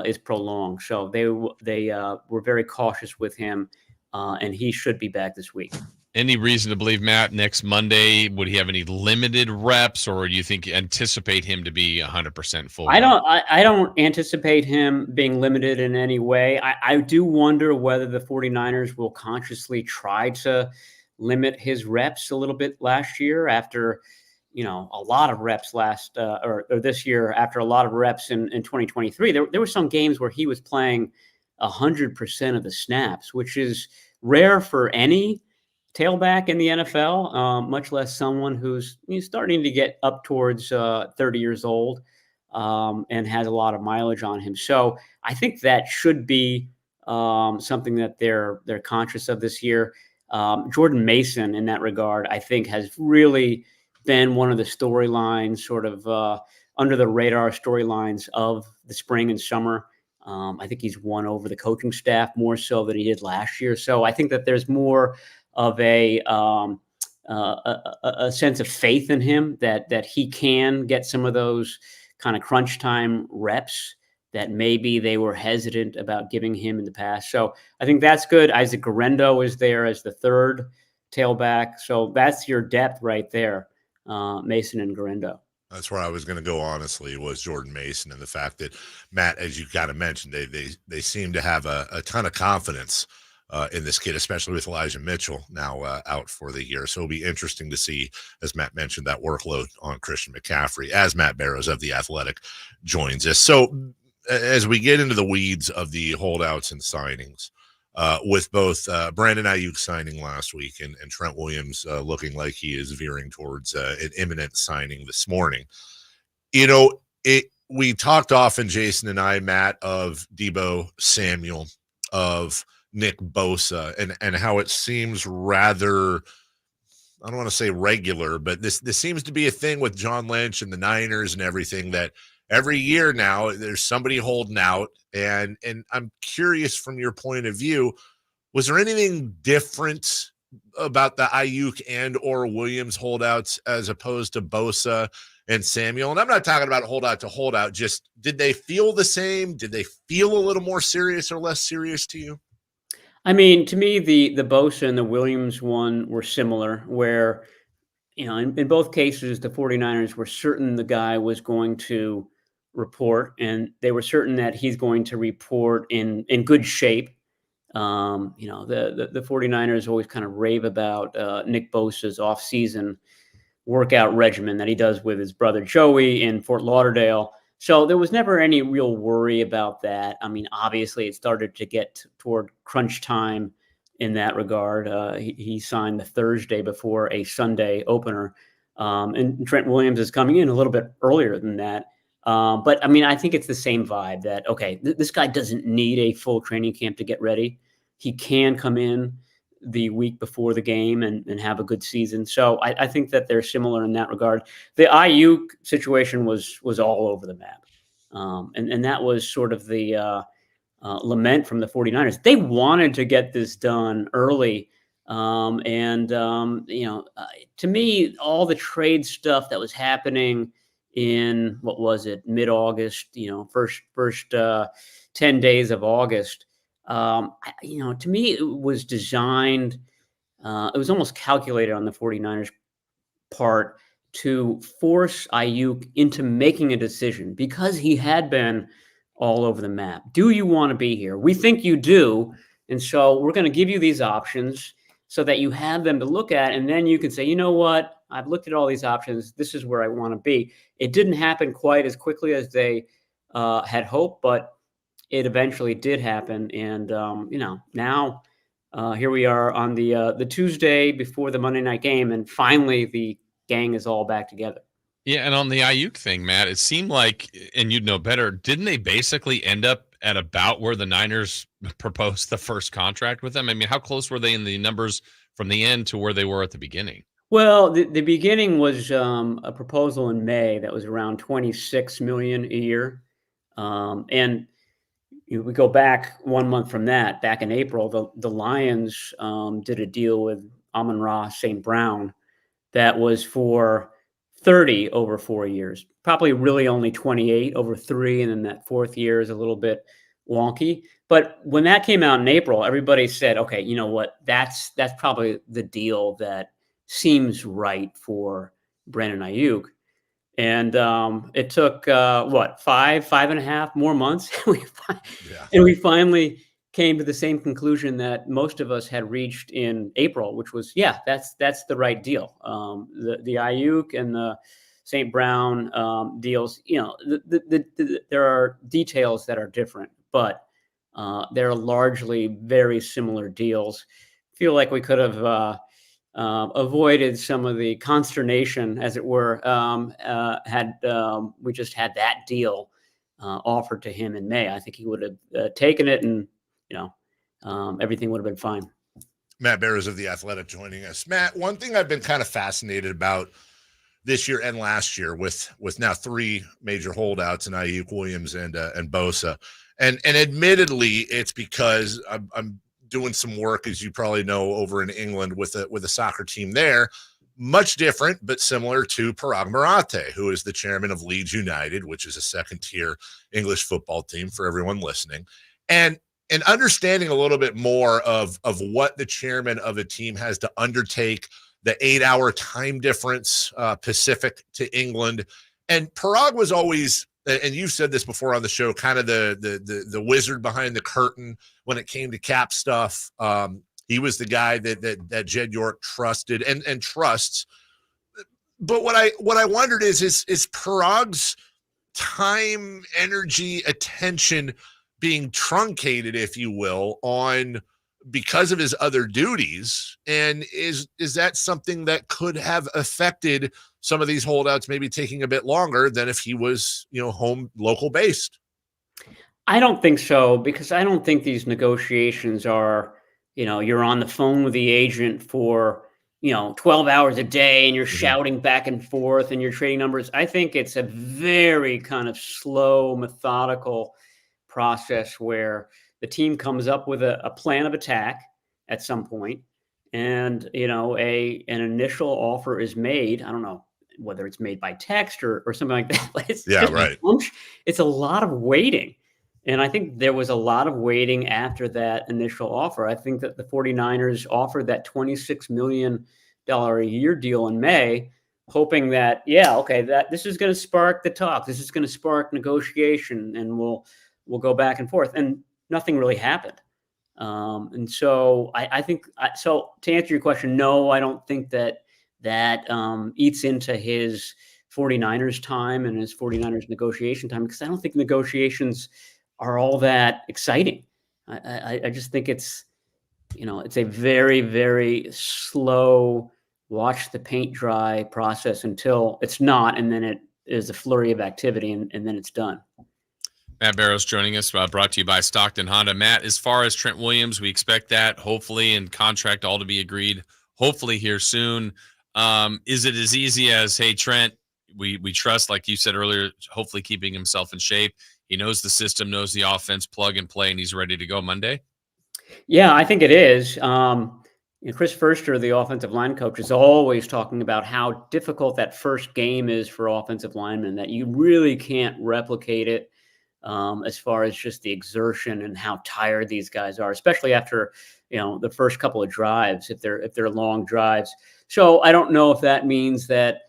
is prolonged. So they were very cautious with him, and he should be back this week. Any reason to believe, Matt, next Monday, would he have any limited reps, or do you anticipate him to be 100% full? I don't anticipate him being limited in any way. I do wonder whether the 49ers will consciously try to limit his reps a little bit last year after, a lot of reps or this year after a lot of reps in 2023. There were some games where he was playing 100% of the snaps, which is rare for any tailback in the NFL, much less someone who's starting to get up towards 30 years old and has a lot of mileage on him. So I think that should be something that they're conscious of this year. Jordan Mason, in that regard, I think has really been one of the storylines, sort of under the radar storylines of the spring and summer. I think he's won over the coaching staff more so than he did last year. So I think that there's more of a sense of faith in him that he can get some of those kind of crunch time reps that maybe they were hesitant about giving him in the past. So I think that's good. Isaac Guerendo is there as the third tailback. So that's your depth right there, Mason and Guerendo. That's where I was going to go, honestly, was Jordan Mason, and the fact that, Matt, as you kind of mentioned, they seem to have a ton of confidence in this kid, especially with Elijah Mitchell now out for the year. So it'll be interesting to see, as Matt mentioned, that workload on Christian McCaffrey as Matt Barrows of The Athletic joins us. So as we get into the weeds of the holdouts and signings, with both Brandon Ayuk signing last week and Trent Williams looking like he is veering towards an imminent signing this morning. We talked often, Jason and I, Matt, of Deebo Samuel, of Nick Bosa, and how it seems rather, I don't want to say regular, but this seems to be a thing with John Lynch and the Niners and everything, that every year now there's somebody holding out. And I'm curious, from your point of view, was there anything different about the Ayuk and or Williams holdouts as opposed to Bosa and Samuel? And I'm not talking about holdout to holdout, just did they feel the same? Did they feel a little more serious or less serious to you? I mean, to me, the Bosa and the Williams one were similar, where, in both cases, the 49ers were certain the guy was going to report, and they were certain that he's going to report in good shape. The 49ers always kind of rave about Nick Bosa's offseason workout regimen that he does with his brother Joey in Fort Lauderdale. So there was never any real worry about that. I mean, obviously it started to get toward crunch time in that regard. He signed the Thursday before a Sunday opener. And Trent Williams is coming in a little bit earlier than that. But I mean, I think it's the same vibe that, okay, this guy doesn't need a full training camp to get ready. He can come in the week before the game and have a good season. So I think that they're similar in that regard. The Ayuk situation was all over the map. And that was sort of the lament from the 49ers. They wanted to get this done early. To me, all the trade stuff that was happening in, what was it, mid-August, first 10 days of August, to me, it was designed, it was almost calculated on the 49ers part to force Ayuk into making a decision, because he had been all over the map. Do you want to be here? We think you do. And so we're going to give you these options so that you have them to look at. And then you can say, you know what? I've looked at all these options. This is where I want to be. It didn't happen quite as quickly as they had hoped, but it eventually did happen. And, now here we are on the Tuesday before the Monday night game. And finally, the gang is all back together. Yeah, and on the Ayuk thing, Matt, it seemed like, and you'd know better, didn't they basically end up at about where the Niners proposed the first contract with them? I mean, how close were they in the numbers from the end to where they were at the beginning? Well, the beginning was a proposal in May that was around $26 million a year. And we go back 1 month from that, back in April, the Lions did a deal with Amon-Ra St. Brown that was for 30 over 4 years, probably really only 28 over 3. And then that fourth year is a little bit wonky. But when that came out in April, everybody said, okay, you know what, that's probably the deal that seems right for Brandon Ayuk. And it took, 5.5 more months. And we finally came to the same conclusion that most of us had reached in April, which was, that's the right deal. The Ayuk and the St. Brown deals, there are details that are different, but they're largely very similar deals. Feel like we could have avoided some of the consternation, as it were, had we just had that deal offered to him in May. I think he would have taken it, and everything would have been fine. Matt Barrows of The Athletic joining us. Matt, one thing I've been kind of fascinated about this year and last year with now 3 major holdouts in Ayuk, Williams, and Bosa, and admittedly, it's because I'm doing some work, as you probably know, over in England with a soccer team there, much different but similar to Parag Marathe, who is the chairman of Leeds United, which is a second-tier English football team for everyone listening, and understanding a little bit more of what the chairman of a team has to undertake, the 8-hour time difference Pacific to England, And Parag was always, and you've said this before on the show, kind of the wizard behind the curtain when it came to cap stuff. He was the guy that Jed York trusted and trusts. But what I wondered is Parag's time, energy, attention being truncated, if you will, because of his other duties, and is that something that could have affected some of these holdouts maybe taking a bit longer than if he was, home local based? I don't think so, because I don't think these negotiations are, you're on the phone with the agent for 12 hours a day and you're shouting back and forth and you're trading numbers. I think it's a very kind of slow, methodical process where the team comes up with a plan of attack at some point, and an initial offer is made. I don't know whether it's made by text or something like that. But it's right. It's a lot of waiting, and I think there was a lot of waiting after that initial offer. I think that the 49ers offered that $26 million a year deal in May, hoping that that this is going to spark the talk. This is going to spark negotiation, and we'll go back and forth. And nothing really happened. And so I think, so to answer your question, no, I don't think that eats into his 49ers time and his 49ers negotiation time, because I don't think negotiations are all that exciting. I just think it's a very, very slow, watch the paint dry process until it's not, and then it is a flurry of activity, and then it's done. Matt Barrows joining us, brought to you by Stockton Honda. Matt, as far as Trent Williams, we expect that hopefully and contract all to be agreed, hopefully here soon. Is it as easy as, hey, Trent, we trust, like you said earlier, hopefully keeping himself in shape. He knows the system, knows the offense, plug and play, and he's ready to go Monday? Yeah, I think it is. Chris Furster, the offensive line coach, is always talking about how difficult that first game is for offensive linemen, that you really can't replicate it. As far as just the exertion and how tired these guys are, especially after, the first couple of drives, if they're long drives. So I don't know if that means that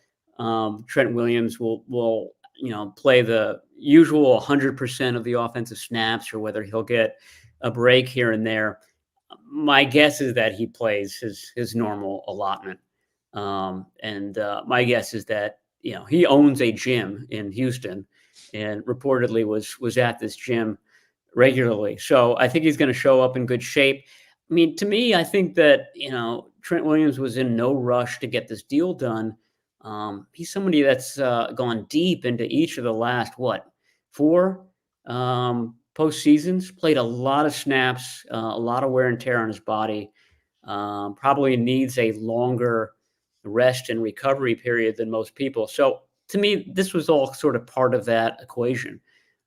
Trent Williams will play the usual 100% of the offensive snaps, or whether he'll get a break here and there. My guess is that he plays his normal allotment. And my guess is that, he owns a gym in Houston, and reportedly was at this gym regularly. So I think he's going to show up in good shape. I mean, to me, I think that, Trent Williams was in no rush to get this deal done. He's somebody that's gone deep into each of the last, 4 postseasons, played a lot of snaps, a lot of wear and tear on his body, probably needs a longer rest and recovery period than most people. So to me, this was all sort of part of that equation.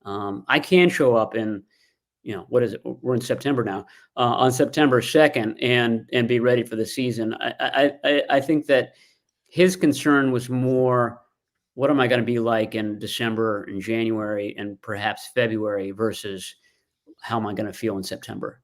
I can show up in, what is it? We're in September now, on September 2nd and be ready for the season. I think that his concern was more, what am I going to be like in December and January and perhaps February versus how am I going to feel in September?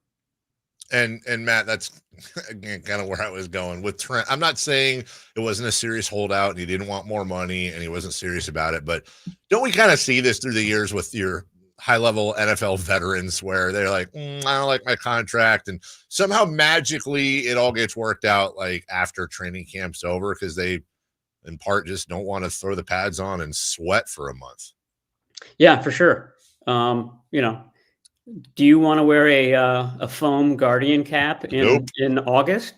And Matt, that's again kind of where I was going with Trent. I'm not saying it wasn't a serious holdout and he didn't want more money and he wasn't serious about it, but don't we kind of see this through the years with your high-level NFL veterans where they're like, I don't like my contract, and somehow magically it all gets worked out like after training camp's over because they, in part, just don't want to throw the pads on and sweat for a month. Yeah, for sure. Do you want to wear a foam Guardian cap in August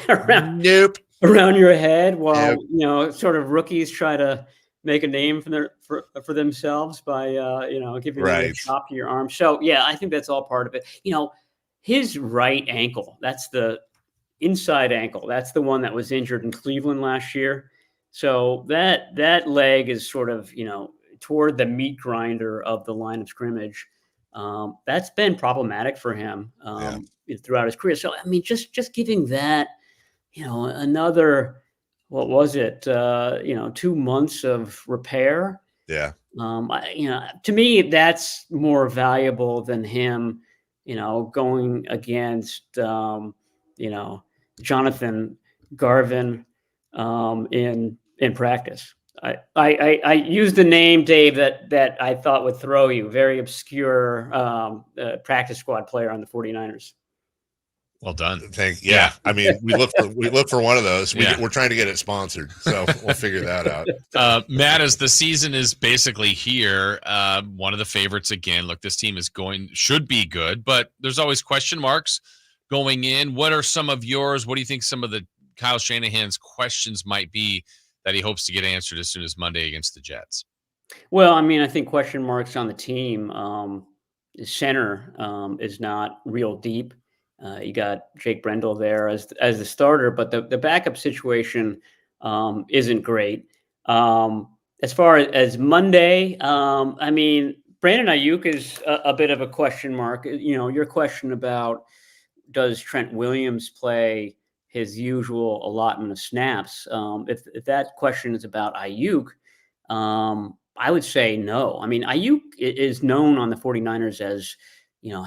around your head while sort of rookies try to make a name for themselves by giving them a chop to your arm? So yeah, I think that's all part of it. His right ankle, that's the inside ankle, that's the one that was injured in Cleveland last year. So that leg is sort of toward the meat grinder of the line of scrimmage. That's been problematic for him throughout his career. So, I mean, just giving that, another, what was it, 2 months of repair. Yeah. To me, that's more valuable than him, going against, Jonathan Garvin in practice. I used the name, Dave, that I thought would throw you. Very obscure practice squad player on the 49ers. Well done. Yeah. I mean, we look for one of those. Yeah. We're trying to get it sponsored, so we'll figure that out. Matt, as the season is basically here, one of the favorites again. Look, this team should be good, but there's always question marks going in. What are some of yours? What do you think some of the Kyle Shanahan's questions might be that he hopes to get answered as soon as Monday against the Jets? Well, I mean, I think question marks on the team. Center is not real deep. You got Jake Brendel there as the starter, but the backup situation isn't great. As far as Monday, I mean, Brandon Ayuk is a bit of a question mark. You know, your question about does Trent Williams play his usual allotment of snaps? If that question is about Ayuk, I would say no. I mean, Ayuk is known on the 49ers as,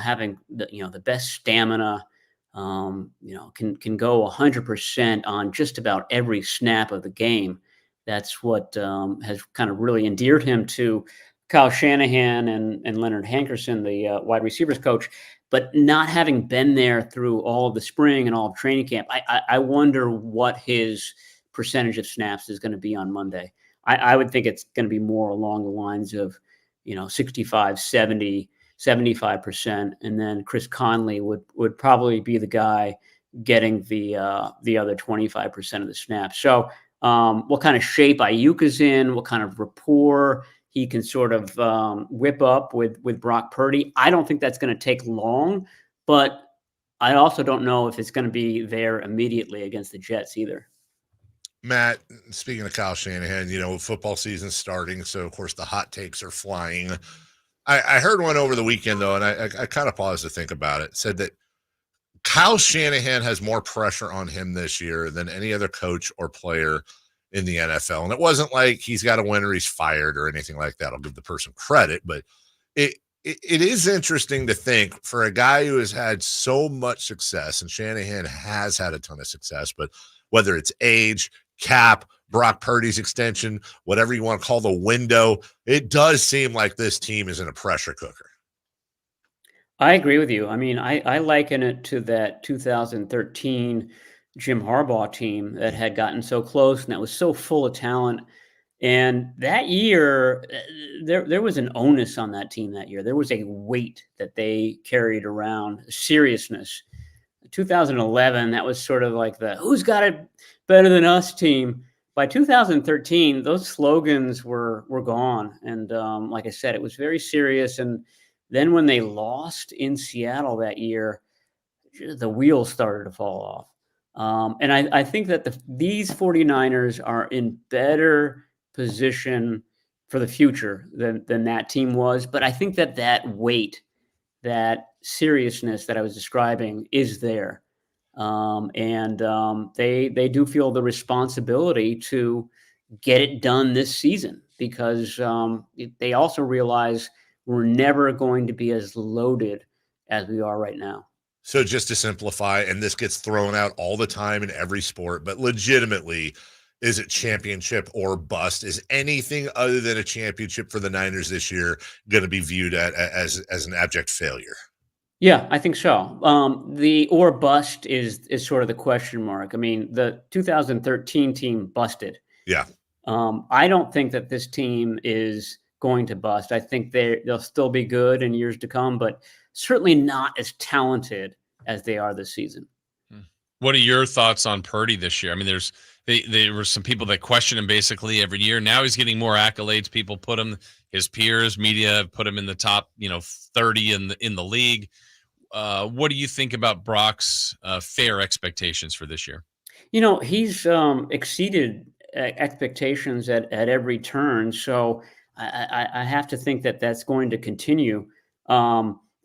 having the best stamina, can go 100% on just about every snap of the game. That's what has kind of really endeared him to Kyle Shanahan and Leonard Hankerson, the wide receivers coach. But not having been there through all of the spring and all of training camp, I wonder what his percentage of snaps is going to be on Monday. I would think it's going to be more along the lines of, 65, 70, 75%. And then Chris Conley would probably be the guy getting the other 25% of the snaps. So what kind of shape Ayuk is in, what kind of rapport he can sort of whip up with Brock Purdy. I don't think that's going to take long, but I also don't know if it's going to be there immediately against the Jets either. Matt, speaking of Kyle Shanahan, football season's starting, so of course the hot takes are flying. I heard one over the weekend, though, and I kind of paused to think about it. It said that Kyle Shanahan has more pressure on him this year than any other coach or player in the NFL. And it wasn't like he's got to win or he's fired or anything like that. I'll give the person credit, but it is interesting to think for a guy who has had so much success, and Shanahan has had a ton of success, but whether it's age, cap, Brock Purdy's extension, whatever you want to call the window, it does seem like this team is in a pressure cooker. I agree with you. I mean, I liken it to that 2013 Jim Harbaugh team that had gotten so close and that was so full of talent. And that year, there was an onus on that team that year. There was a weight that they carried around, seriousness. 2011, that was sort of like the who's got it better than us team. By 2013, those slogans were gone. And like I said, it was very serious. And then when they lost in Seattle that year, the wheels started to fall off. And I think that these 49ers are in better position for the future than that team was. But I think that weight, that seriousness that I was describing is there. They do feel the responsibility to get it done this season because they also realize we're never going to be as loaded as we are right now. So just to simplify, and this gets thrown out all the time in every sport, but legitimately, is it championship or bust? Is anything other than a championship for the Niners this year going to be viewed as an abject failure? Yeah, I think so. The or bust is sort of the question mark. I mean, the 2013 team busted. Yeah. I don't think that this team is going to bust. I think they'll still be good in years to come, but certainly not as talented as they are this season. What are your thoughts on Purdy this year? I mean, there were some people that question him basically every year. Now he's getting more accolades. People put him, his peers, media put him in the top, 30 in the league. What do you think about Brock's fair expectations for this year? He's exceeded expectations at every turn. So I have to think that that's going to continue.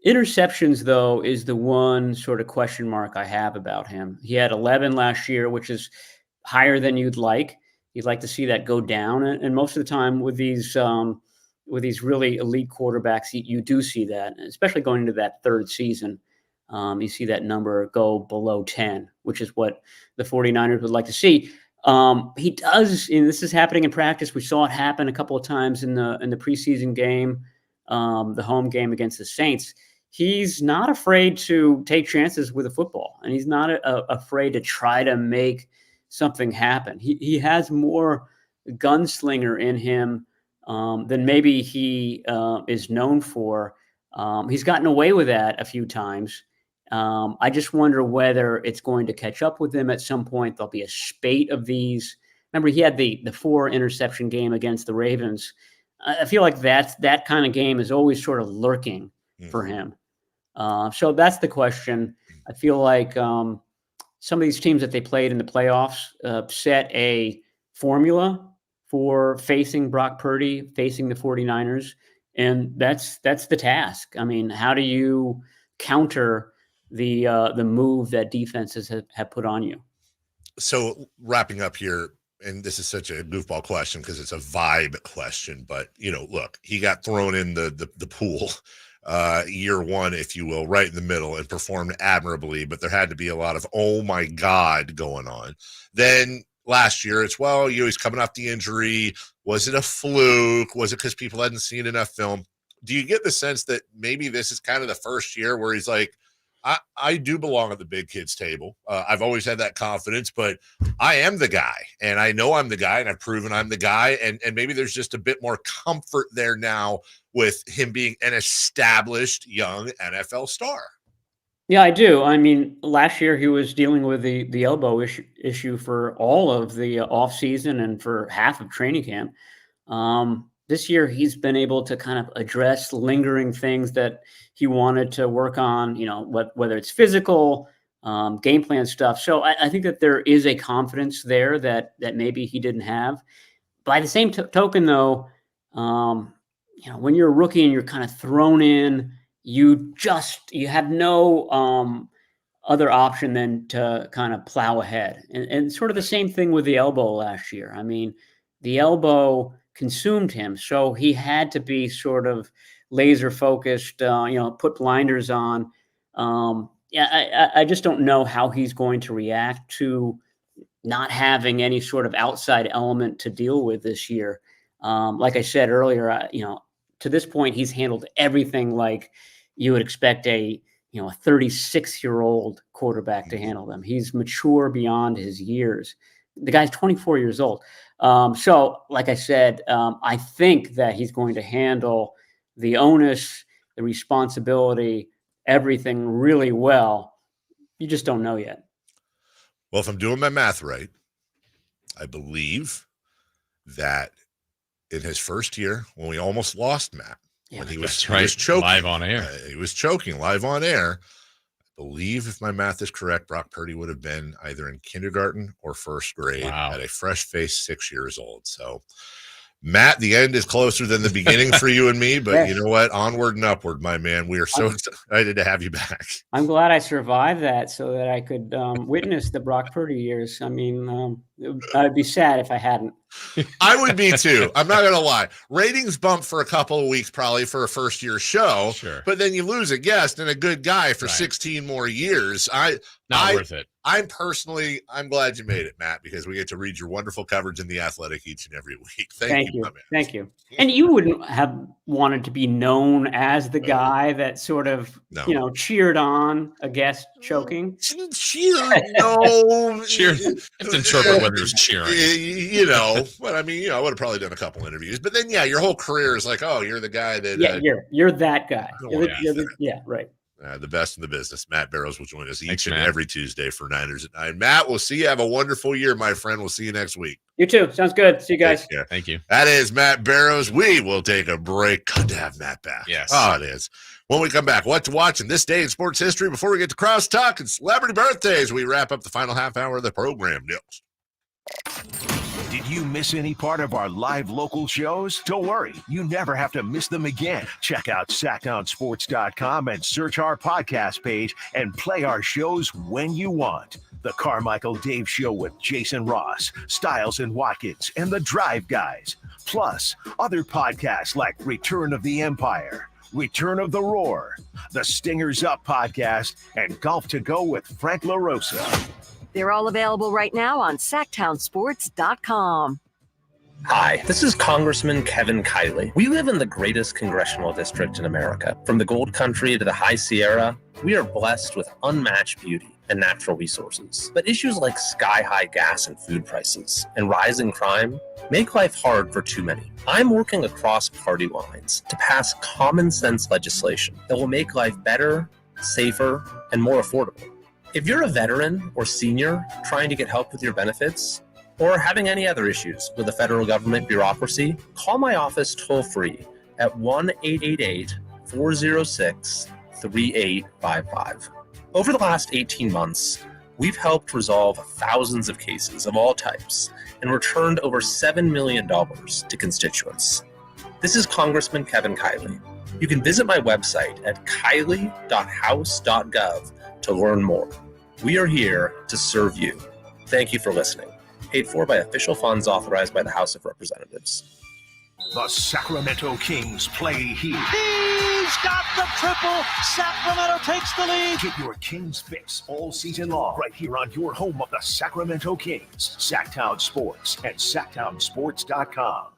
Interceptions, though, is the one sort of question mark I have about him. He had 11 last year, which is higher than you'd like. You'd like to see that go down. And most of the time with these really elite quarterbacks, you do see that, especially going into that third season. You see that number go below 10, which is what the 49ers would like to see. He does, and this is happening in practice. We saw it happen a couple of times in the preseason game, the home game against the Saints. He's not afraid to take chances with a football, and he's not afraid to try to make something happen. He has more gunslinger in him than maybe he is known for. He's gotten away with that a few times. I just wonder whether it's going to catch up with him at some point. There'll be a spate of these. Remember, he had the 4 interception game against the Ravens. I feel like that kind of game is always sort of lurking for him. So that's the question. I feel like some of these teams that they played in the playoffs set a formula for facing Brock Purdy, facing the 49ers. And that's the task. I mean, how do you counter the move that defenses have put on you? So wrapping up here, and this is such a goofball question because it's a vibe question, but look, he got thrown in the pool year one, if you will, right in the middle, and performed admirably, but there had to be a lot of, oh my God, going on. Then last year, it's, he's coming off the injury. Was it a fluke? Was it because people hadn't seen enough film? Do you get the sense that maybe this is kind of the first year where he's like, I do belong at the big kids table. I've always had that confidence, but I am the guy, and I know I'm the guy, and I've proven I'm the guy. And maybe there's just a bit more comfort there now with him being an established young NFL star. Yeah, I do. I mean, last year he was dealing with the elbow issue for all of the offseason and for half of training camp. This year he's been able to kind of address lingering things that he wanted to work on, whether it's physical, game plan stuff. So I think that there is a confidence there that maybe he didn't have. By the same token, though, when you're a rookie and you're kind of thrown in, you have no other option than to kind of plow ahead. And sort of the same thing with the elbow last year. I mean, the elbow consumed him, so he had to be sort of laser focused, put blinders on. I just don't know how he's going to react to not having any sort of outside element to deal with this year. Like I said earlier, to this point, he's handled everything like you would expect a 36-year-old quarterback to handle them. He's mature beyond his years. The guy's 24 years old. So, like I said, I think that he's going to handle the onus, the responsibility, everything really well. You just don't know yet. Well, if I'm doing my math right, I believe that in his first year, when we almost lost Matt, when he was choking live on air, he was choking live on air. I believe, if my math is correct, Brock Purdy would have been either in kindergarten or first grade at a fresh face, 6 years old. So, Matt, the end is closer than the beginning for you and me, but Yes. You know what? Onward and upward, my man. We are so excited to have you back. I'm glad I survived that so that I could witness the Brock Purdy years. I mean, I'd be sad if I hadn't. I would be too. I'm not going to lie. Ratings bumped for a couple of weeks probably for a first-year show, but then you lose a guest and a good guy for 16 more years. Not worth it. I'm glad you made it, Matt, because we get to read your wonderful coverage in The Athletic each and every week. Thank you, my man. Thank you. And you wouldn't have wanted to be known as the guy that sort of, cheered on a guest choking. Cheered? No. Cheered. It's interpret whether it's cheering. But I mean, I would have probably done a couple interviews. But then, your whole career is like, oh, you're the guy that. You're that guy. Right. The best in the business. Matt Barrows will join us each and every Tuesday for Niners at 9. Matt, we'll see you. Have a wonderful year, my friend. We'll see you next week. You too. Sounds good. See you guys. Thank you. That is Matt Barrows. We will take a break. Good to have Matt back. Yes. Oh, it is. When we come back, what to watch in this day in sports history before we get to crosstalk and celebrity birthdays. We wrap up the final half hour of the program. Nils. Did you miss any part of our live local shows? Don't worry, you never have to miss them again. Check out sackdownsports.com and search our podcast page and play our shows when you want. The Carmichael Dave Show with Jason Ross, Stiles and Watkins, and the Drive Guys. Plus, other podcasts like Return of the Empire, Return of the Roar, the Stingers Up podcast, and Golf to Go with Frank LaRosa. They're all available right now on sacktownsports.com. Hi, this is Congressman Kevin Kiley. We live in the greatest congressional district in America. From the Gold Country to the High Sierra, we are blessed with unmatched beauty and natural resources. But issues like sky-high gas and food prices and rising crime make life hard for too many. I'm working across party lines to pass common sense legislation that will make life better, safer, and more affordable. If you're a veteran or senior trying to get help with your benefits, or having any other issues with the federal government bureaucracy, call my office toll-free at 1-888-406-3855. Over the last 18 months, we've helped resolve thousands of cases of all types and returned over $7 million to constituents. This is Congressman Kevin Kiley. You can visit my website at kiley.house.gov to learn more. We are here to serve you. Thank you for listening. Paid for by official funds authorized by the House of Representatives. The Sacramento Kings play here. He's got the triple. Sacramento takes the lead. Get your Kings fix all season long right here on your home of the Sacramento Kings, Sacktown Sports and sacktownsports.com.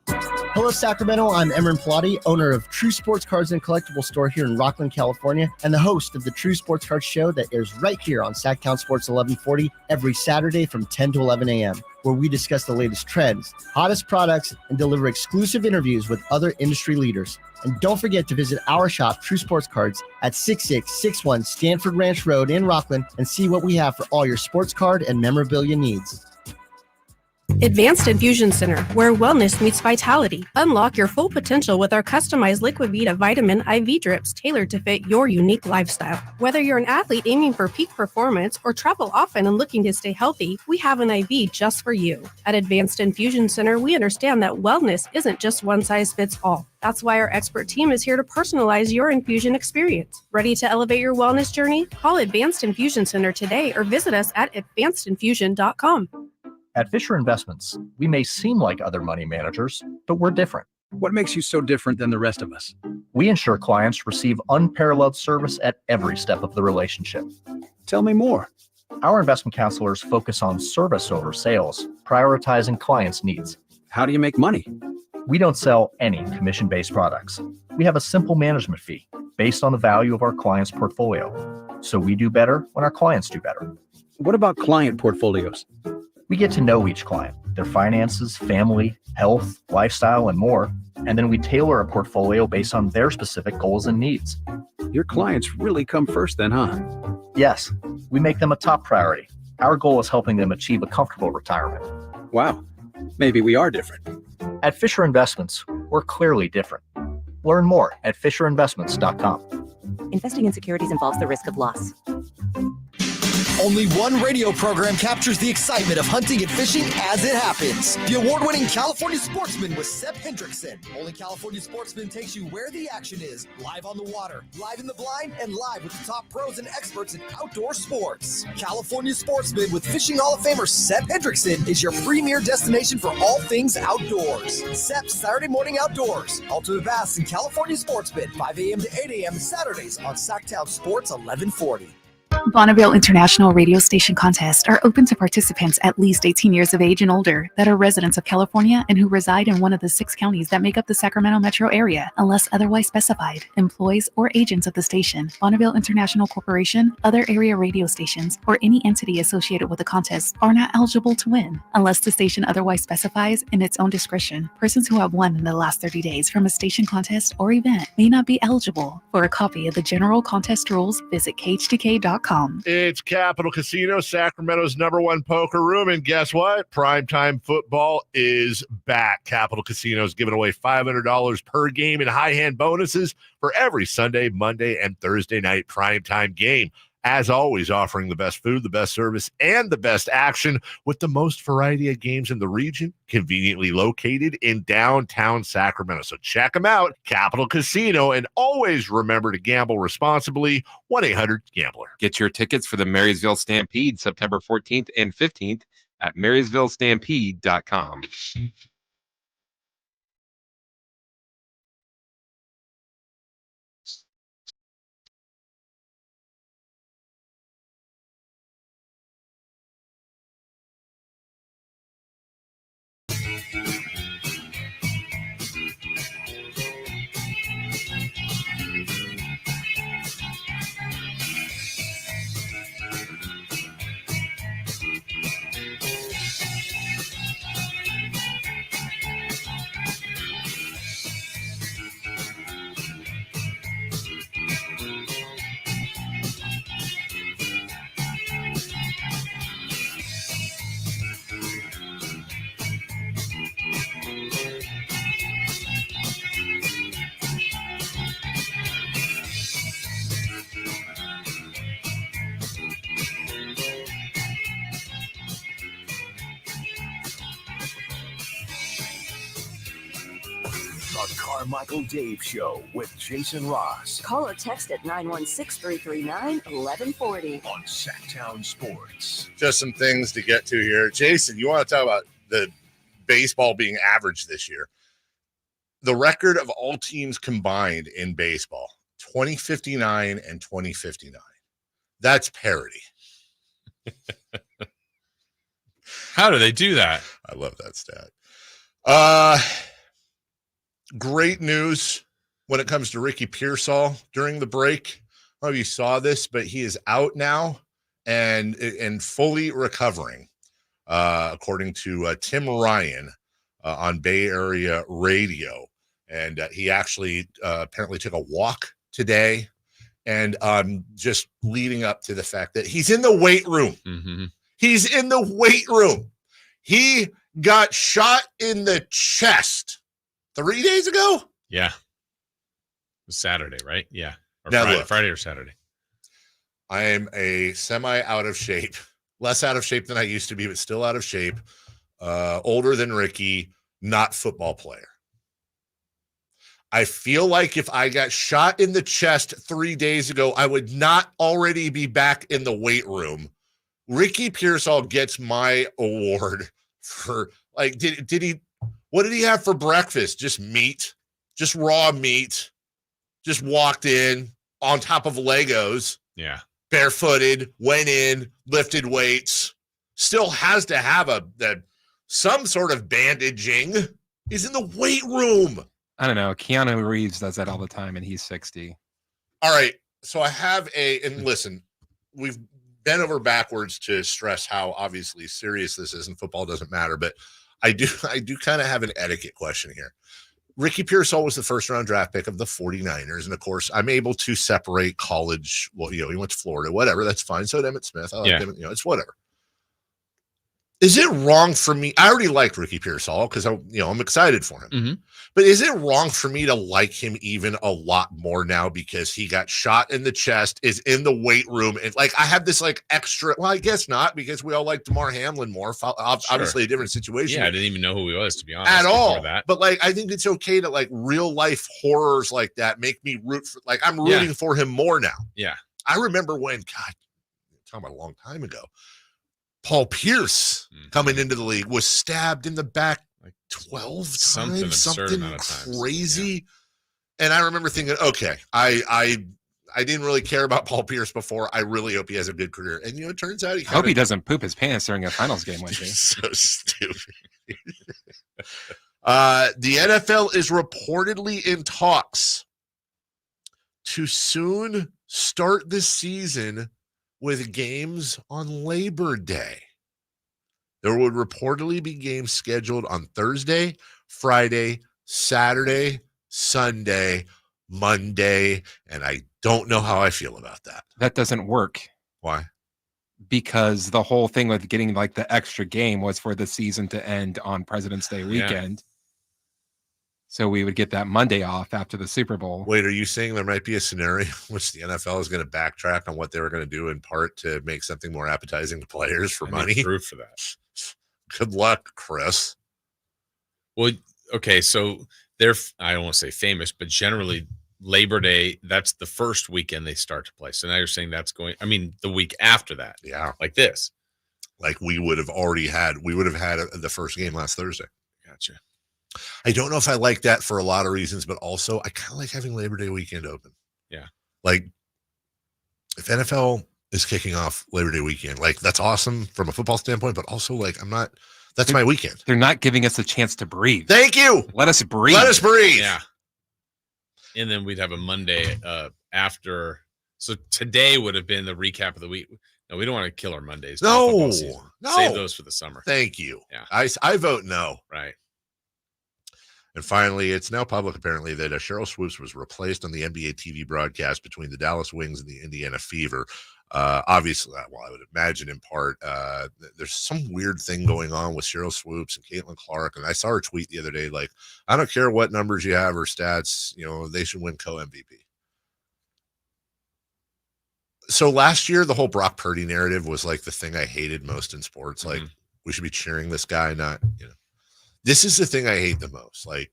Hello, Sacramento. I'm Emran Pilati, owner of True Sports Cards and Collectible Store here in Rockland, California, and the host of the True Sports Cards Show that airs right here on Sacktown Sports 1140 every Saturday from 10 to 11 a.m., where we discuss the latest trends, hottest products, and deliver exclusive interviews with other industry leaders. And don't forget to visit our shop, True Sports Cards, at 6661 Stanford Ranch Road in Rockland and see what we have for all your sports card and memorabilia needs. Advanced Infusion Center, where wellness meets vitality. Unlock your full potential with our customized Liquid Vita vitamin IV drips tailored to fit your unique lifestyle. Whether you're an athlete aiming for peak performance or travel often and looking to stay healthy, we have an IV just for you. At Advanced Infusion Center, we understand that wellness isn't just one size fits all. That's why our expert team is here to personalize your infusion experience. Ready to elevate your wellness journey? Call Advanced Infusion Center today or visit us at advancedinfusion.com. At Fisher Investments, we may seem like other money managers, but we're different. What makes you so different than the rest of us? We ensure clients receive unparalleled service at every step of the relationship. Tell me more. Our investment counselors focus on service over sales, prioritizing clients' needs. How do you make money? We don't sell any commission-based products. We have a simple management fee based on the value of our client's portfolio. So we do better when our clients do better. What about client portfolios? We get to know each client, their finances, family, health, lifestyle, and more, and then we tailor a portfolio based on their specific goals and needs. Your clients really come first then, huh? Yes, we make them a top priority. Our goal is helping them achieve a comfortable retirement. Wow, maybe we are different. At Fisher Investments, we're clearly different. Learn more at FisherInvestments.com. Investing in securities involves the risk of loss. Only one radio program captures the excitement of hunting and fishing as it happens. The award-winning California Sportsman with Sep Hendrickson. Only California Sportsman takes you where the action is, live on the water, live in the blind, and live with the top pros and experts in outdoor sports. California Sportsman with Fishing Hall of Famer Sep Hendrickson is your premier destination for all things outdoors. Sep's Saturday Morning Outdoors. Ultimate Bass and California Sportsman, 5 a.m. to 8 a.m. Saturdays on Sacktown Sports 1140. Bonneville International Radio Station contests are open to participants at least 18 years of age and older that are residents of California and who reside in one of the 6 counties that make up the Sacramento metro area, unless otherwise specified. Employees or agents of the station, Bonneville International Corporation, other area radio stations, or any entity associated with the contest are not eligible to win, unless the station otherwise specifies in its own discretion. Persons who have won in the last 30 days from a station contest or event may not be eligible. For a copy of the general contest rules, visit KHTK.com. It's Capital Casino, Sacramento's #1 poker room. And guess what? Primetime football is back. Capital Casino is giving away $500 per game in high hand bonuses for every Sunday, Monday, and Thursday night primetime game. As always, offering the best food, the best service, and the best action with the most variety of games in the region, conveniently located in downtown Sacramento. So check them out, Capital Casino, and always remember to gamble responsibly. 1-800-GAMBLER. Get your tickets for the Marysville Stampede September 14th and 15th at MarysvilleStampede.com. Carmichael Dave Show with Jason Ross. Call or text at 916-339-1140. On Sacktown Sports. Just some things to get to here. Jason, you want to talk about the baseball being average this year? The record of all teams combined in baseball, 2059 and 2059. That's parity. How do they do that? I love that stat. Great news when it comes to Ricky Pearsall during the break. I don't know if you saw this, but he is out now and fully recovering, according to Tim Ryan on Bay Area radio. And he actually apparently took a walk today, and just leading up to the fact that he's in the weight room. Mm-hmm. He's in the weight room. He got shot in the chest 3 days ago. Yeah. It was Saturday, right? Yeah. Or Now Friday or Saturday. I am a semi out of shape, less out of shape than I used to be, but still out of shape. Older than Ricky, not football player. I feel like if I got shot in the chest 3 days ago, I would not already be back in the weight room. Ricky Pearsall gets my award for, like, did he, what did he have for breakfast? Just meat, just raw meat, just walked in on top of Legos. Yeah. Barefooted, went in, lifted weights, still has to have some sort of bandaging. He's in the weight room. I don't know. Keanu Reeves does that all the time, and he's 60. All right. So I have and listen, we've bent over backwards to stress how obviously serious this is, and football doesn't matter, but I do kind of have an etiquette question here. Ricky Pearsall was the first-round draft pick of the 49ers, and of course, I'm able to separate college. Well, he went to Florida, whatever. That's fine. So did Emmitt Smith. I like him. It's whatever. Is it wrong for me? I already liked Ricky Pearsall because I'm excited for him. Mm-hmm. But is it wrong for me to like him even a lot more now because he got shot in the chest, is in the weight room, and like I have this like extra? Well, I guess not, because we all like DeMar Hamlin more. Obviously, a different situation. Yeah, I didn't even know who he was, to be honest. At all. That. But like, I think it's okay to like real life horrors like that make me root for. Like, I'm rooting for him more now. Yeah, I remember when, God, talking about a long time ago, Paul Pierce coming into the league was stabbed in the back like 12 times, something crazy. Yeah. And I remember thinking, okay, I didn't really care about Paul Pierce before. I really hope he has a good career. And it turns out I hope he doesn't poop his pants during a finals game one day. So stupid. The NFL is reportedly in talks to soon start the season with games on Labor Day. There would reportedly be games scheduled on Thursday, Friday, Saturday, Sunday, Monday, and I don't know how I feel about that. That doesn't work. Why? Because the whole thing with getting like the extra game was for the season to end on President's Day weekend. Yeah. So we would get that Monday off after the Super Bowl. Wait, are you saying there might be a scenario in which the NFL is going to backtrack on what they were going to do in part to make something more appetizing to players for money? Proof for that. Good luck, Chris. Well, okay, so they're, I don't want to say famous, but generally Labor Day, that's the first weekend they start to play. So now you're saying that's going, I mean, the week after that. Yeah. Like this. Like we would have had the first game last Thursday. Gotcha. I don't know if I like that for a lot of reasons, but also I kind of like having Labor Day weekend open. Yeah. Like if NFL is kicking off Labor Day weekend, like that's awesome from a football standpoint, but also like that's my weekend. They're not giving us a chance to breathe. Thank you. Let us breathe. Let us breathe. Yeah. And then we'd have a Monday after. So today would have been the recap of the week. No, we don't want to kill our Mondays. No. Save those for the summer. Thank you. Yeah. I vote no. Right. And finally, it's now public, apparently, that Cheryl Swoops was replaced on the NBA TV broadcast between the Dallas Wings and the Indiana Fever. Obviously, well, I would imagine in part, there's some weird thing going on with Cheryl Swoops and Caitlin Clark. And I saw her tweet the other day, like, I don't care what numbers you have or stats, they should win co-MVP. So last year, the whole Brock Purdy narrative was like the thing I hated most in sports. Like, we should be cheering this guy, not, This is the thing I hate the most. Like,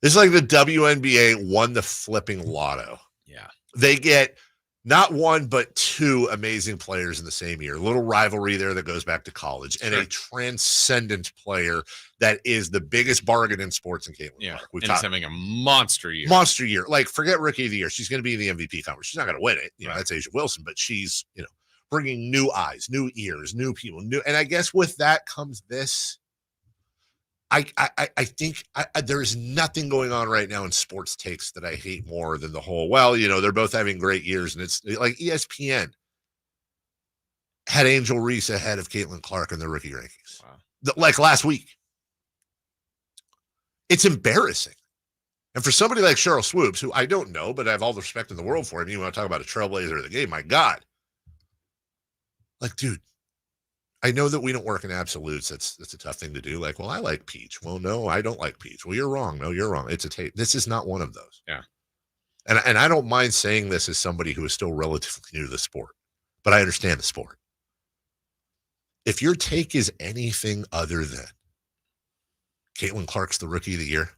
It's like the WNBA won the flipping lotto. Yeah. They get not one, but two amazing players in the same year. A little rivalry there that goes back to college, and a transcendent player that is the biggest bargain in sports in Caitlin Clark. And he's having a monster year. Monster year. Like, forget Rookie of the Year. She's going to be in the MVP conference. She's not going to win it. That's Asia Wilson, but she's, bringing new eyes, new ears, new people, new. And I guess with that comes this. I think there's nothing going on right now in sports takes that I hate more than the whole, they're both having great years. And it's like ESPN had Angel Reese ahead of Caitlin Clark in their rookie rankings. Wow. Like last week. It's embarrassing. And for somebody like Cheryl Swoops, who I don't know, but I have all the respect in the world for him, you want to talk about a trailblazer of the game, my God. Like, dude, I know that we don't work in absolutes. That's a tough thing to do. Like, well, I like peach. Well, no, I don't like peach. Well, you're wrong. No, you're wrong. It's a tape. This is not one of those. Yeah. And I don't mind saying this as somebody who is still relatively new to the sport, but I understand the sport. If your take is anything other than Caitlin Clark's the rookie of the year,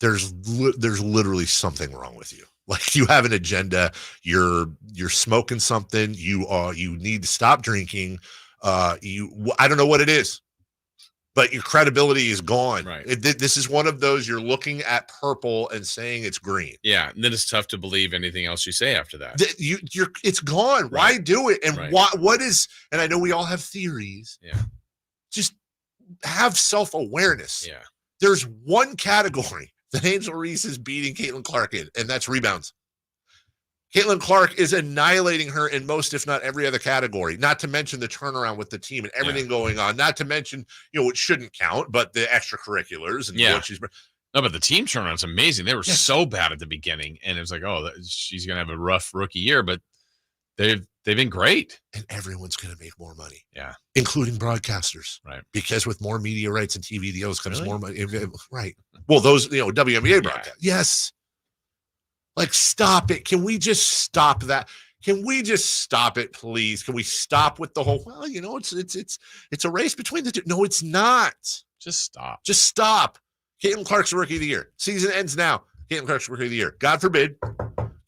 there's literally something wrong with you. Like, you have an agenda. You're smoking something. You need to stop drinking. I don't know what it is, but your credibility is gone. Right. This is one of those, you're looking at purple and saying it's green. Yeah. And then it's tough to believe anything else you say after that. It's gone. Right. Why do it? And what is, and I know we all have theories. Yeah. Just have self-awareness. Yeah. There's one category that Angel Reese is beating Caitlin Clark in, and that's rebounds. Caitlin Clark is annihilating her in most, if not every other category, not to mention the turnaround with the team and everything going on, not to mention, it shouldn't count, but the extracurriculars and what she's. No, but the team turnaround's amazing. They were so bad at the beginning, and it was like, she's going to have a rough rookie year, but they've been great. And everyone's going to make more money. Yeah. Including broadcasters. Right. Because with more media rights and TV deals comes more money. Right. Well, those, WNBA broadcast. Yes. Like, stop it. Can we just stop that? Can we just stop it, please? Can we stop with the whole, it's a race between the two. No, it's not. Just stop. Just stop. Caitlin Clark's rookie of the year. Season ends now. Caitlin Clark's rookie of the year. God forbid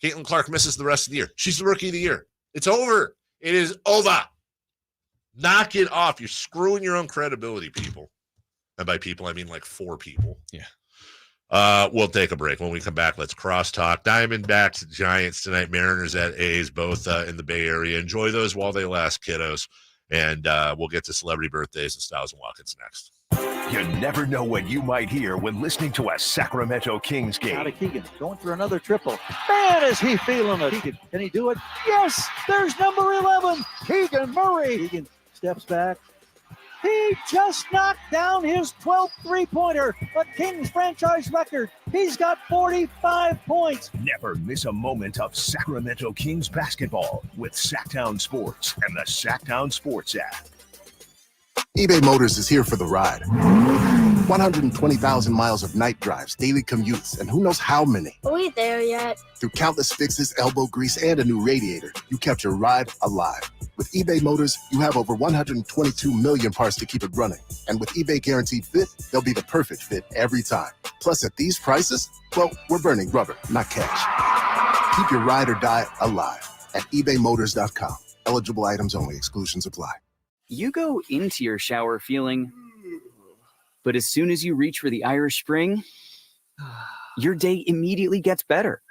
Caitlin Clark misses the rest of the year. She's the rookie of the year. It's over. It is over. Knock it off. You're screwing your own credibility, people. And by people, I mean like 4 people. Yeah. We'll take a break. When we come back, let's crosstalk. Diamondbacks, Giants tonight. Mariners at A's, both in the Bay Area. Enjoy those while they last, kiddos. And we'll get to celebrity birthdays and Styles and Watkins next. You never know what you might hear when listening to a Sacramento Kings game. Out of Keegan, going for another triple. Man, is he feeling it. Keegan, can he do it? Yes, there's number 11, Keegan Murray. Keegan steps back. He just knocked down his 12th three-pointer, a Kings franchise record. He's got 45 points. Never miss a moment of Sacramento Kings basketball with Sacktown Sports and the Sacktown Sports app. eBay Motors is here for the ride. 120,000 miles of night drives, daily commutes, and who knows how many. Are we there yet? Through countless fixes, elbow grease, and a new radiator, you kept your ride alive. With eBay Motors, you have over 122 million parts to keep it running. And with eBay Guaranteed Fit, they'll be the perfect fit every time. Plus, at these prices, well, we're burning rubber, not cash. Keep your ride or die alive at ebaymotors.com. Eligible items only. Exclusions apply. You go into your shower feeling, but as soon as you reach for the Irish Spring, your day immediately gets better.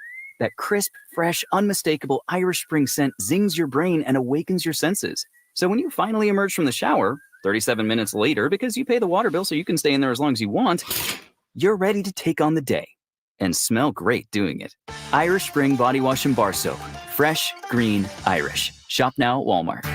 That crisp, fresh, unmistakable Irish Spring scent zings your brain and awakens your senses. So when you finally emerge from the shower, 37 minutes later, because you pay the water bill so you can stay in there as long as you want, you're ready to take on the day and smell great doing it. Irish Spring Body Wash and Bar Soap. Fresh, green, Irish. Shop now at Walmart.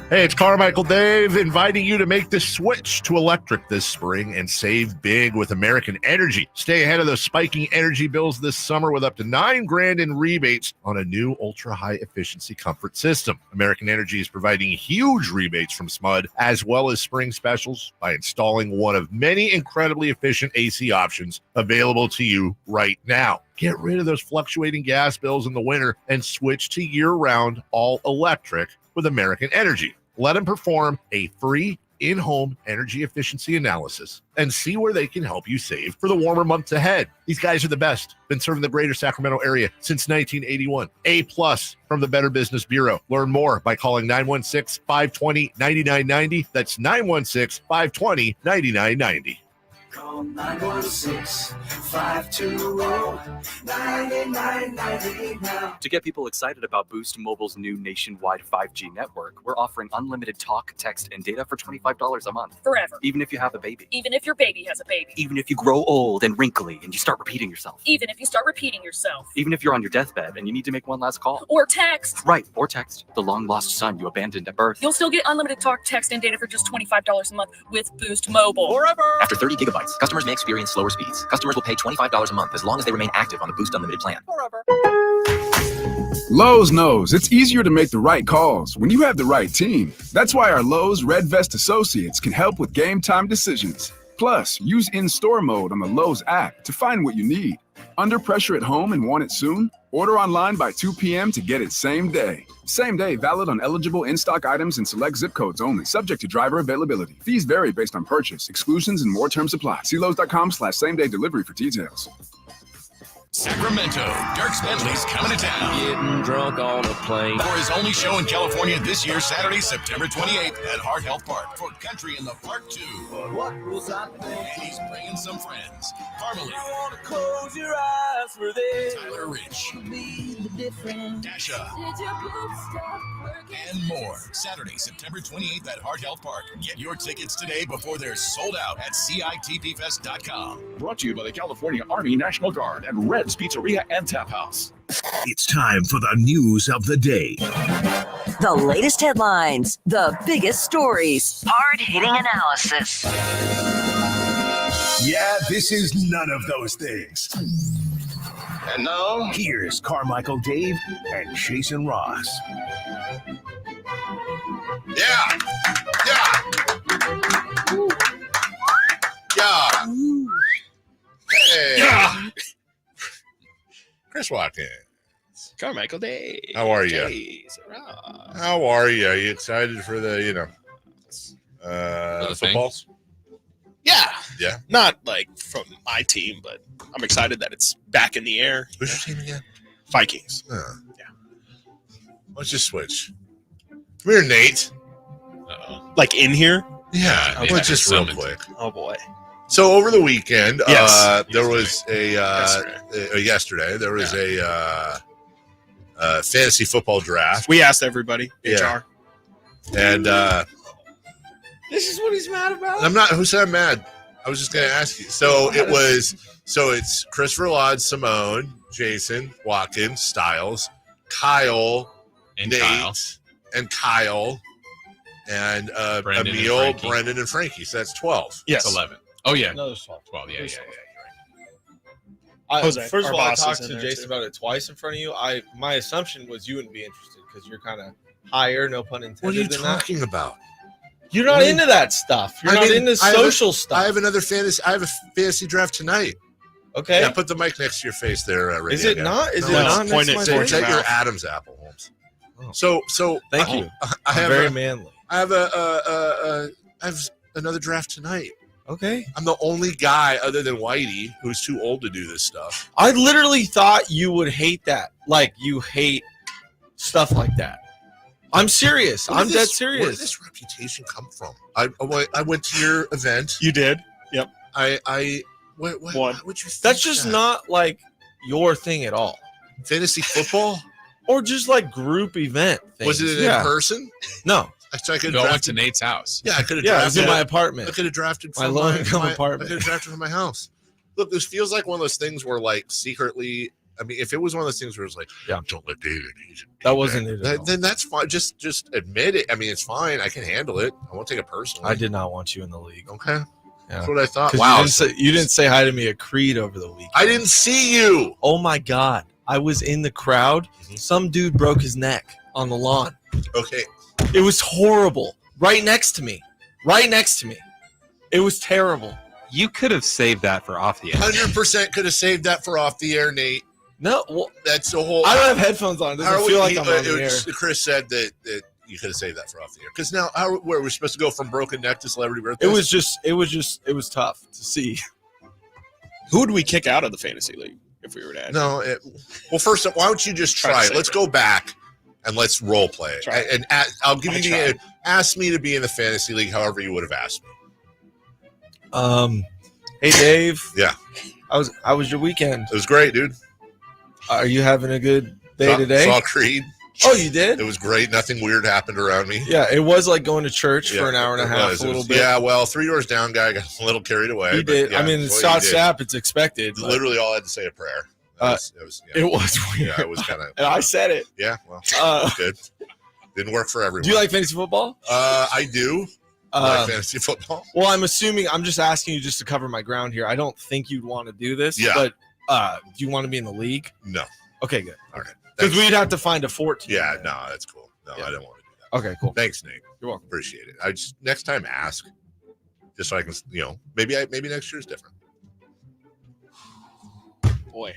Hey, it's Carmichael Dave inviting you to make the switch to electric this spring and save big with American Energy. Stay ahead of those spiking energy bills this summer with up to $9,000 in rebates on a new ultra-high efficiency comfort system. American Energy is providing huge rebates from SMUD as well as spring specials by installing one of many incredibly efficient AC options available to you right now. Get rid of those fluctuating gas bills in the winter and switch to year-round all-electric with American Energy. Let them perform a free in-home energy efficiency analysis and see where they can help you save for the warmer months ahead. These guys are the best. Been serving the greater Sacramento area since 1981. A+ from the Better Business Bureau. Learn more by calling 916-520-9990. That's 916-520-9990. Call 916-520-9990 now. To get people excited about Boost Mobile's new nationwide 5G network, we're offering unlimited talk, text, and data for $25 a month. Forever. Even if you have a baby. Even if your baby has a baby. Even if you grow old and wrinkly and you start repeating yourself. Even if you start repeating yourself. Even if you're on your deathbed and you need to make one last call. Or text. Right, or text the long-lost son you abandoned at birth. You'll still get unlimited talk, text, and data for just $25 a month with Boost Mobile. Forever. After 30 gigabytes, customers may experience slower speeds. Customers will pay $25 a month as long as they remain active on the Boost Unlimited plan. Forever. Lowe's knows it's easier to make the right calls when you have the right team. That's why our Lowe's Red Vest associates can help with game time decisions. Plus, use in-store mode on the Lowe's app to find what you need. Under pressure at home and want it soon? Order online by 2 p.m. to get it same day. Same day valid on eligible in-stock items and select zip codes only, subject to driver availability. Fees vary based on purchase, exclusions, and more terms apply. See Lowe's.com/same-day delivery for details. Sacramento, Dirk Bentley's coming to town. Getting drunk on a plane. For his only show in California this year, Saturday, September 28th at Heart Health Park for Country in the Park 2. What was I thinking? And he's bringing some friends. Carmichael. You wanna close your eyes for this. Tyler Rich. Dasha. And more. Saturday, September 28th at Heart Health Park. Get your tickets today before they're sold out at CITPFest.com. Brought to you by the California Army National Guard and Red's Pizzeria and Tap House. It's time for the news of the day. The latest headlines, the biggest stories, hard-hitting analysis. Yeah, this is none of those things. And now, here's Carmichael Dave and Jason Ross. Yeah. Hey. Yeah. Chris Watkins. Carmichael Dave. How are you? Jason Ross. How are you? Are you excited for the, footballs? Yeah. Yeah. Not like from my team, but I'm excited that it's back in the air. Who's your team again? Vikings. Yeah. Let's just switch. Come here, Nate. Like in here? Yeah. Okay. Let's just real quick. Oh boy. So over the weekend, Yes. there was yesterday there was a fantasy football draft. We asked everybody. Yeah. HR. And This is what he's mad about? I'm not. Who said I'm mad? I was just going to ask you. So it's Christopher Laud, Simone, Jason, Watkins, Styles, Kyle, And Nate, Kyle. and Kyle, and Brendan Emil, and Frankie. Brendan, and Frankie. So that's 12. Yes. It's 11. Oh, yeah. No, there's 12. 12. Yeah, yeah, yeah. Jose, First our of all, I boss is talked in to there, Jason too. about it twice in front of you. My assumption was you wouldn't be interested because you're kind of higher, no pun intended. What are you than talking about? You're not into that stuff. You're not into social stuff. I have another fantasy. I have a fantasy draft tonight. Okay. Yeah, put the mic next to your face there. Ricky. Is it not? Is it No, not point next to it my towards face? your Adam's apple, Holmes. Oh. So Thank you. I have very manly. I have I have another draft tonight. Okay. I'm the only guy other than Whitey who's too old to do this stuff. I literally thought you would hate that. Like you hate stuff like that. I'm serious. I'm dead serious. Where did this reputation come from? I went to your event. You did? Yep. What would you think That's just not like your thing at all. Fantasy football? Or just like group event things. Was it in person? No. So I could Go went to Nate's house. Yeah, I could have Yeah, it drafted. was in my apartment. I could have drafted My from low-income I apartment. could have drafted from my house. Look, this feels like one of those things where, like, secretly. I mean, if it was one of those things where it's like, don't let David eat it. That wasn't it at all. Then that's fine. Just admit it. I mean, it's fine. I can handle it. I won't take it personally. I did not want you in the league. Okay. Yeah. That's what I thought. 'Cause Wow. You didn't say hi to me at Creed over the weekend. I didn't see you. Oh my God. I was in the crowd. Some dude broke his neck on the lawn. Okay. It was horrible. Right next to me. It was terrible. You could have saved that for off the air. 100% could have saved that for off the air, Nate. No, well, that's the whole. I don't have headphones on. It doesn't feel like I'm on the air. Chris said that you could have saved that for off the air. Because now, where we're supposed to go from broken neck to celebrity birthday? It was tough to see. Who would we kick out of the fantasy league if we were to add? No. Well, first, why don't you just try it? Let's go back and let's role play it. I'll give you ask me to be in the fantasy league however you would have asked me. Hey Dave. Yeah. How was your weekend? It was great, dude. Are you having a good day today? Saw Creed. Oh, you did? It was great. Nothing weird happened around me. Yeah, it was like going to church for an hour and a half, a little bit. Yeah, well, 3 Doors Down guy got a little carried away. He did. Yeah, I mean, Scott Sapp, it's expected. Literally all I had to say a prayer. It was weird. Yeah, it was kind of. And I said it. Yeah, well, good. Didn't work for everyone. Do you like fantasy football? I do. Like fantasy football. Well, I'm assuming, I'm just asking you just to cover my ground here. I don't think you'd want to do this. Yeah. But do you want to be in the league? No. Okay, good. All right. Because we'd have to find a 14. Yeah, no, that's cool. No, I don't want to do that. Okay, cool. Thanks, Nate. You're welcome. Appreciate it. I just next time ask, just so I can, maybe next year is different. Boy,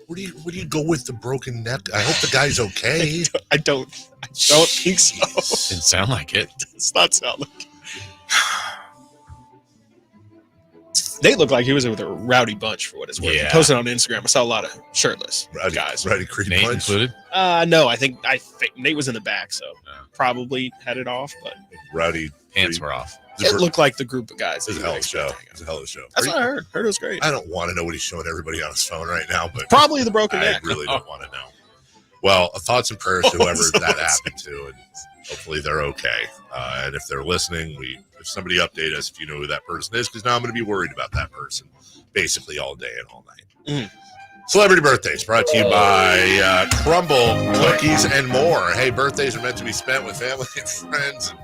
where do you go with the broken neck? I hope the guy's okay. I don't think so. Didn't sound like it. Does not sound like it. They look like he was with a rowdy bunch for what it's worth. Yeah. He posted on Instagram. I saw a lot of shirtless guys. Rowdy Creed Nate punch. included. No, I think Nate was in the back, so probably had it off. But Rowdy pants were off. It looked like the group of guys. It was a hell of a show. It was a hell of a show. That's what I heard. Heard it was great. I don't want to know what he's showing everybody on his phone right now, but Probably the broken I neck. really don't want to know. Well, thoughts and prayers to whoever that happened to, and hopefully they're okay. And if they're listening, if somebody update us if you know who that person is, because now I'm going to be worried about that person basically all day and all night. Celebrity birthdays brought to you by Crumble Cookies and more. Hey, birthdays are meant to be spent with family and friends.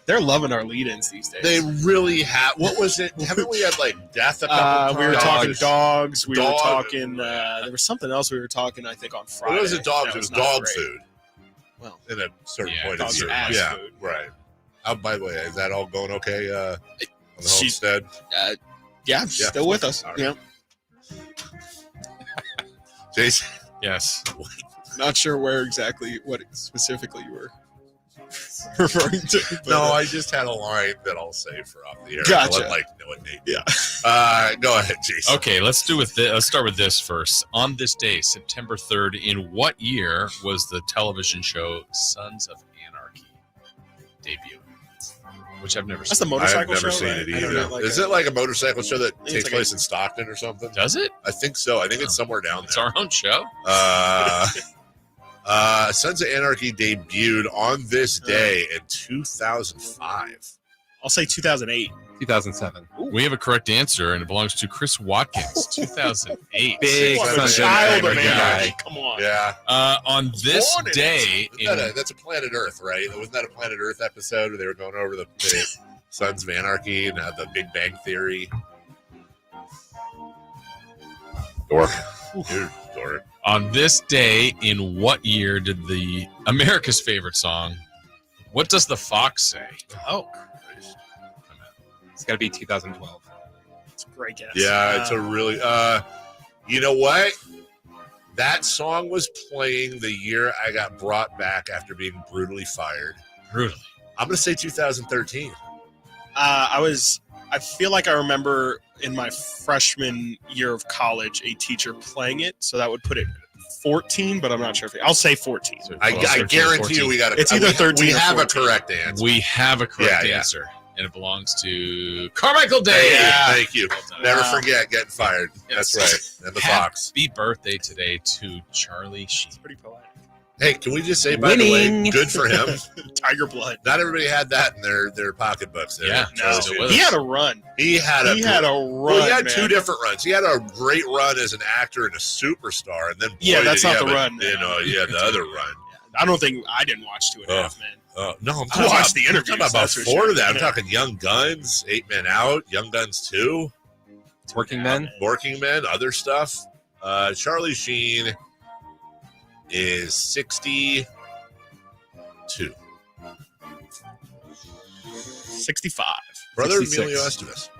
They're loving our lead-ins these days. They really have. What was it? Haven't we had like death a couple times? We were talking dogs. We were talking. There was something else we were talking. I think on Friday. It wasn't dogs. It was dog great. food. Well, in a certain point of dog's view. ass Yeah, food. right. By the way, is that all going okay? On the homestead. Yeah, still with us. Right. Yeah. Jason. Yes. Not sure what specifically you were referring to. But, No, I just had a line that I'll say for off the air. Gotcha. I'll let know what Nate. Yeah. Go ahead, Jason. Okay, let's start with this first. On this day, September 3rd, in what year was the television show Sons of Anarchy debuted? Which I've never seen. That's the motorcycle show. I've never seen it right? either. Is it like a motorcycle show that it's takes like place in Stockton or something? Does it? I think so. I think it's somewhere down It's there. our own show. Sons of Anarchy debuted on this day in 2005. I'll say 2008. 2007. We have a correct answer, and it belongs to Chris Watkins, 2008. Big What a Sons of child of Anarchy Anarchy. guy. Come on. Yeah. On this Born in it. day, That's a Planet Earth, right? Wasn't that a Planet Earth episode where they were going over the Sons of Anarchy and the Big Bang Theory? Dork. Dude, dork. on this day, in what year did the America's favorite song, What Does the Fox Say? Oh, it's got to be 2012. It's a great guess. Yeah, it's a really you know what? That song was playing the year I got brought back after being brutally fired. Brutally. I'm gonna say 2013. I feel like I remember in my freshman year of college a teacher playing it, so that would put it 14, but I'm not sure if I'll say 14. I guarantee you we got it's either 13 we or have 14. a correct answer. We have a correct answer, and it belongs to Carmichael Dave. Hey, thank you. Never forget getting fired. Yes. That's right. And the Fox. Happy birthday today to Charlie Sheen. Pretty polite. Hey, can we just say, by the way, Winning. good for him. Tiger blood. Not everybody had that in their pocketbooks. There. Yeah, Charlie no, Sheen. He had a run. He had a run. Well, he had man. two different runs. He had a great run as an actor and a superstar, and then Yeah, that's not the but, run. You know, yeah, the other run. I didn't watch 2.5 Men. No, I'm I talking watched about, the interviews, I'm talking about that's for before sure. that. I'm Yeah. talking Young Guns, 8 Men Out, Young Guns 2, Working Men. Working Men, other stuff. Charlie Sheen is 62. 65. Brother of 66. Emilio Estevez,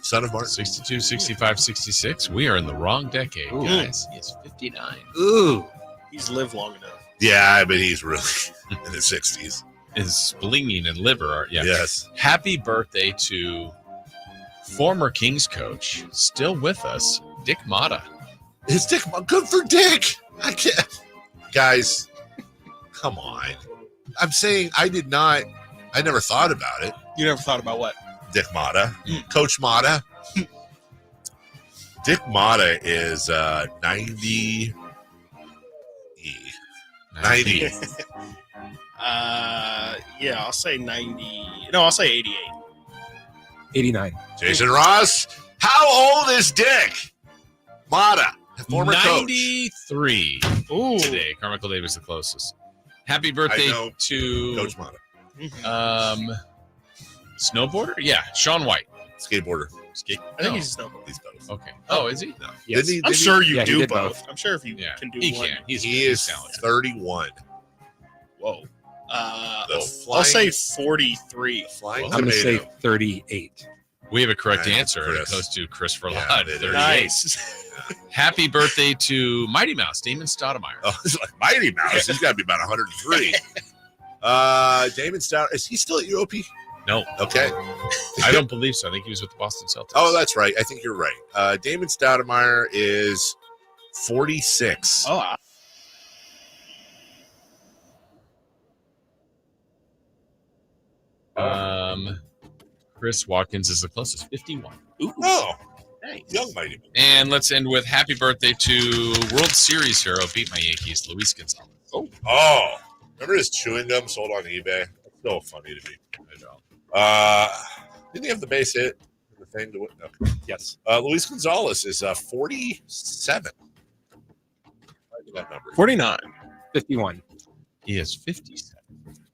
son of Martin. 62, 65, 66. We are in the wrong decade, Ooh. guys. He is 59. Ooh. He's lived long enough. Yeah, but he's really in his 60s. His spleen and liver are, yeah. Yes. Happy birthday to former Kings coach, still with us, Dick Motta. Is Dick good for Dick? I can't. Guys, come on. I'm saying I never thought about it. You never thought about what? Dick Motta. Coach Motta. Dick Motta is 90. 90. Yeah, I'll say 90. No, I'll say 88. 89. Jason Ross. How old is Dick Motta? Former 93 coach. Today. Carmichael Dave is the closest. Happy birthday to Coach Motta. Snowboarder? Yeah, Sean White. Skateboarder. I think he's a snowboarder. He's both. Okay. Oh, is he? No. Yes. I'm sure you do both. I'm sure if you can do he one. can. He he's is talented. 31. Whoa. I'll flying- say 43. Flying I'm going to say tomato. 38. We have a correct Nice, answer. It Chris. goes to Chris Verlaud. Yeah, it is. 38. Nice. Happy birthday to Mighty Mouse, Damon Stoudemire. Oh, it's like Mighty Mouse. He's got to be about 103. Damon Stout. Is he still at UOP? No. Okay. I don't believe so. I think he was with the Boston Celtics. Oh, that's right. I think you're right. Damon Stoudemire is 46. Oh, Chris Watkins is the closest, 51. Ooh. Oh, nice. Young Mighty Mouse. And let's end with happy birthday to World Series hero, beat my Yankees, Luis Gonzalez. Oh, remember his chewing gum sold on eBay? That's so funny to me. Didn't he have the base hit? The thing to win? Okay. Yes. Luis Gonzalez is 47. Why did that number? 49. 51. He is 57.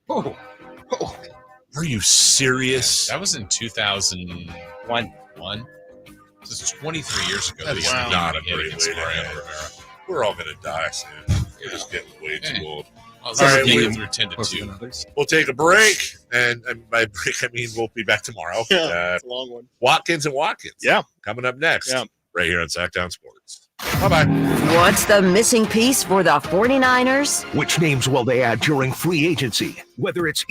Oh. Are you serious? That was in 2001. This is 23 years ago. That is Wow. not a Hit great against way to Mariano end. Rivera. We're all going to die soon. We're just getting way too old. All right, right, we- through 10 to 2. We'll take a break, and by break I mean we'll be back tomorrow. Yeah, it's a long one. Watkins and Watkins. Yeah. Coming up next. Yeah. Right here on Sacktown Sports. Bye-bye. What's the missing piece for the 49ers? Which names will they add during free agency? Whether it's